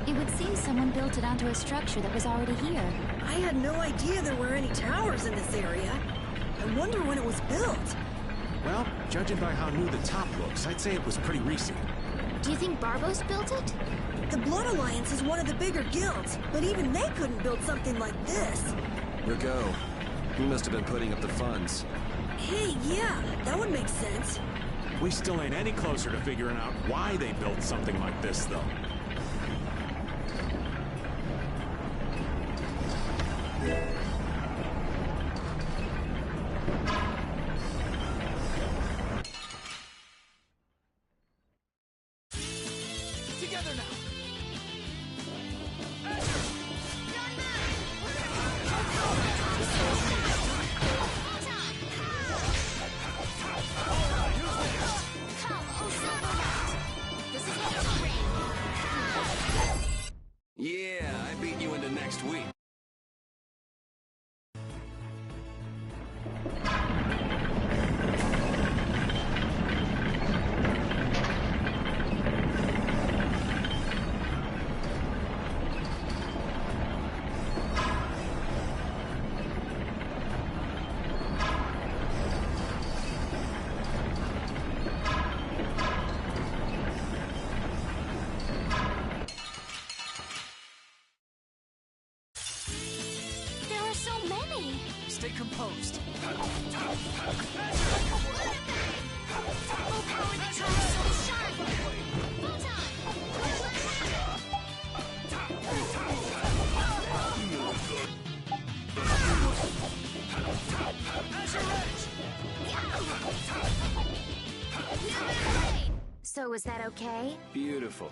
It would seem someone built it onto a structure that was already here. I had no idea there were any towers in this area. I wonder when it was built. Well, judging by how new the top looks, I'd say it was pretty recent. Do you think Barbos built it? The Blood Alliance is one of the bigger guilds, but even they couldn't build something like this. Rigaud. He must have been putting up the funds. Hey, yeah, that would make sense. We still ain't any closer to figuring out why they built something like this, though. Together now! Yeah, I beat you into next week. Stay composed. So is that okay? Beautiful.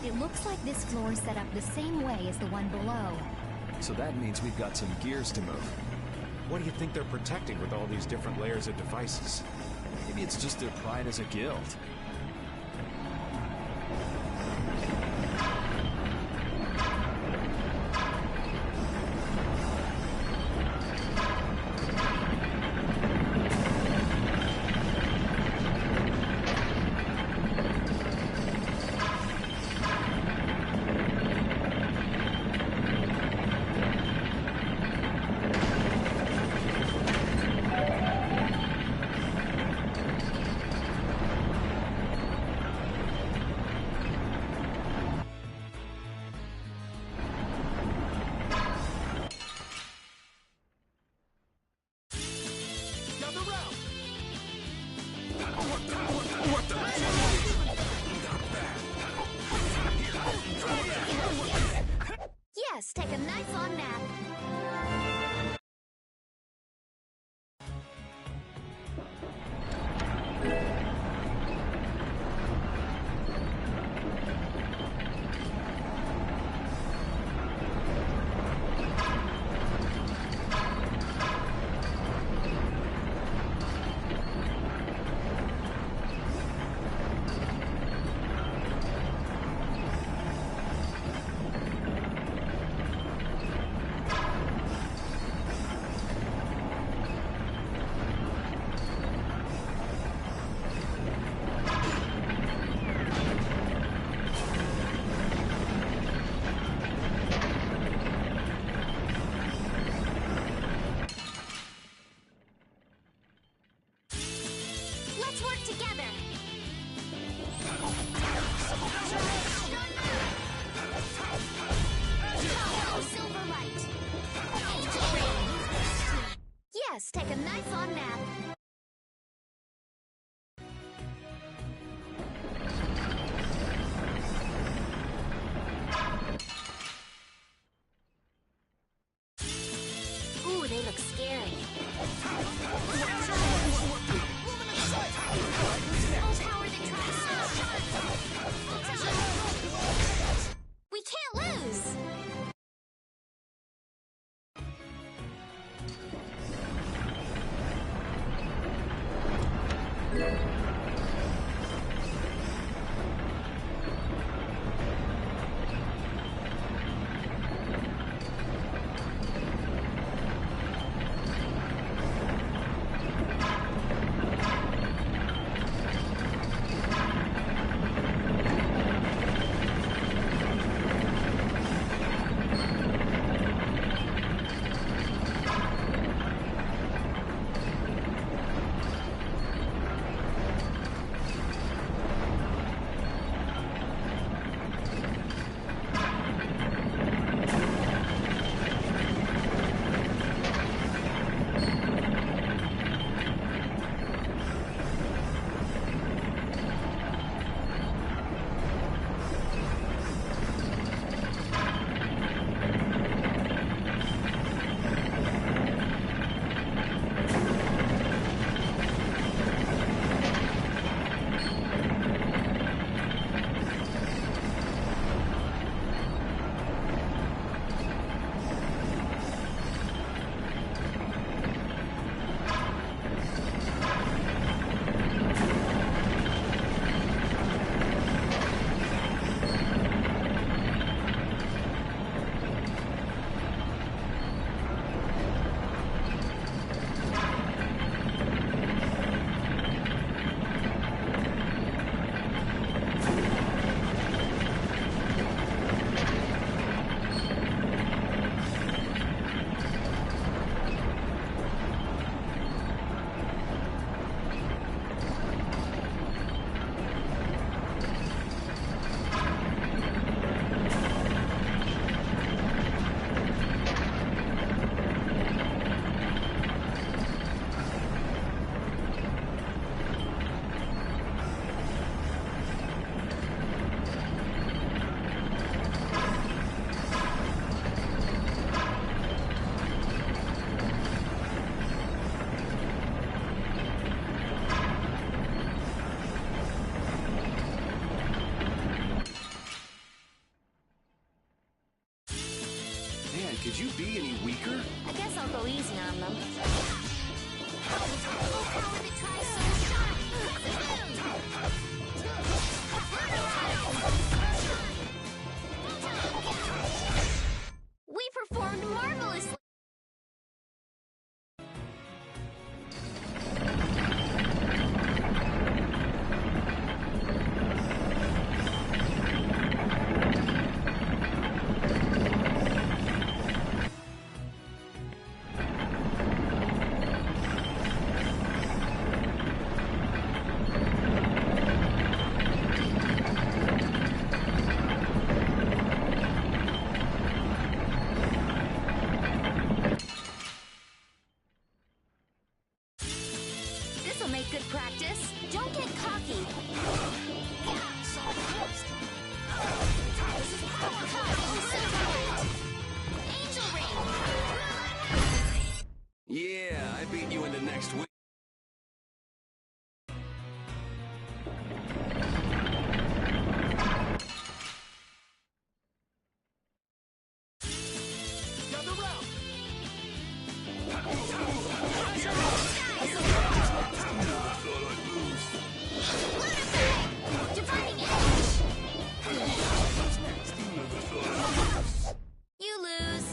It looks like this floor is set up the same way as the one below. So that means we've got some gears to move. What do you think they're protecting with all these different layers of devices? Maybe it's just their pride as a guild. Yes, take a nice long nap. Silver light. Angel rain. Yes, take a nice long nap. Ooh, they look scary. We can't lose! Could you be any weaker? I guess I'll go easy on them. We performed marvelously! Good practice. Don't get cocky. Angel ring. Yeah, I beat you in the next week. You lose.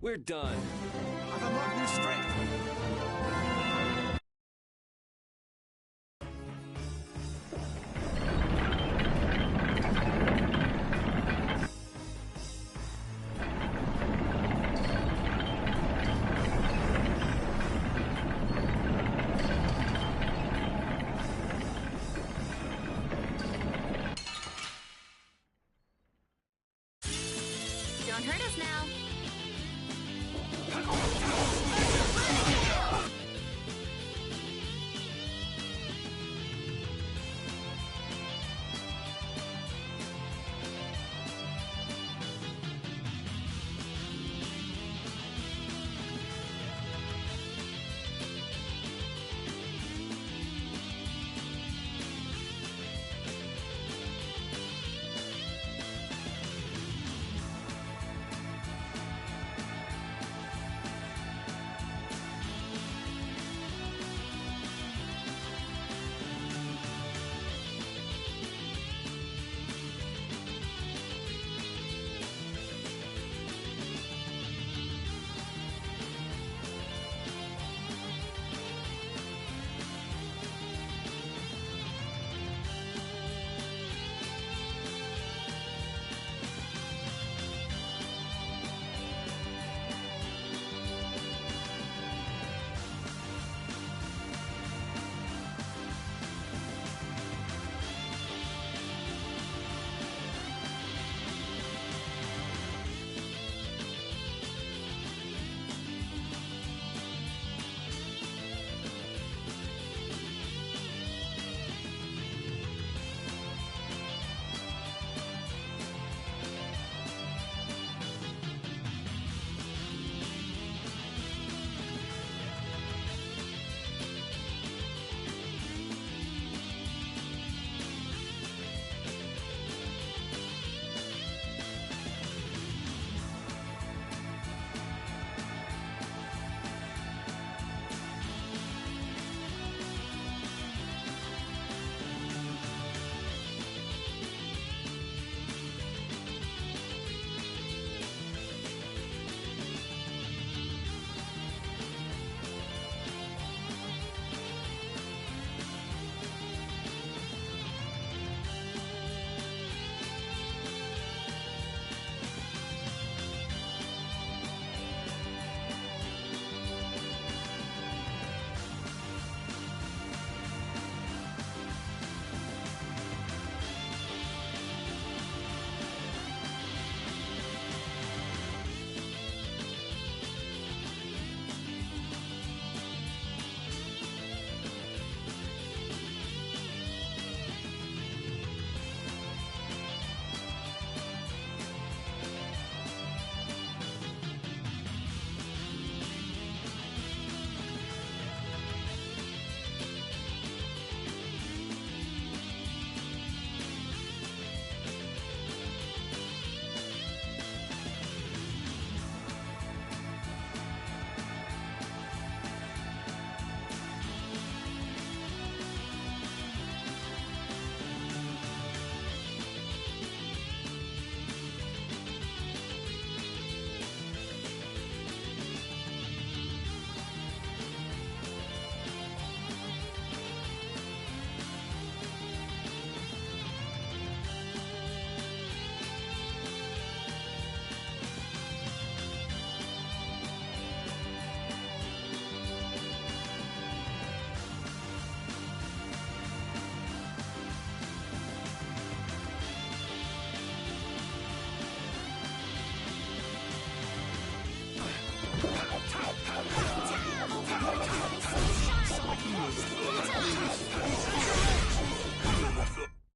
We're done. I've unlocked new strength. Don't hurt us now.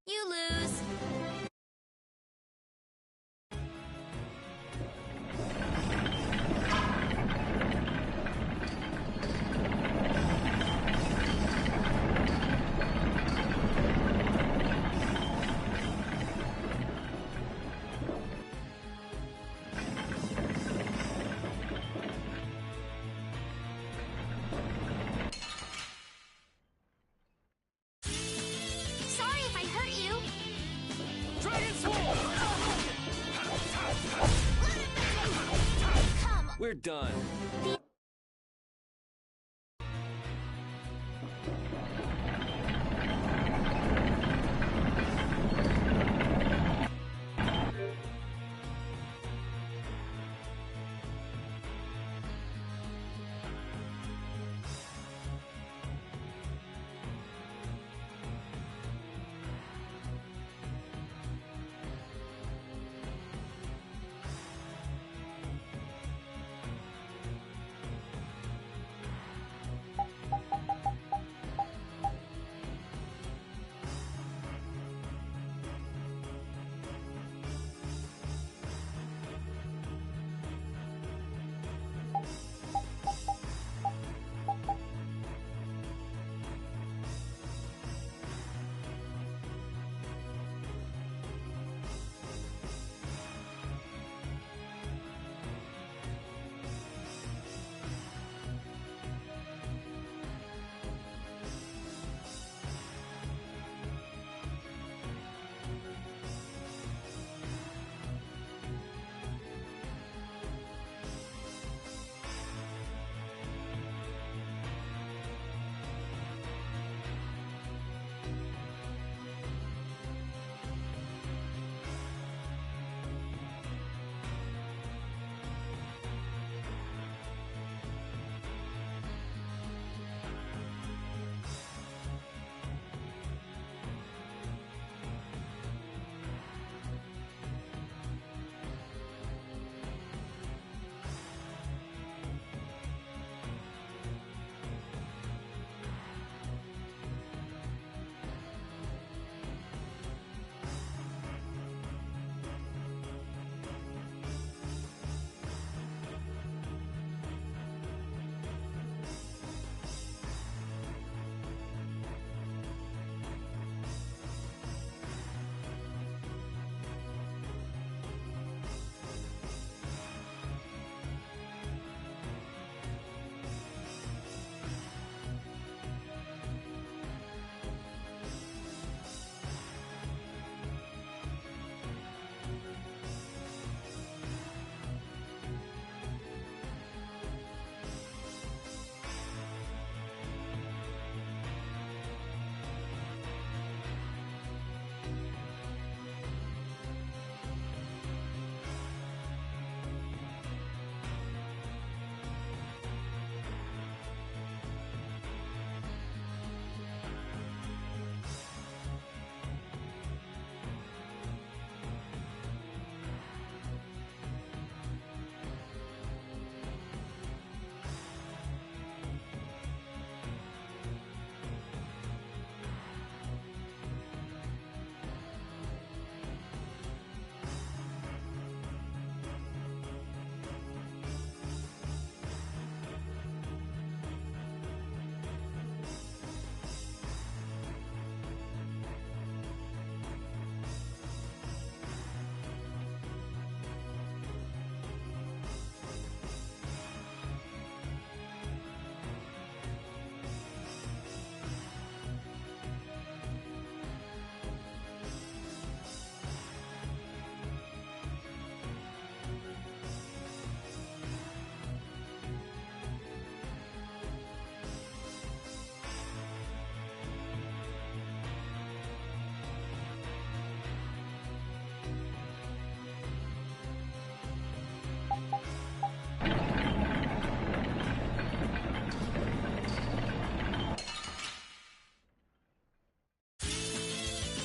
You lose. We're done.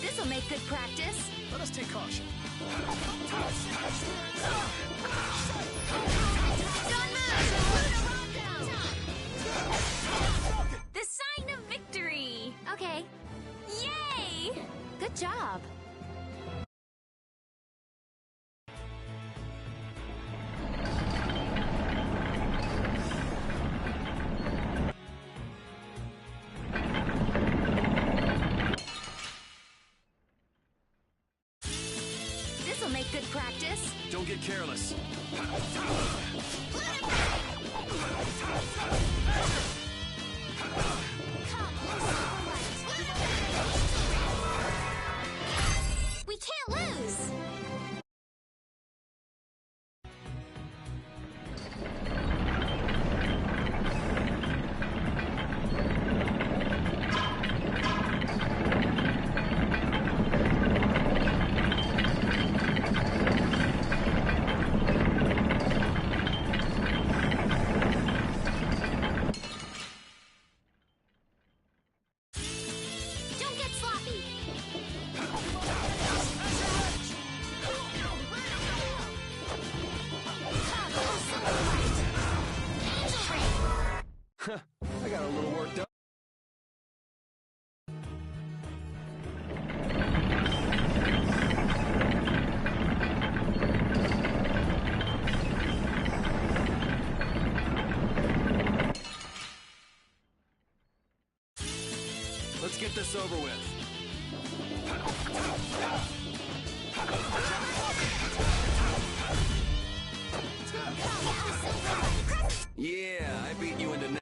This'll make good practice. Let us take caution. The sign of victory! Okay. Yay! Good job. This'll make good practice. Don't get careless. We can't lose! I got a little work done. Let's get this over with. Yeah, I beat you into...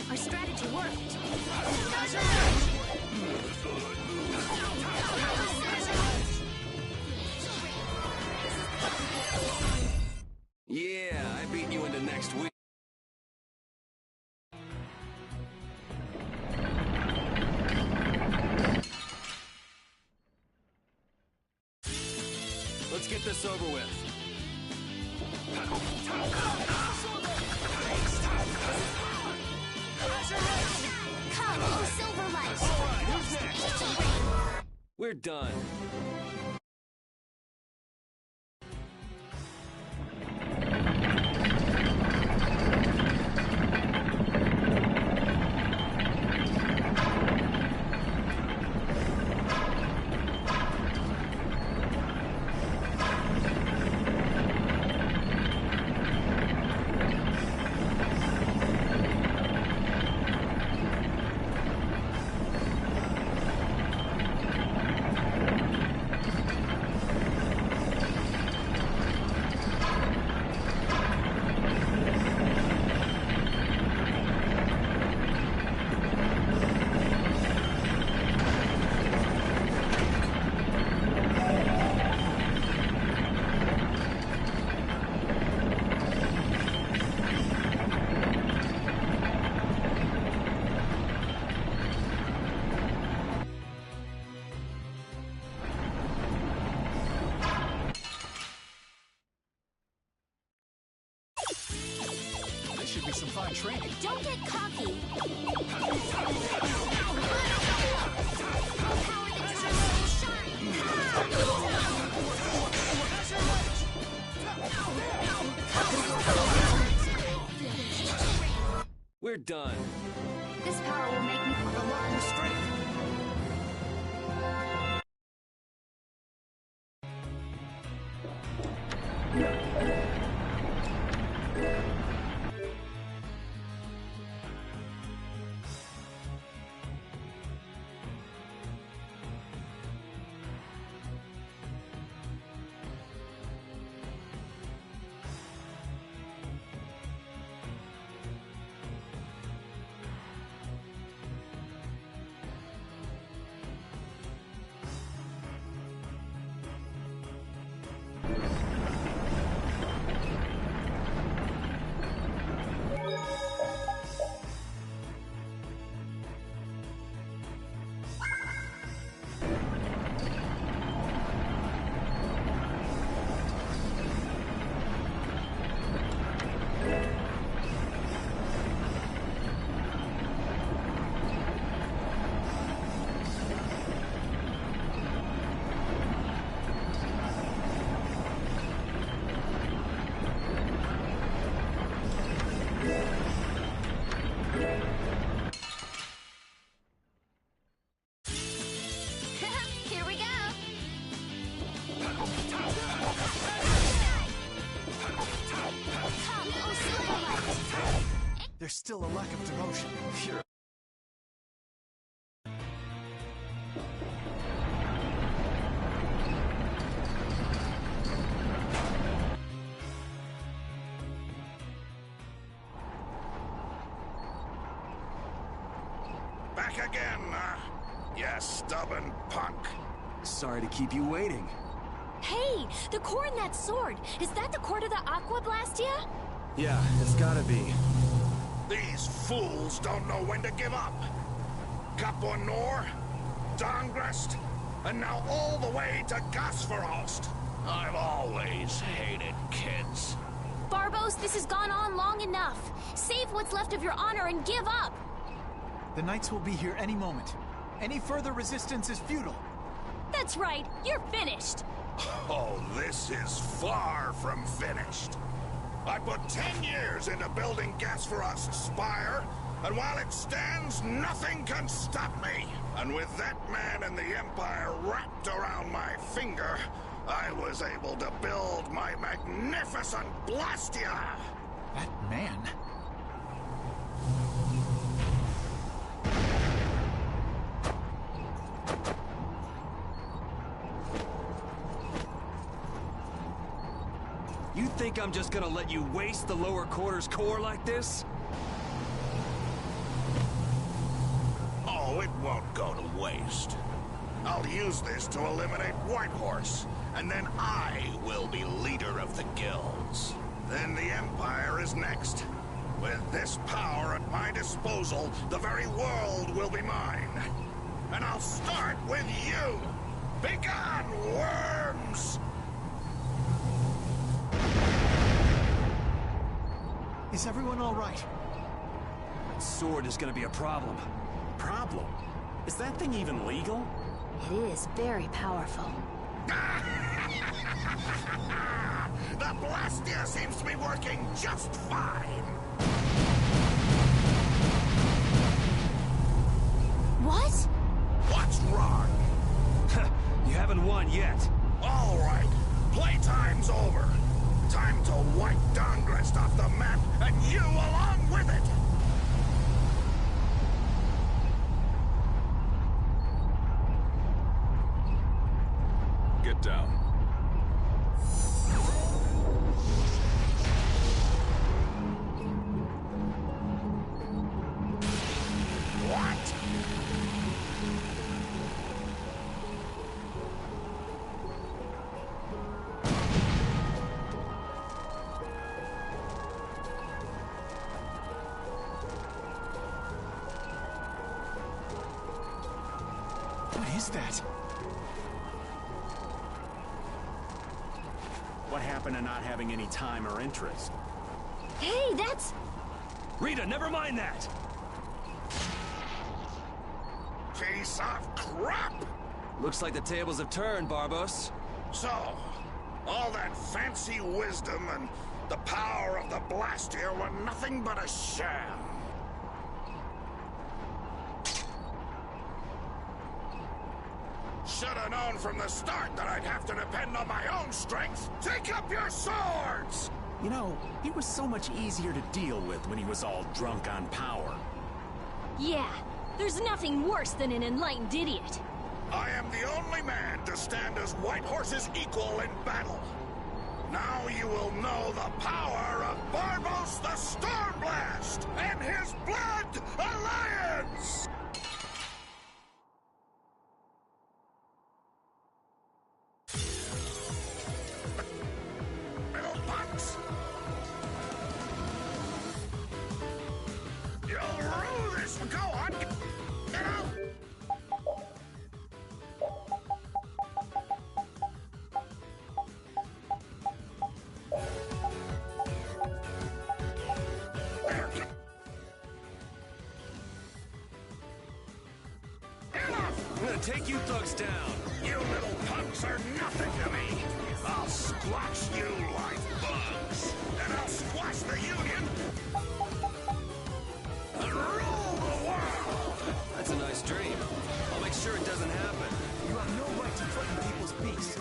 Our strategy worked. Yeah, I beat you into next week. Let's get this over with. Come, oh Silverlight! Alright, who's next? We're done. Should be some fine training. Don't get cocky. We're done. This power will make me a lot more strength. Here we go. Come, oh Silverlight! There's still a lack of devotion. You're again, you stubborn punk. Sorry to keep you waiting. Hey, the core in that sword. Is that the core to the Aqua Blastia? Yeah, it's gotta be. These fools don't know when to give up. Capua Nor, Dongrest, and now all the way to Gasferost. I've always hated kids. Barbos, this has gone on long enough. Save what's left of your honor and give up. The Knights will be here any moment. Any further resistance is futile. That's right, you're finished. Oh, this is far from finished. I put 10 years into building Gasferost's spire, and while it stands, nothing can stop me. And with that man and the Empire wrapped around my finger, I was able to build my magnificent Blastia! That man? You think I'm just gonna let you waste the lower quarters core like this? Oh, it won't go to waste. I'll use this to eliminate Whitehorse, and then I will be leader of the guilds. Then the Empire is next. With this power at my disposal, the very world will be mine. And I'll start with you! Begone, worms! Is everyone all right? That sword is gonna be a problem. Problem? Is that thing even legal? It is very powerful. The Blastia seems to be working just fine. What? What's wrong? You haven't won yet. All right, playtime's over. Time to wipe Dongrest off the map, and you along with it! Get down. What? What is that? What happened to not having any time or interest? Hey, that's... Rita, never mind that! Piece of crap! Looks like the tables have turned, Barbos. So, all that fancy wisdom and the power of the Blastia were nothing but a sham. Should have known from the start that I'd have to depend on my own strength. Take up your swords! You know, he was so much easier to deal with when he was all drunk on power. Yeah, there's nothing worse than an enlightened idiot. I am the only man to stand as Whitehorse's equal in battle. Now you will know the power of Barbos the Stormblast and his Blood Alliance! Little punks! You'll rue this! Go on! Get out! I'm gonna take you thugs down. You little punks are nothing to me. I'll squash you like bugs. And I'll squash the Union. And rule the world. That's a nice dream. I'll make sure it doesn't happen. You have no right to threaten people's peace.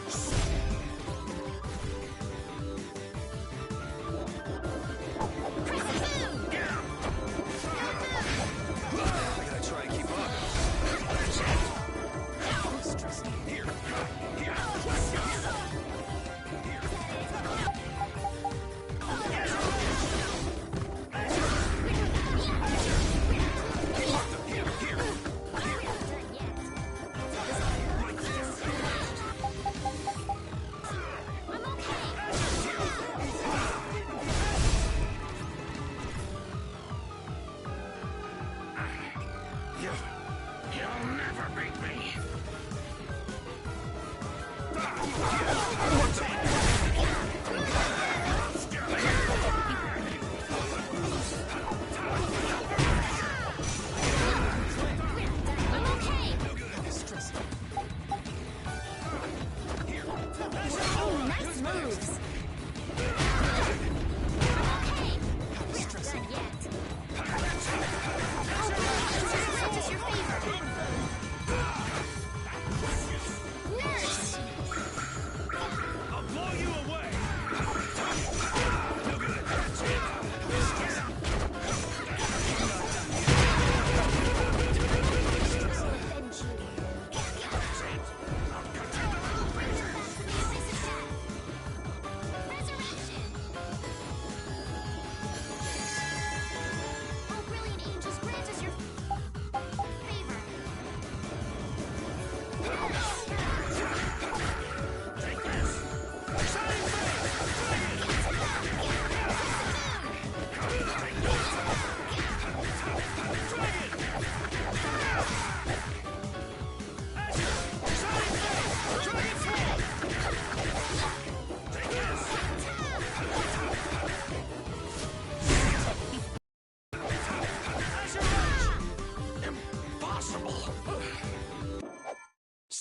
I gotta try and keep up. Here. Here.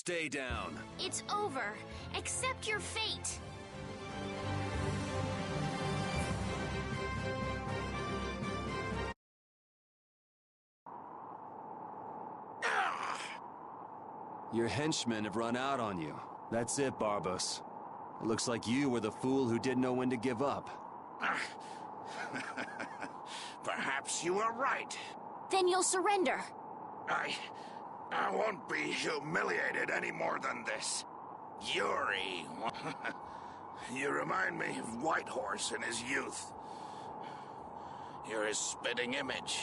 Stay down. It's over. Accept your fate. Your henchmen have run out on you. That's it, Barbos. It looks like you were the fool who didn't know when to give up. Perhaps you were right. Then you'll surrender. I won't be humiliated any more than this. Yuri. You remind me of Whitehorse in his youth. You're his spitting image.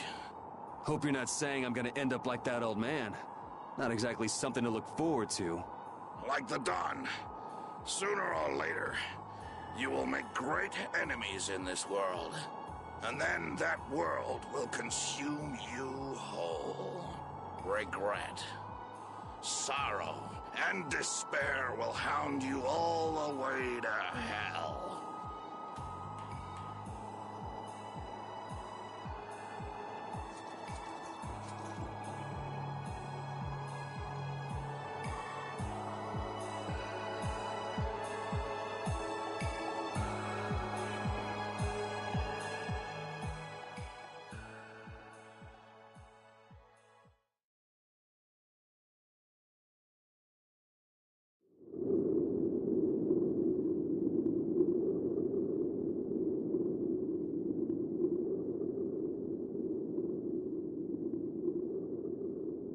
Hope you're not saying I'm gonna end up like that old man. Not exactly something to look forward to. Like the Dawn. Sooner or later, you will make great enemies in this world. And then that world will consume you whole. Regret, sorrow, and despair will hound you all the way to hell.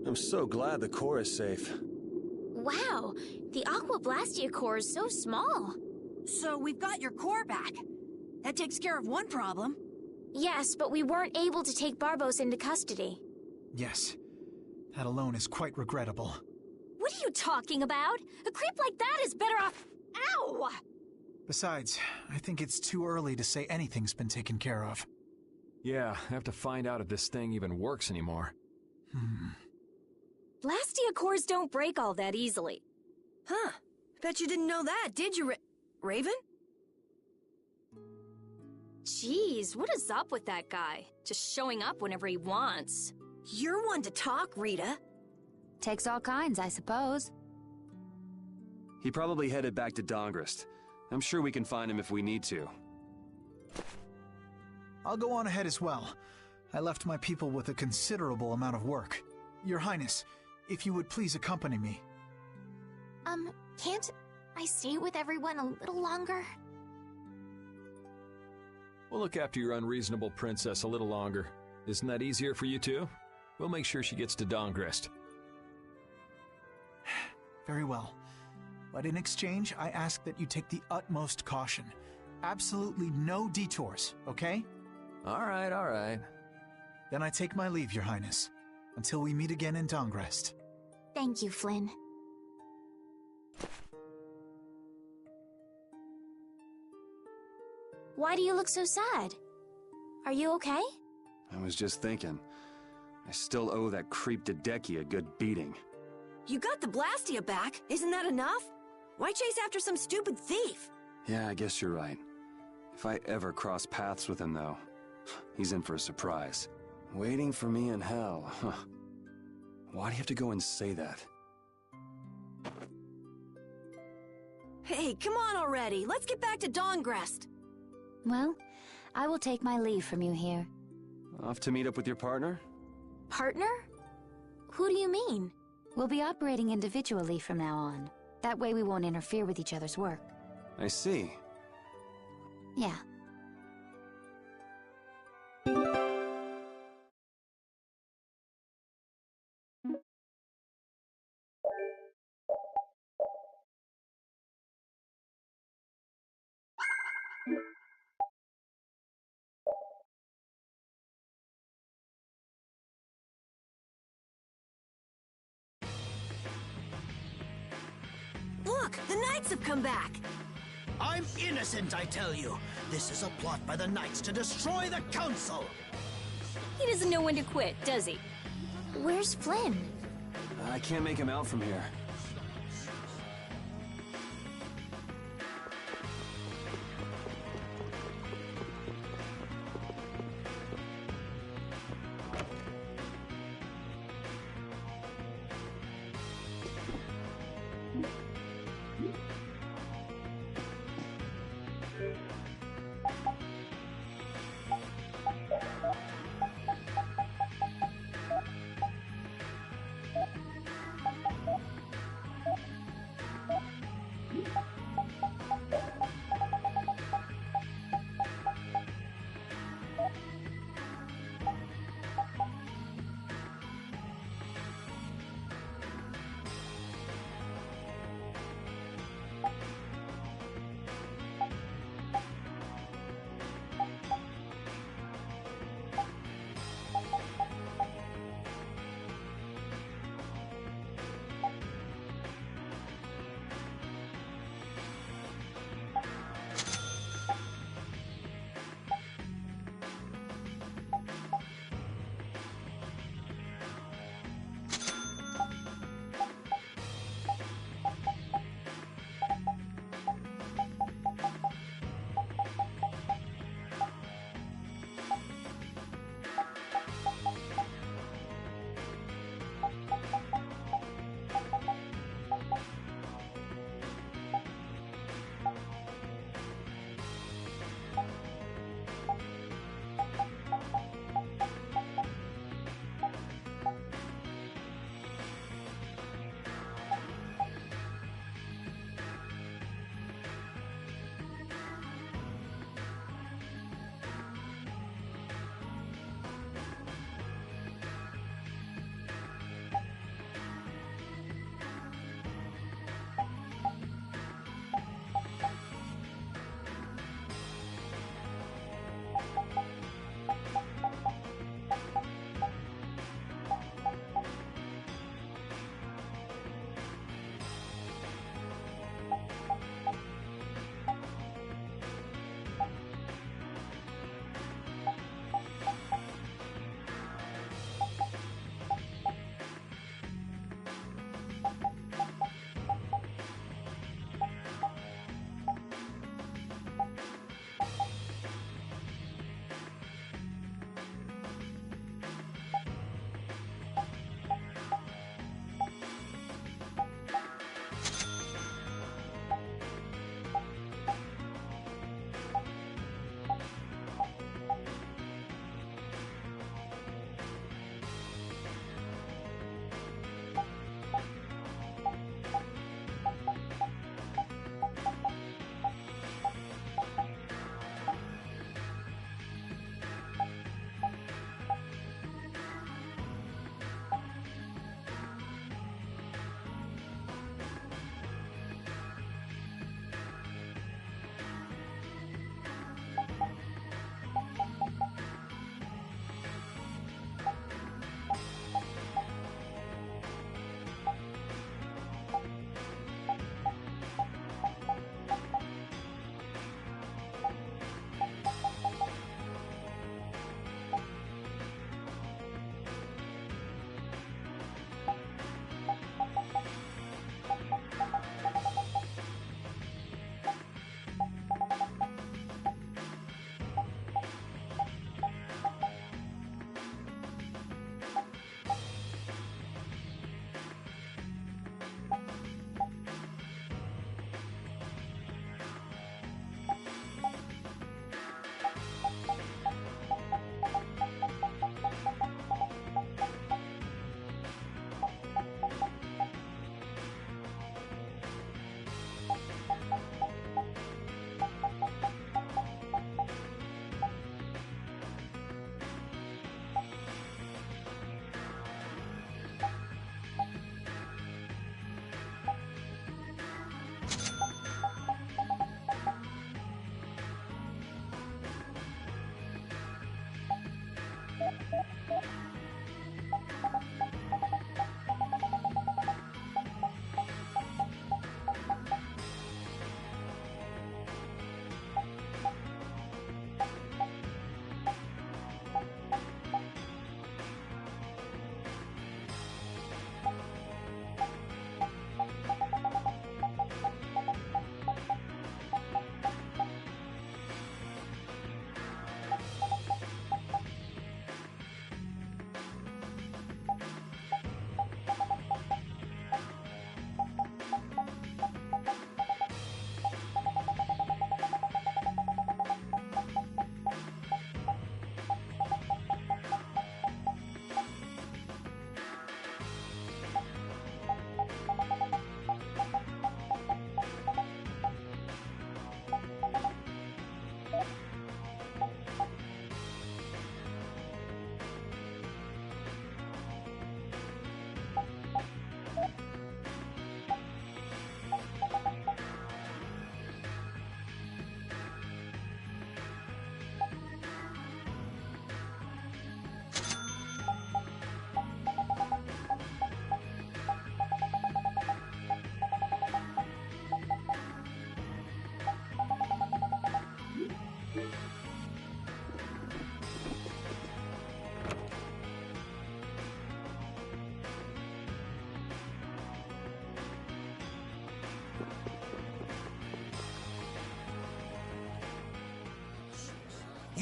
I'm so glad the core is safe. Wow, the Aqua Blastia core is so small. So we've got your core back. That takes care of one problem. Yes, but we weren't able to take Barbos into custody. Yes. That alone is quite regrettable. What are you talking about? A creep like that is better off... Ow! Besides, I think it's too early to say anything's been taken care of. Yeah, I have to find out if this thing even works anymore. Blastia cores don't break all that easily. Huh. Bet you didn't know that, did you, Raven? Jeez, what is up with that guy? Just showing up whenever he wants. You're one to talk, Rita. Takes all kinds, I suppose. He probably headed back to Dongrist. I'm sure we can find him if we need to. I'll go on ahead as well. I left my people with a considerable amount of work. Your Highness, if you would please accompany me. Can't I stay with everyone a little longer? We'll look after your unreasonable princess a little longer. Isn't that easier for you too? We'll make sure she gets to Dongrist. Very well. But in exchange, I ask that you take the utmost caution. Absolutely no detours, okay? All right. Then I take my leave, Your Highness. Until we meet again in Dongrist. Thank you, Flynn. Why do you look so sad? Are you okay? I was just thinking. I still owe that creep Dedeki a good beating. You got the Blastia back. Isn't that enough? Why chase after some stupid thief? Yeah, I guess you're right. If I ever cross paths with him, though, he's in for a surprise. Waiting for me in hell, huh? Why do you have to go and say that? Hey, come on already. Let's get back to Dawngrest. Well, I will take my leave from you here. Off to meet up with your partner? Partner? Who do you mean? We'll be operating individually from now on. That way we won't interfere with each other's work. I see. Yeah. Look, the Knights have come back. I'm innocent, I tell you. This is a plot by the Knights to destroy the Council. He doesn't know when to quit, does he? Where's Flynn? I can't make him out from here.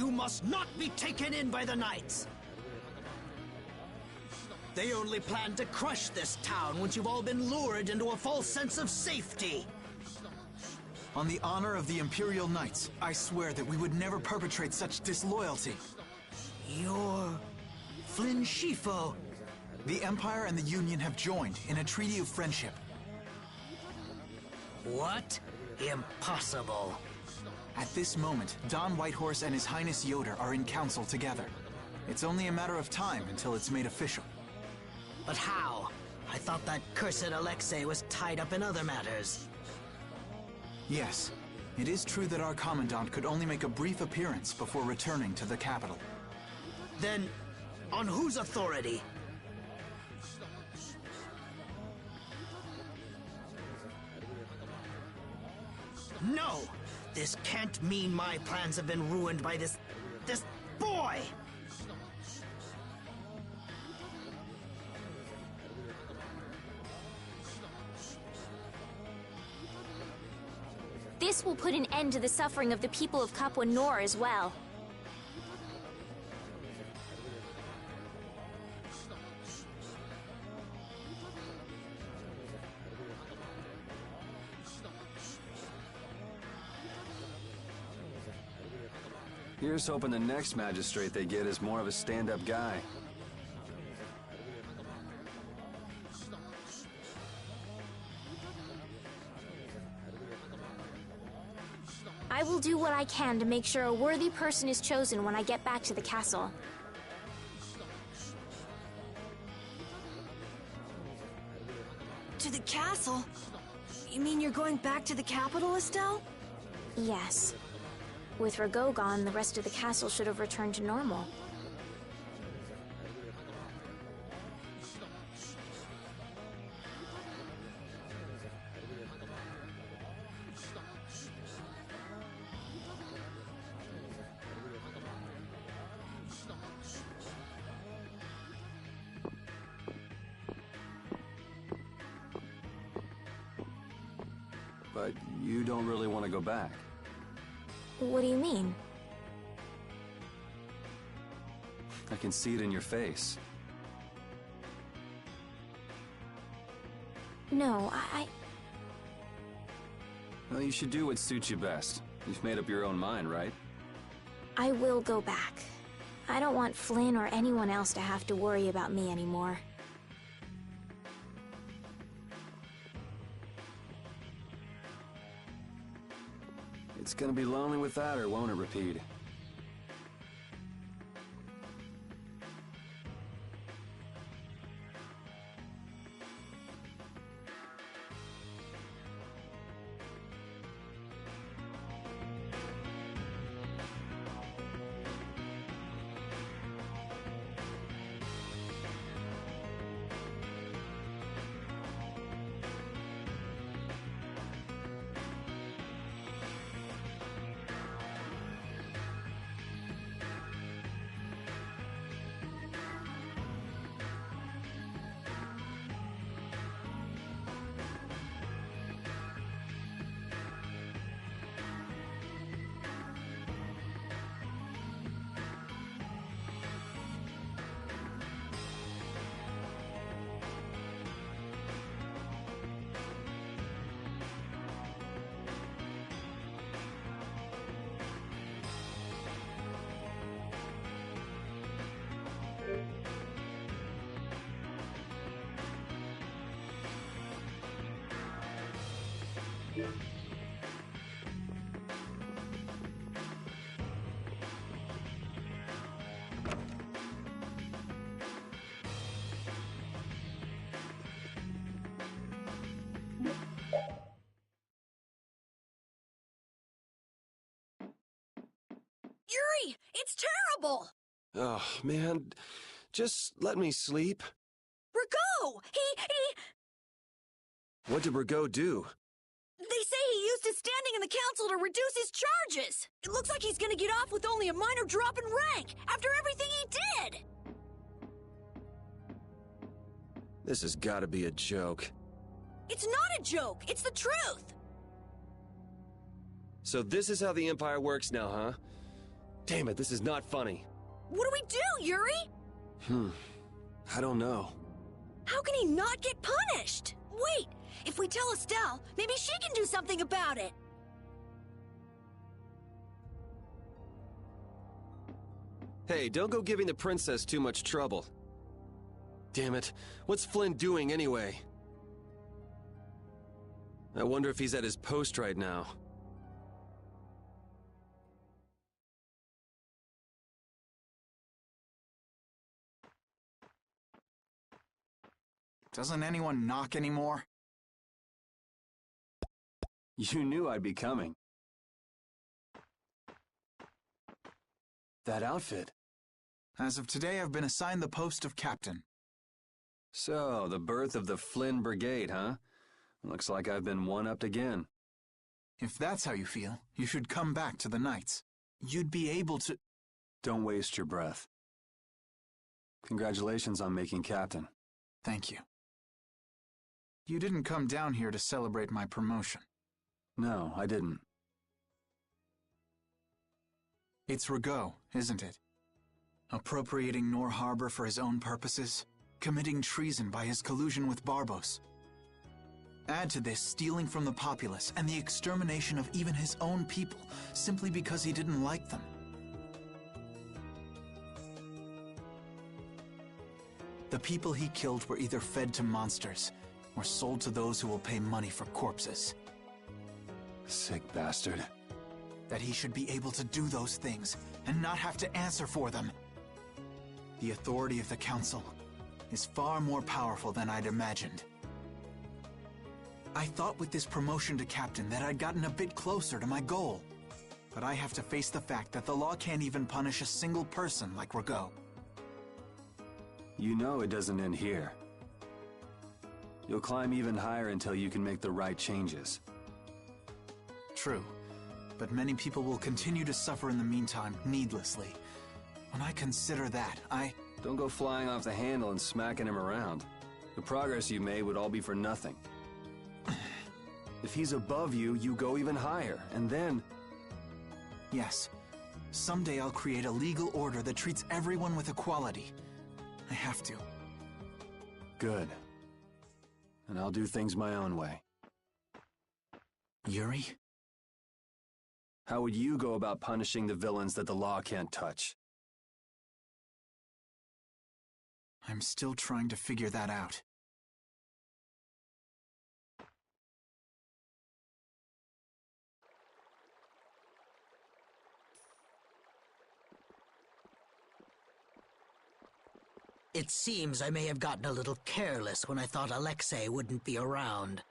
You must not be taken in by the Knights! They only plan to crush this town once you've all been lured into a false sense of safety! On the honor of the Imperial Knights, I swear that we would never perpetrate such disloyalty. You're... Flynn Shifo. The Empire and the Union have joined in a treaty of friendship. What? Impossible. At this moment, Don Whitehorse and His Highness Yoder are in council together. It's only a matter of time until it's made official. But how? I thought that cursed Alexei was tied up in other matters. Yes, it is true that our Commandant could only make a brief appearance before returning to the capital. Then, on whose authority? No! This can't mean my plans have been ruined by this boy! This will put an end to the suffering of the people of Capua Nor as well. Here's hoping the next magistrate they get is more of a stand-up guy. I will do what I can to make sure a worthy person is chosen when I get back to the castle. To the castle? You mean you're going back to the capital, Estelle? Yes. With Rago gone, the rest of the castle should have returned to normal. But you don't really want to go back. What do you mean? I can see it in your face. No, Well, you should do what suits you best. You've made up your own mind, right? I will go back. I don't want Flynn or anyone else to have to worry about me anymore. It's gonna be lonely without her, won't it, Repeat? Yuri! It's terrible! Oh, man. Just let me sleep. Rago! He... What did Rago do? They say he used his standing in the council to reduce his charges! It looks like he's gonna get off with only a minor drop in rank, after everything he did! This has gotta be a joke. It's not a joke! It's the truth! So this is how the Empire works now, huh? Damn it, this is not funny. What do we do, Yuri? I don't know. How can he not get punished? Wait, if we tell Estelle, maybe she can do something about it. Hey, don't go giving the princess too much trouble. Damn it, what's Flynn doing anyway? I wonder if he's at his post right now. Doesn't anyone knock anymore? You knew I'd be coming. That outfit. As of today, I've been assigned the post of captain. So, the birth of the Flynn Brigade, huh? Looks like I've been one-upped again. If that's how you feel, you should come back to the Knights. You'd be able to... Don't waste your breath. Congratulations on making captain. Thank you. You didn't come down here to celebrate my promotion. No, I didn't. It's Rigaud, isn't it? Appropriating Nor Harbor for his own purposes, committing treason by his collusion with Barbos. Add to this stealing from the populace and the extermination of even his own people simply because he didn't like them. The people he killed were either fed to monsters or sold to those who will pay money for corpses. Sick bastard. That he should be able to do those things and not have to answer for them. The authority of the Council is far more powerful than I'd imagined. I thought with this promotion to captain that I'd gotten a bit closer to my goal. But I have to face the fact that the law can't even punish a single person like Rigaud. You know it doesn't end here. You'll climb even higher until you can make the right changes. True, but many people will continue to suffer in the meantime, needlessly. When I consider that, Don't go flying off the handle and smacking him around. The progress you made would all be for nothing. If he's above you, you go even higher, and then... Yes. Someday I'll create a legal order that treats everyone with equality. I have to. Good. And I'll do things my own way. Yuri? How would you go about punishing the villains that the law can't touch? I'm still trying to figure that out. It seems I may have gotten a little careless when I thought Alexei wouldn't be around.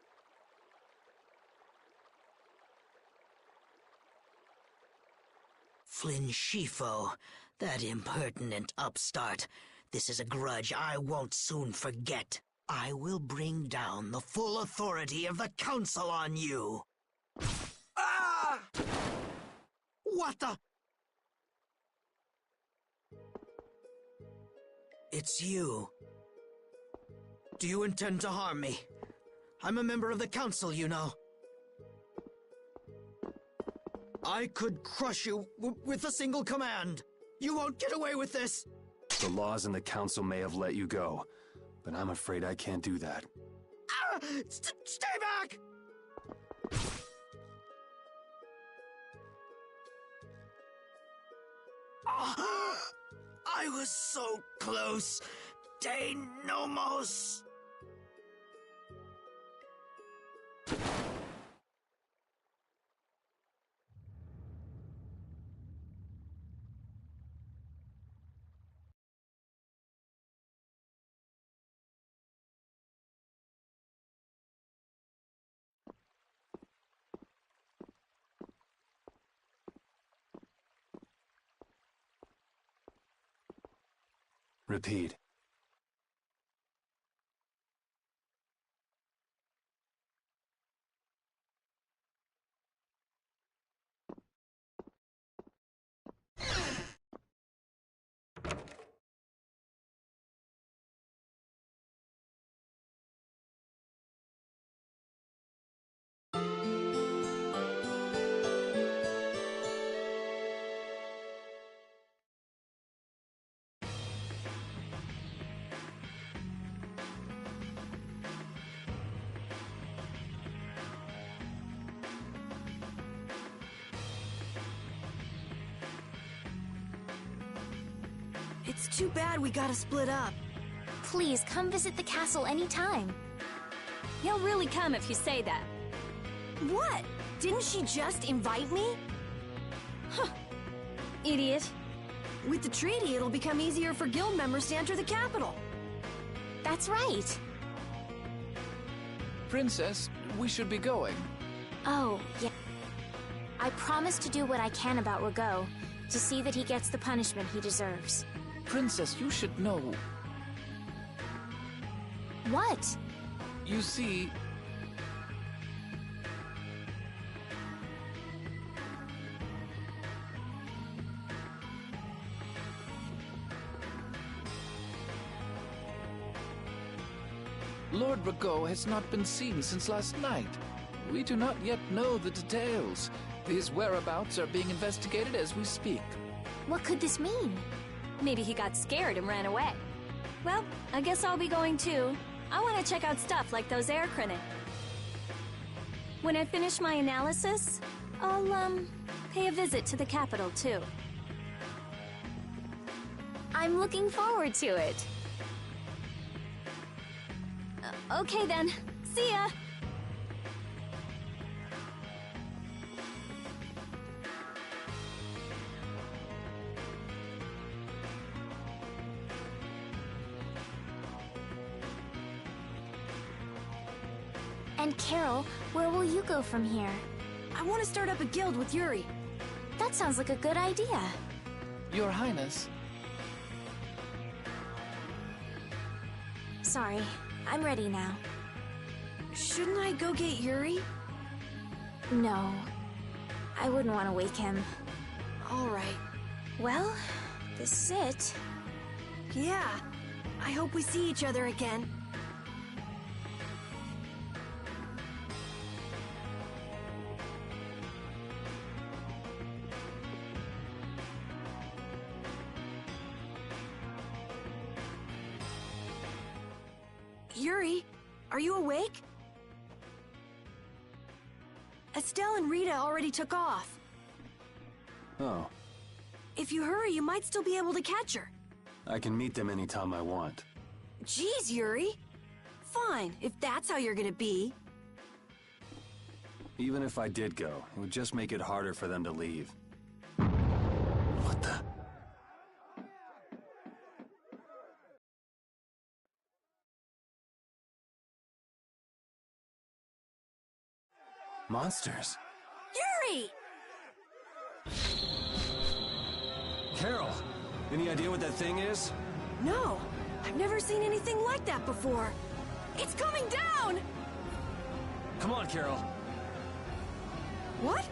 Flynn Scifo, that impertinent upstart. This is a grudge I won't soon forget. I will bring down the full authority of the Council on you. Ah! What the? It's you. Do you intend to harm me? I'm a member of the Council, you know. I could crush you with a single command. You won't get away with this. The laws and the Council may have let you go, but I'm afraid I can't do that. Ah! Stay back! Oh, I was so close. De Nomos. Repeat. It's too bad we gotta split up. Please, come visit the castle anytime. He'll really come if you say that. What? Didn't she just invite me? Huh. Idiot. With the treaty, it'll become easier for guild members to enter the capital. That's right. Princess, we should be going. Oh, yeah. I promise to do what I can about Rago, to see that he gets the punishment he deserves. Princess, you should know. What? You see... Lord Rago has not been seen since last night. We do not yet know the details. His whereabouts are being investigated as we speak. What could this mean? Maybe he got scared and ran away. Well, I guess I'll be going too. I want to check out stuff like those air crinin. When I finish my analysis, I'll, pay a visit to the capital too. I'm looking forward to it. Okay then. See ya! And Carol, where will you go from here? I want to start up a guild with Yuri. That sounds like a good idea. Your Highness. Sorry, I'm ready now. Shouldn't I go get Yuri? No. I wouldn't want to wake him. All right. Well, this is it. Yeah. I hope we see each other again. Yuri, are you awake? Estelle and Rita already took off. Oh. If you hurry, you might still be able to catch her. I can meet them anytime I want. Jeez, Yuri. Fine, if that's how you're gonna be. Even if I did go, it would just make it harder for them to leave. What the? Monsters. Yuri! Carol, any idea what that thing is? No, I've never seen anything like that before. It's coming down! Come on, Carol. What?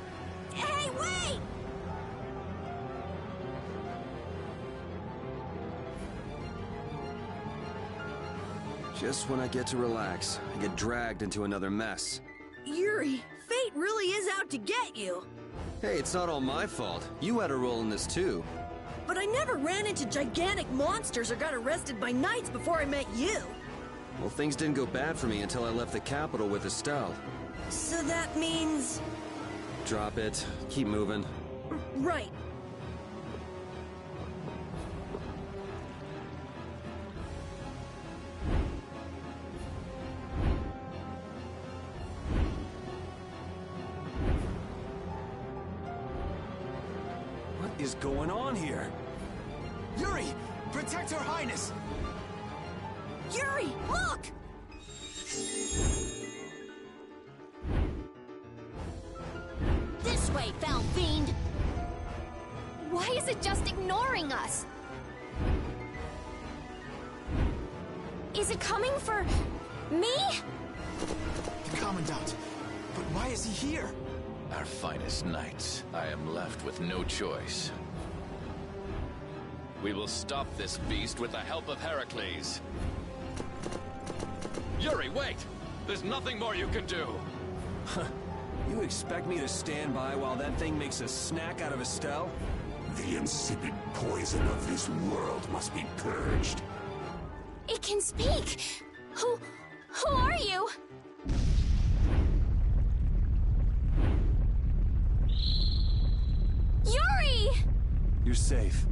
Hey, wait! Just when I get to relax, I get dragged into another mess. Yuri, fate really is out to get you. Hey, it's not all my fault. You had a role in this too. But I never ran into gigantic monsters or got arrested by knights before I met you. Well, things didn't go bad for me until I left the capital with Estelle. So that means... Drop it. Keep moving. Right. What is going on here? Yuri! Protect Her Highness! Yuri, look! This way, foul fiend! Why is it just ignoring us? Is it coming for... me? The Commandant. But why is he here? Our finest knights. I am left with no choice. We will stop this beast with the help of Heracles. Yuri, wait! There's nothing more you can do! You expect me to stand by while that thing makes a snack out of Estelle? The insipid poison of this world must be purged. It can speak! Who are you? Yuri! You're safe.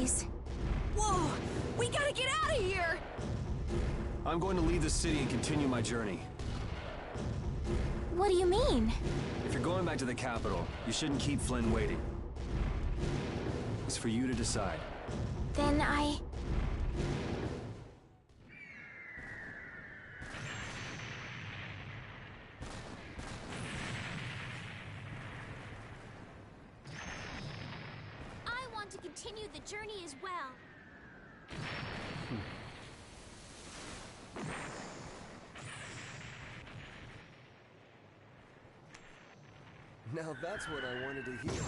please. Whoa! We gotta get out of here! I'm going to leave the city and continue my journey. What do you mean? If you're going back to the capital, you shouldn't keep Flynn waiting. It's for you to decide. Then I want to continue the journey as well. Now that's what I wanted to hear.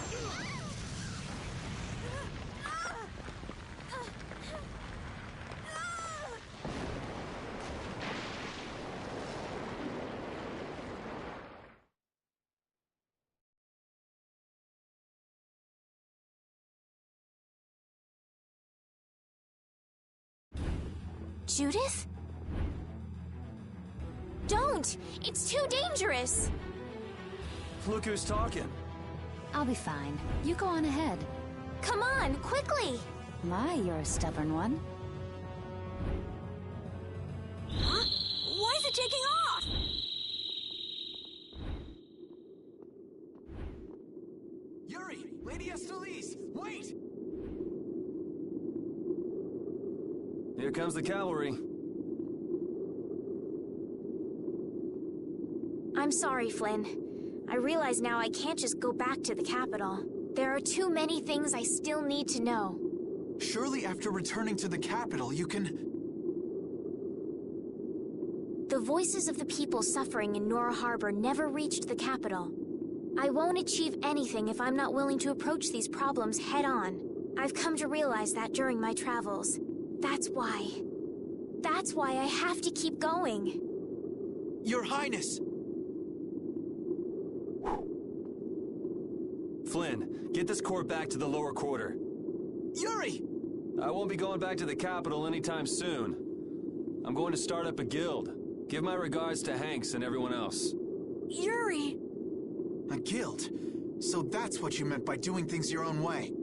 Judith? Don't! It's too dangerous! Look who's talking. I'll be fine. You go on ahead. Come on, quickly! My, you're a stubborn one. Huh? Why is it taking off? Yuri! Lady Estelise! Wait! Here comes the cavalry. I'm sorry, Flynn. I realize now I can't just go back to the capital. There are too many things I still need to know. Surely after returning to the capital, you can... The voices of the people suffering in Nora Harbor never reached the capital. I won't achieve anything if I'm not willing to approach these problems head-on. I've come to realize that during my travels. That's why I have to keep going. Your Highness! Flynn, get this corps back to the lower quarter. Yuri! I won't be going back to the capital anytime soon. I'm going to start up a guild. Give my regards to Hanks and everyone else. Yuri! A guild? So that's what you meant by doing things your own way.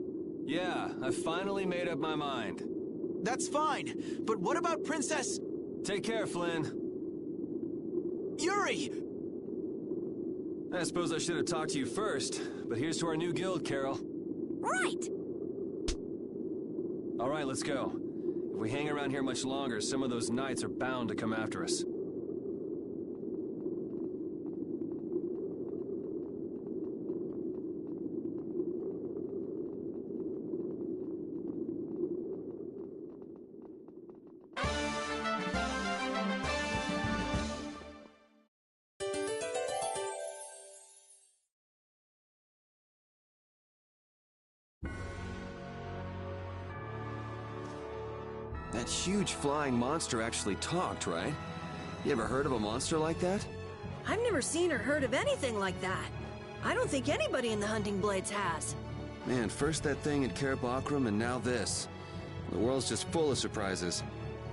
Yeah, I finally made up my mind. That's fine, but what about Princess... Take care, Flynn. Yuri! I suppose I should have talked to you first, but here's to our new guild, Carol. Right! All right, let's go. If we hang around here much longer, some of those knights are bound to come after us. That huge flying monster actually talked, right? You ever heard of a monster like that? I've never seen or heard of anything like that. I don't think anybody in the Hunting Blades has. Man, first that thing at Cair Bakram and now this. The world's just full of surprises.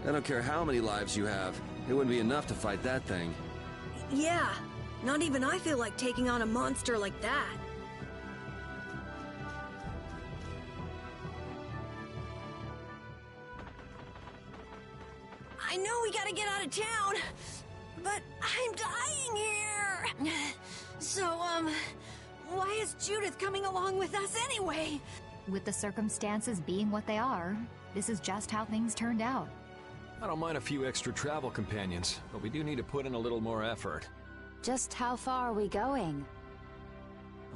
I don't care how many lives you have, it wouldn't be enough to fight that thing. Yeah, not even I feel like taking on a monster like that. I know we gotta get out of town, but I'm dying here. So, why is Judith coming along with us anyway? With the circumstances being what they are, this is just how things turned out. I don't mind a few extra travel companions, but we do need to put in a little more effort. Just how far are we going?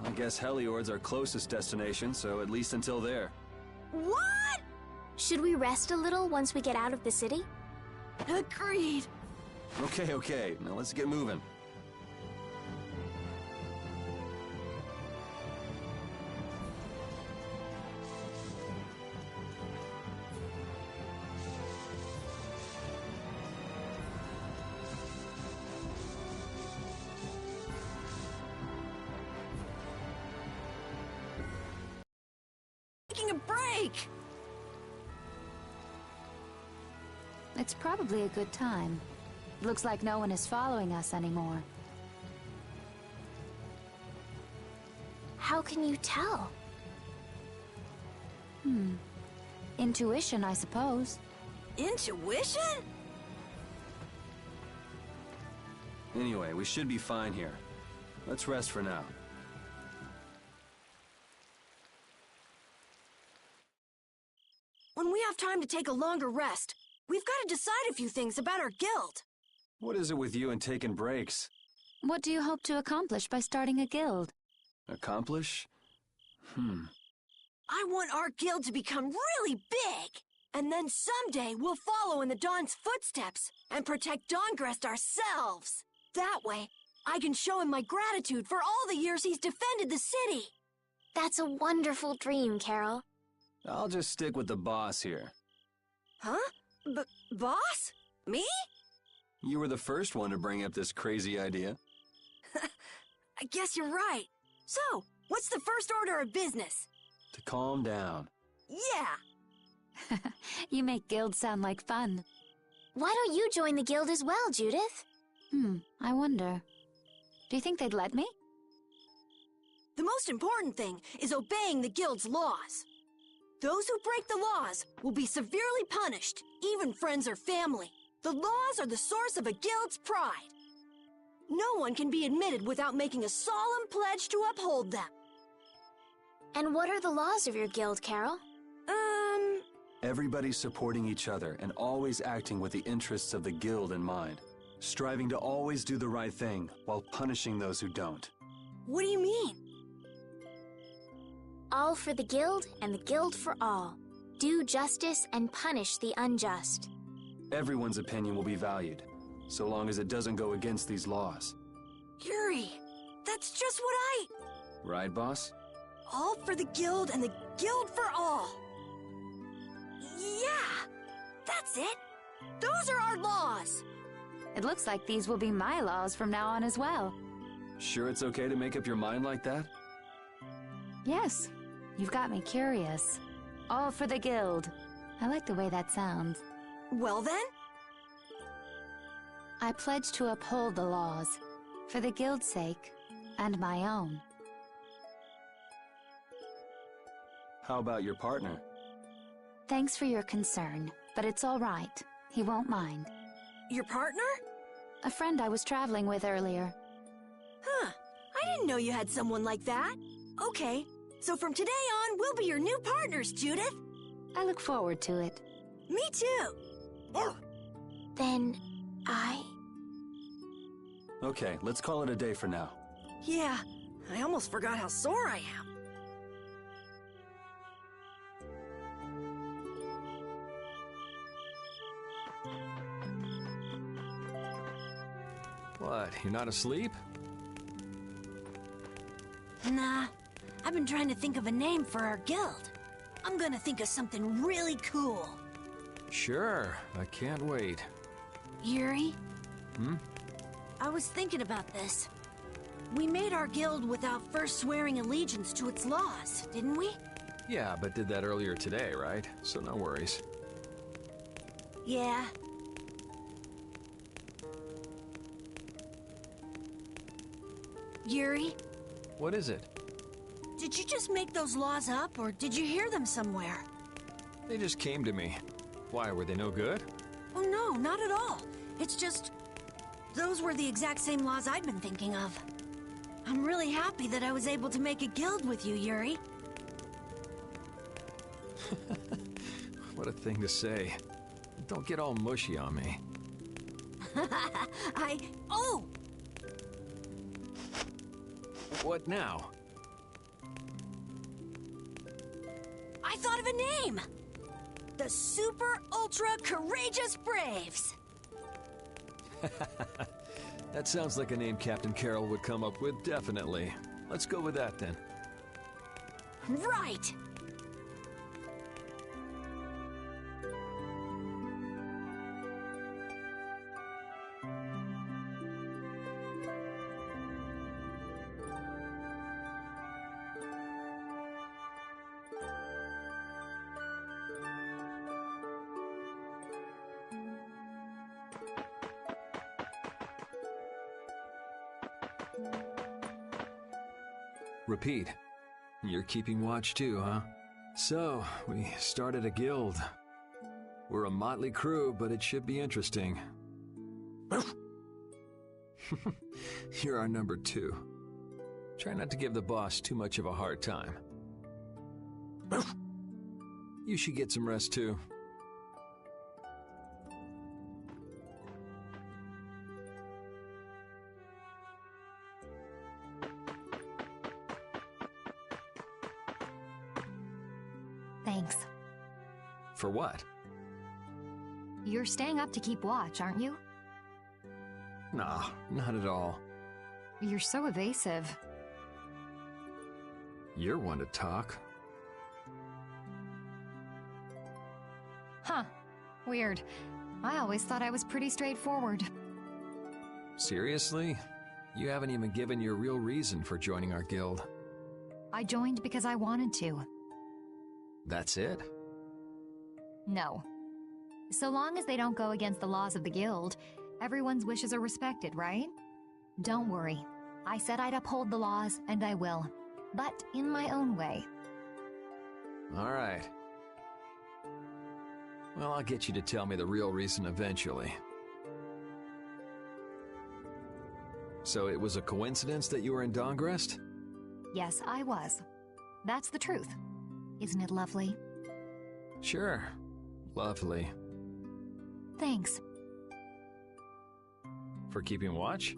I guess Heliord's our closest destination, so at least until there. What? Should we rest a little once we get out of the city? Agreed. Okay, now let's get moving. Taking a break. It's probably a good time. Looks like no one is following us anymore. How can you tell? Intuition, I suppose. Intuition? Anyway, we should be fine here. Let's rest for now. When we have time to take a longer rest, we've got to decide a few things about our guild. What is it with you and taking breaks? What do you hope to accomplish by starting a guild? Accomplish? I want our guild to become really big. And then someday we'll follow in the Dawn's footsteps and protect Dawngrest ourselves. That way, I can show him my gratitude for all the years he's defended the city. That's a wonderful dream, Carol. I'll just stick with the boss here. Huh? Boss? Me? You were the first one to bring up this crazy idea. I guess you're right. So, what's the first order of business? To calm down. Yeah! You make guilds sound like fun. Why don't you join the guild as well, Judith? I wonder. Do you think they'd let me? The most important thing is obeying the guild's laws. Those who break the laws will be severely punished, even friends or family. The laws are the source of a guild's pride. No one can be admitted without making a solemn pledge to uphold them. And what are the laws of your guild, Carol? Everybody supporting each other and always acting with the interests of the guild in mind. Striving to always do the right thing while punishing those who don't. What do you mean? All for the guild and the guild for all. Do justice and punish the unjust. Everyone's opinion will be valued, so long as it doesn't go against these laws. Yuri, that's just what I... Right, boss? All for the guild and the guild for all. Yeah, that's it. Those are our laws. It looks like these will be my laws from now on as well. Sure it's okay to make up your mind like that? Yes, you've got me curious. All for the guild. I like the way that sounds. Well then? I pledge to uphold the laws, for the guild's sake, and my own. How about your partner? Thanks for your concern, but it's all right. He won't mind. Your partner? A friend I was traveling with earlier. Huh. I didn't know you had someone like that. Okay, so from today on, we'll be your new partners, Judith. I look forward to it. Me too. Then, I... Okay, let's call it a day for now. Yeah, I almost forgot how sore I am. What, you're not asleep? Nah, I've been trying to think of a name for our guild. I'm gonna think of something really cool. Sure, I can't wait. Yuri? I was thinking about this. We made our guild without first swearing allegiance to its laws, didn't we? Yeah, but did that earlier today, right? So no worries. Yeah. Yuri? What is it? Did you just make those laws up, or did you hear them somewhere? They just came to me. Why, were they no good? Oh no, not at all. It's just... those were the exact same laws I'd been thinking of. I'm really happy that I was able to make a guild with you, Yuri. What a thing to say. Don't get all mushy on me. Oh! What now? I thought of a name! The Super Ultra Courageous Braves! That sounds like a name Captain Carroll would come up with, definitely. Let's go with that, then. Right! Repeat. You're keeping watch too, huh? So, we started a guild. We're a motley crew, but it should be interesting. You're our number 2. Try not to give the boss too much of a hard time. You should get some rest too. Thanks. For what? You're staying up to keep watch, aren't you? Nah, not at all. You're so evasive. You're one to talk. Huh. Weird. I always thought I was pretty straightforward. Seriously? You haven't even given your real reason for joining our guild. I joined because I wanted to. That's it? No. So long as they don't go against the laws of the guild, everyone's wishes are respected, right? Don't worry. I said I'd uphold the laws, and I will. But in my own way. All right. Well, I'll get you to tell me the real reason eventually. So it was a coincidence that you were in Dawngrest? Yes, I was. That's the truth. Isn't it lovely? Sure. Lovely. Thanks. For keeping watch?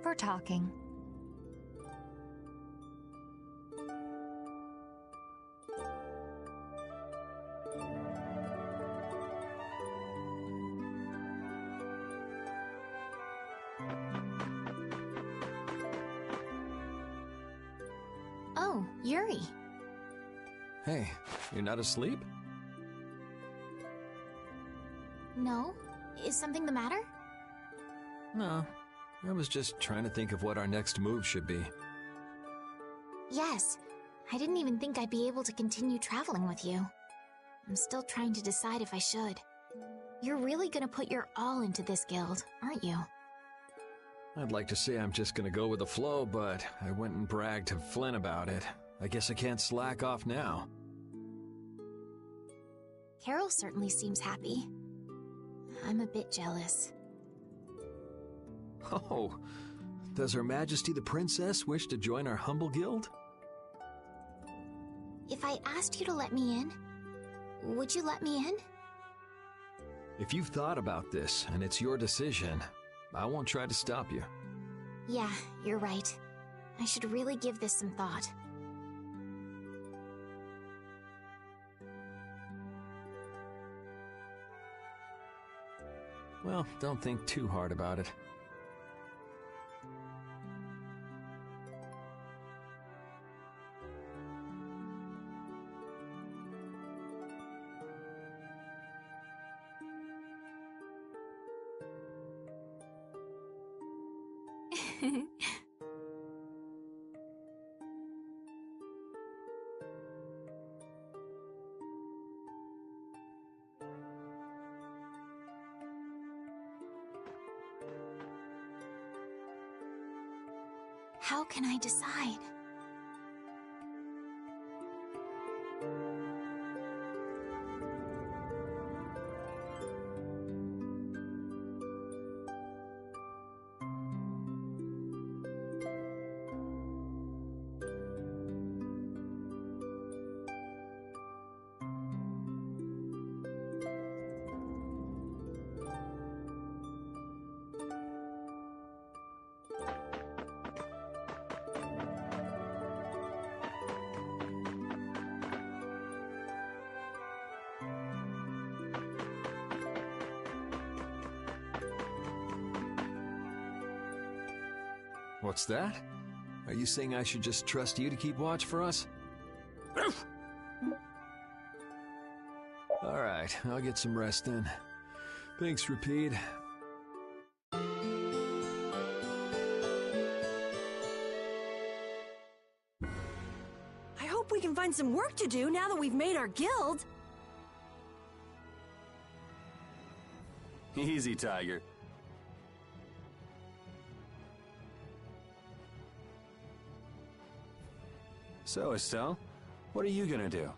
For talking. Oh, Yuri. Hey, you're not asleep? No? Is something the matter? No. I was just trying to think of what our next move should be. Yes. I didn't even think I'd be able to continue traveling with you. I'm still trying to decide if I should. You're really gonna put your all into this guild, aren't you? I'd like to say I'm just gonna go with the flow, but I went and bragged to Flynn about it. I guess I can't slack off now. Carol certainly seems happy. I'm a bit jealous. Oh, does Her Majesty the Princess wish to join our humble guild? If I asked you to let me in, would you let me in? If you've thought about this and it's your decision, I won't try to stop you. Yeah, you're right. I should really give this some thought. Well, don't think too hard about it. How can I decide? What's that? Are you saying I should just trust you to keep watch for us? Alright, I'll get some rest then. Thanks, Rapide. I hope we can find some work to do now that we've made our guild. Easy, Tiger. So, Estelle, what are you gonna do?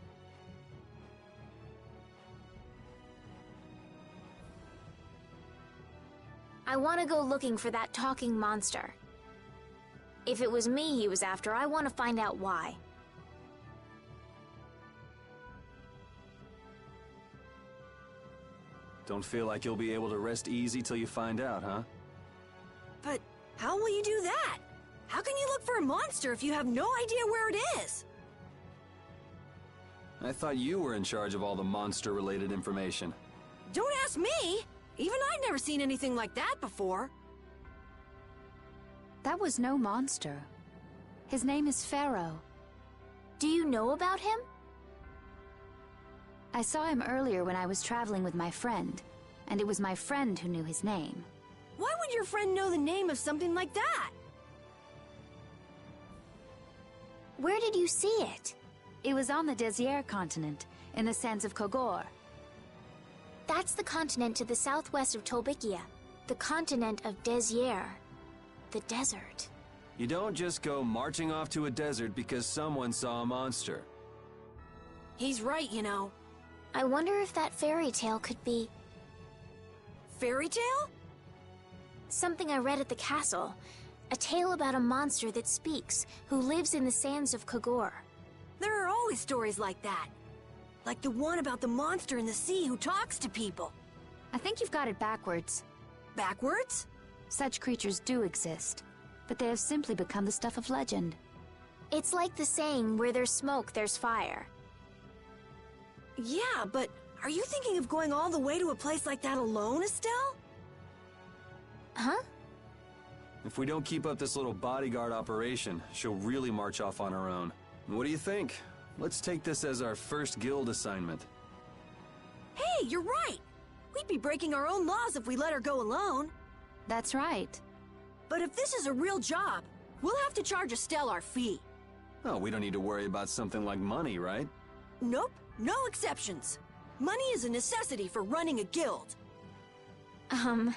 I want to go looking for that talking monster. If it was me he was after, I want to find out why. Don't feel like you'll be able to rest easy till you find out, huh? But how will you do that? How can you look for a monster if you have no idea where it is? I thought you were in charge of all the monster-related information. Don't ask me! Even I've never seen anything like that before. That was no monster. His name is Pharaoh. Do you know about him? I saw him earlier when I was traveling with my friend, and it was my friend who knew his name. Why would your friend know the name of something like that? Where did you see it? It was on the Désir continent, in the sands of Kogor. That's the continent to the southwest of Tolbikia. The continent of Désir. The desert. You don't just go marching off to a desert because someone saw a monster. He's right, you know. I wonder if that fairy tale could be... Fairy tale? Something I read at the castle. A tale about a monster that speaks, who lives in the sands of Kogor. There are always stories like that. Like the one about the monster in the sea who talks to people. I think you've got it backwards. Backwards? Such creatures do exist, but they have simply become the stuff of legend. It's like the saying, where there's smoke, there's fire. Yeah, but are you thinking of going all the way to a place like that alone, Estelle? Huh? If we don't keep up this little bodyguard operation, she'll really march off on her own. What do you think? Let's take this as our first guild assignment. Hey, you're right! We'd be breaking our own laws if we let her go alone. That's right. But if this is a real job, we'll have to charge Estelle our fee. Oh, we don't need to worry about something like money, right? Nope, no exceptions. Money is a necessity for running a guild. I'm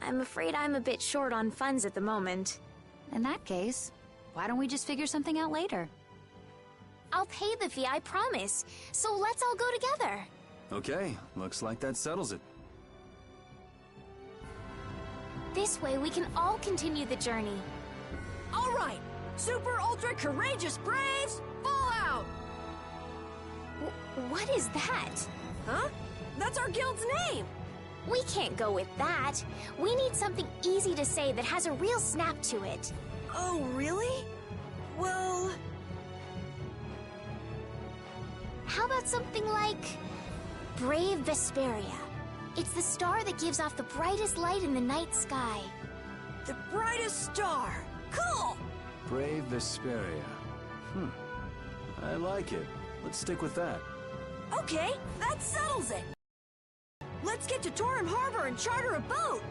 afraid I'm a bit short on funds at the moment. In that case, why don't we just figure something out later? I'll pay the fee, I promise. So let's all go together. Okay, looks like that settles it. This way we can all continue the journey. All right, super ultra courageous braves, fall out! What is that? Huh? That's our guild's name! We can't go with that. We need something easy to say that has a real snap to it. Oh, really? Well... How about something like... Brave Vesperia? It's the star that gives off the brightest light in the night sky. The brightest star! Cool! Brave Vesperia. I like it. Let's stick with that. Okay, that settles it! Let's get to Torim Harbor and charter a boat!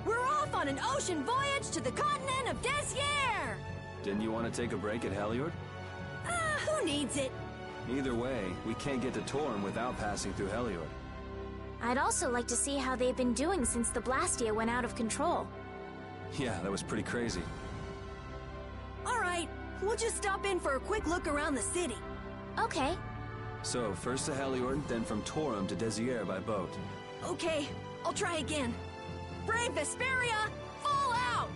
We're off on an ocean voyage to the continent of Désir! Didn't you want to take a break at Heliord? Who needs it? Either way, we can't get to Torim without passing through Heliord. I'd also like to see how they've been doing since the Blastia went out of control. Yeah, that was pretty crazy. Alright, we'll just stop in for a quick look around the city. Okay. So, first to Heliord, then from Torim to Désir by boat. Okay, I'll try again. Brave Vesperia, fall out!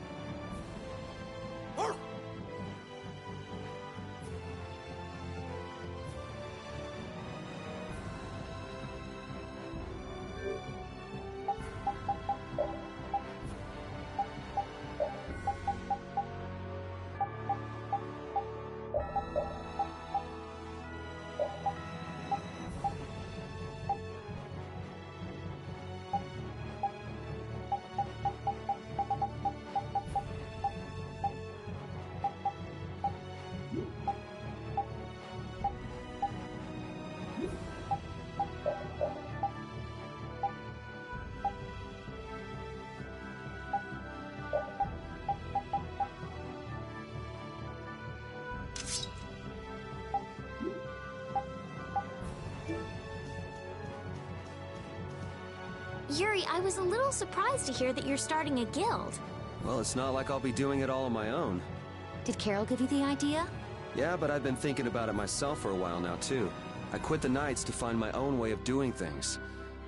Yuri, I was a little surprised to hear that you're starting a guild. Well, it's not like I'll be doing it all on my own. Did Carol give you the idea? Yeah, but I've been thinking about it myself for a while now, too. I quit the Knights to find my own way of doing things.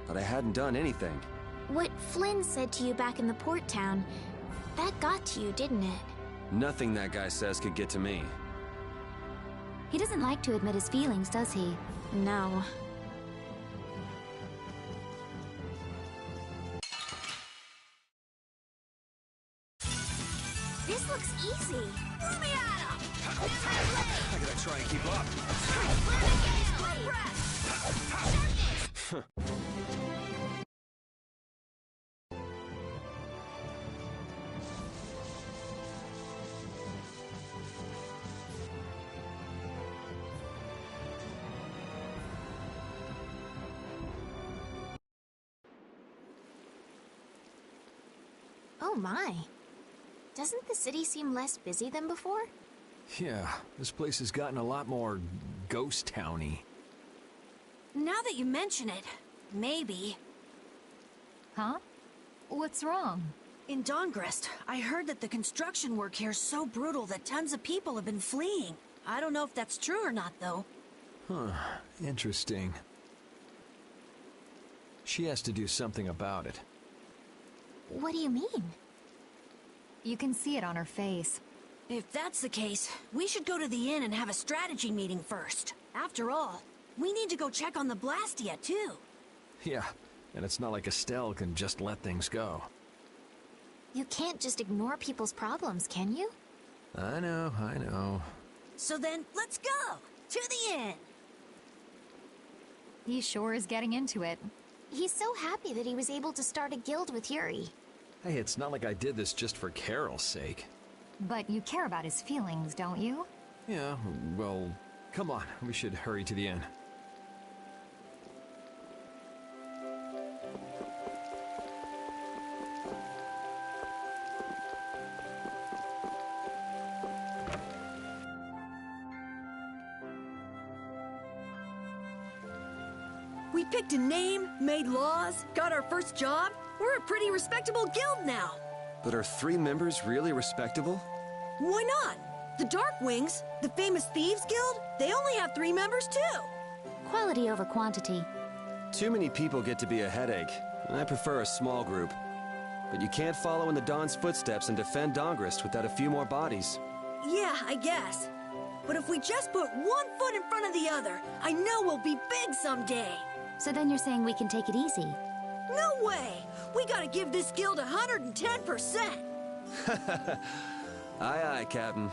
But I hadn't done anything. What Flynn said to you back in the port town, that got to you, didn't it? Nothing that guy says could get to me. He doesn't like to admit his feelings, does he? No. This looks easy. Throw me at him! I gotta try and keep up. Oh my. Doesn't the city seem less busy than before? Yeah, this place has gotten a lot more ghost towny. Now that you mention it, maybe. Huh? What's wrong? In Dongrest, I heard that the construction work here is so brutal that tons of people have been fleeing. I don't know if that's true or not, though. Huh, interesting. She has to do something about it. What do you mean? You can see it on her face. If that's the case, we should go to the inn and have a strategy meeting first. After all, we need to go check on the Blastia, too. Yeah, and it's not like Estelle can just let things go. You can't just ignore people's problems, can you? I know. So then, let's go! To the inn! He sure is getting into it. He's so happy that he was able to start a guild with Yuri. Hey, it's not like I did this just for Carol's sake. But you care about his feelings, don't you? Yeah, well, come on, we should hurry to the inn. We picked a name, made laws, got our first job. We're a pretty respectable guild now. But are 3 members really respectable? Why not? The Darkwings, the famous Thieves Guild, they only have 3 members too. Quality over quantity. Too many people get to be a headache, and I prefer a small group. But you can't follow in the Dawn's footsteps and defend Dongrest without a few more bodies. Yeah, I guess. But if we just put one foot in front of the other, I know we'll be big someday. So then you're saying we can take it easy? No way! We gotta give this guild 110%! Aye, aye, Captain.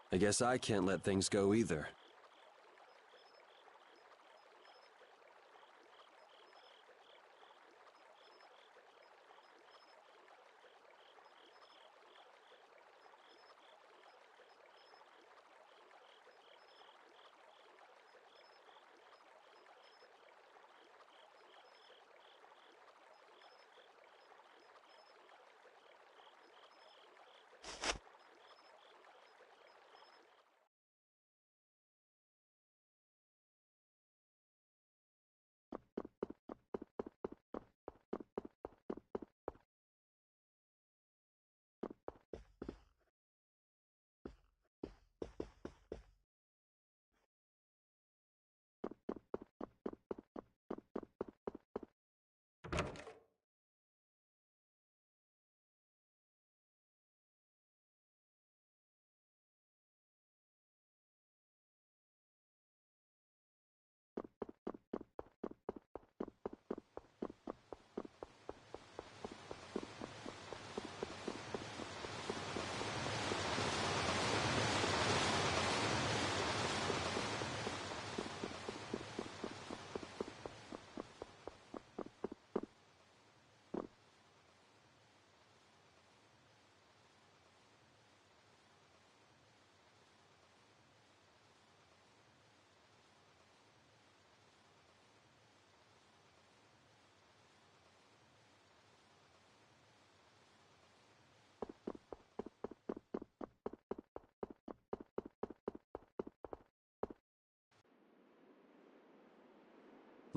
I guess I can't let things go either.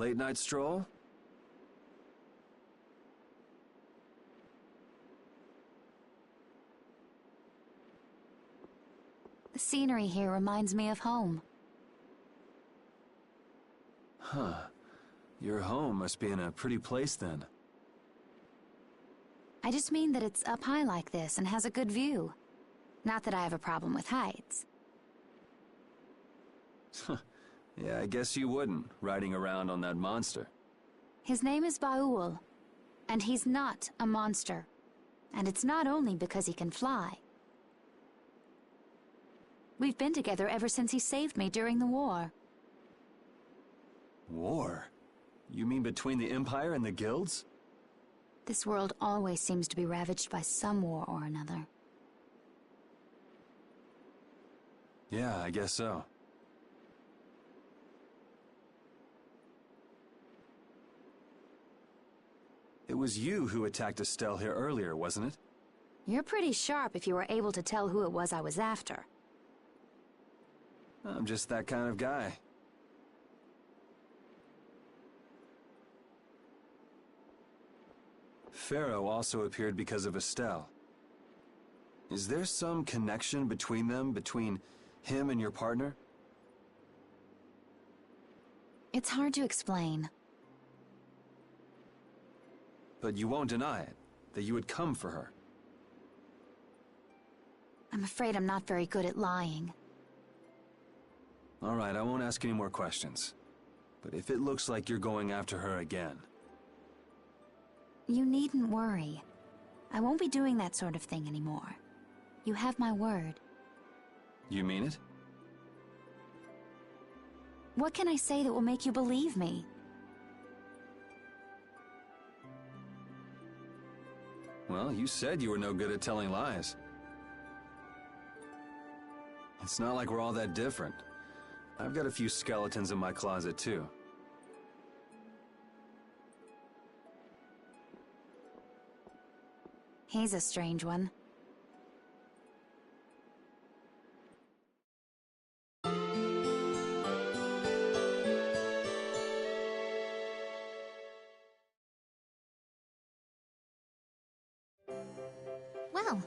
Late night stroll? The scenery here reminds me of home. Huh. Your home must be in a pretty place then. I just mean that it's up high like this and has a good view. Not that I have a problem with heights. Yeah, I guess you wouldn't, riding around on that monster. His name is Baul, and he's not a monster. And it's not only because he can fly. We've been together ever since he saved me during the war. War? You mean between the Empire and the guilds? This world always seems to be ravaged by some war or another. Yeah, I guess so. It was you who attacked Estelle here earlier, wasn't it? You're pretty sharp if you were able to tell who it was I was after. I'm just that kind of guy. Pharaoh also appeared because of Estelle. Is there some connection between them, between him and your partner? It's hard to explain. But you won't deny it, that you would come for her. I'm afraid I'm not very good at lying. All right, I won't ask any more questions. But if it looks like you're going after her again... You needn't worry. I won't be doing that sort of thing anymore. You have my word. You mean it? What can I say that will make you believe me? Well, you said you were no good at telling lies. It's not like we're all that different. I've got a few skeletons in my closet, too. He's a strange one. Well,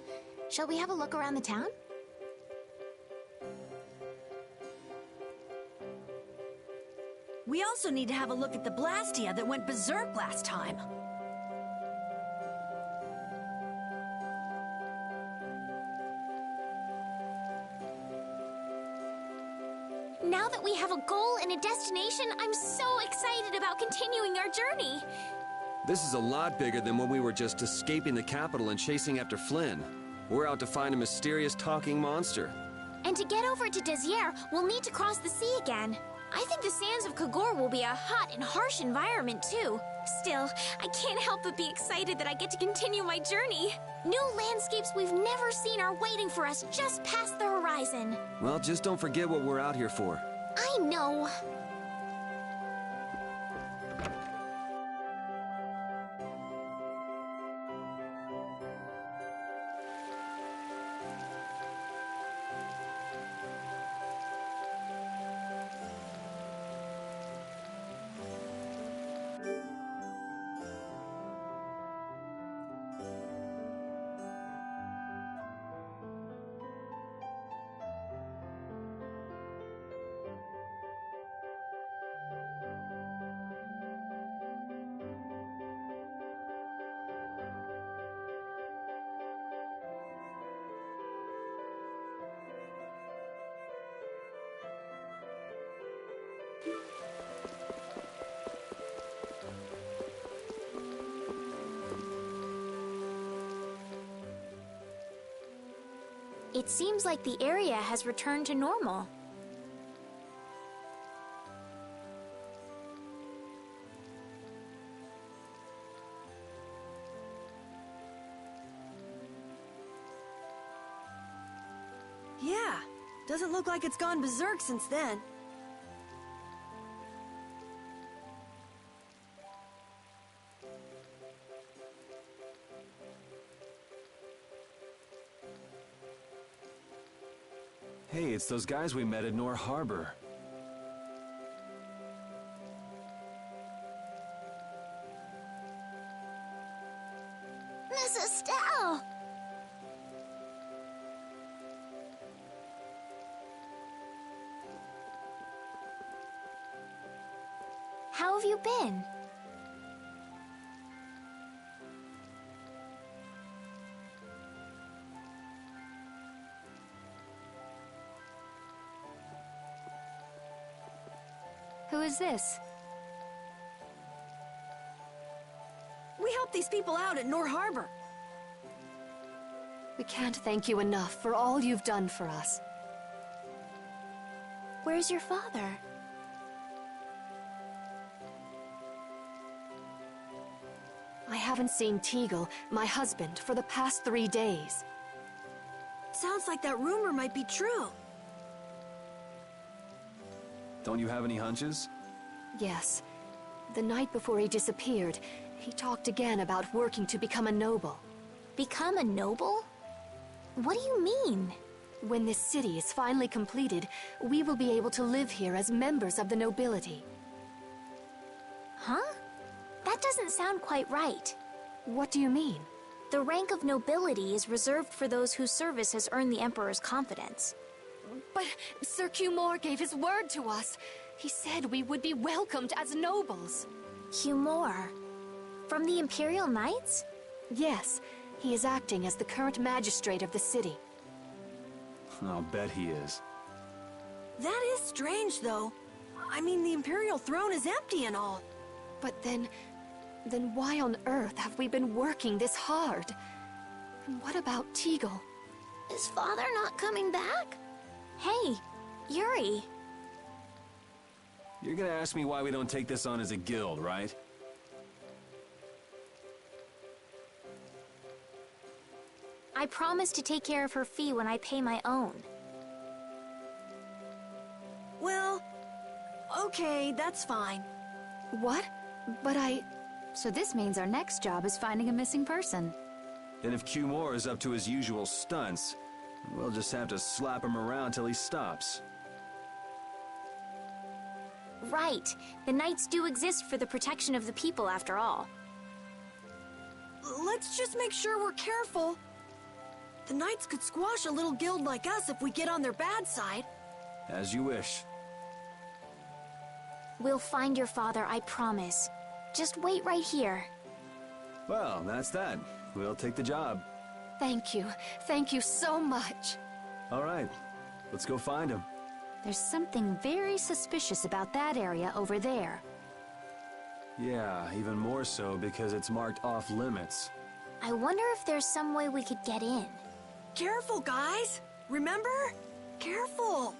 shall we have a look around the town? We also need to have a look at the Blastia that went berserk last time. Now that we have a goal and a destination, I'm so excited about continuing our journey. This is a lot bigger than when we were just escaping the capital and chasing after Flynn. We're out to find a mysterious talking monster. And to get over to Desier, we'll need to cross the sea again. I think the sands of Kagor will be a hot and harsh environment, too. Still, I can't help but be excited that I get to continue my journey. New landscapes we've never seen are waiting for us just past the horizon. Well, just don't forget what we're out here for. I know. It seems like the area has returned to normal. Yeah, doesn't look like it's gone berserk since then. Hey, it's those guys we met at Nor Harbor. Miss Estelle! How have you been? Who is this? We helped these people out at Nor Harbor. We can't thank you enough for all you've done for us. Where's your father? I haven't seen Teagle, my husband, for the past 3 days. Sounds like that rumor might be true. Don't you have any hunches? Yes. The night before he disappeared, he talked again about working to become a noble. Become a noble? What do you mean? When this city is finally completed, we will be able to live here as members of the nobility. Huh? That doesn't sound quite right. What do you mean? The rank of nobility is reserved for those whose service has earned the Emperor's confidence. But Sir Cumore gave his word to us. He said we would be welcomed as nobles. Cumore? From the Imperial Knights? Yes, he is acting as the current magistrate of the city. I'll bet he is. That is strange, though. I mean, the Imperial throne is empty and all. But then why on earth have we been working this hard? And what about Teagle? Is Father not coming back? Hey, Yuri. You're gonna ask me why we don't take this on as a guild, right? I promise to take care of her fee when I pay my own. Well, okay, that's fine. What? But So this means our next job is finding a missing person. And if Cumore is up to his usual stunts, we'll just have to slap him around till he stops. Right. The Knights do exist for the protection of the people, after all. Let's just make sure we're careful. The Knights could squash a little guild like us if we get on their bad side. As you wish. We'll find your father, I promise. Just wait right here. Well, that's that. We'll take the job. Thank you. Thank you so much. All right. Let's go find him. There's something very suspicious about that area over there. Yeah, even more so because it's marked off limits. I wonder if there's some way we could get in. Careful, guys! Remember? Careful!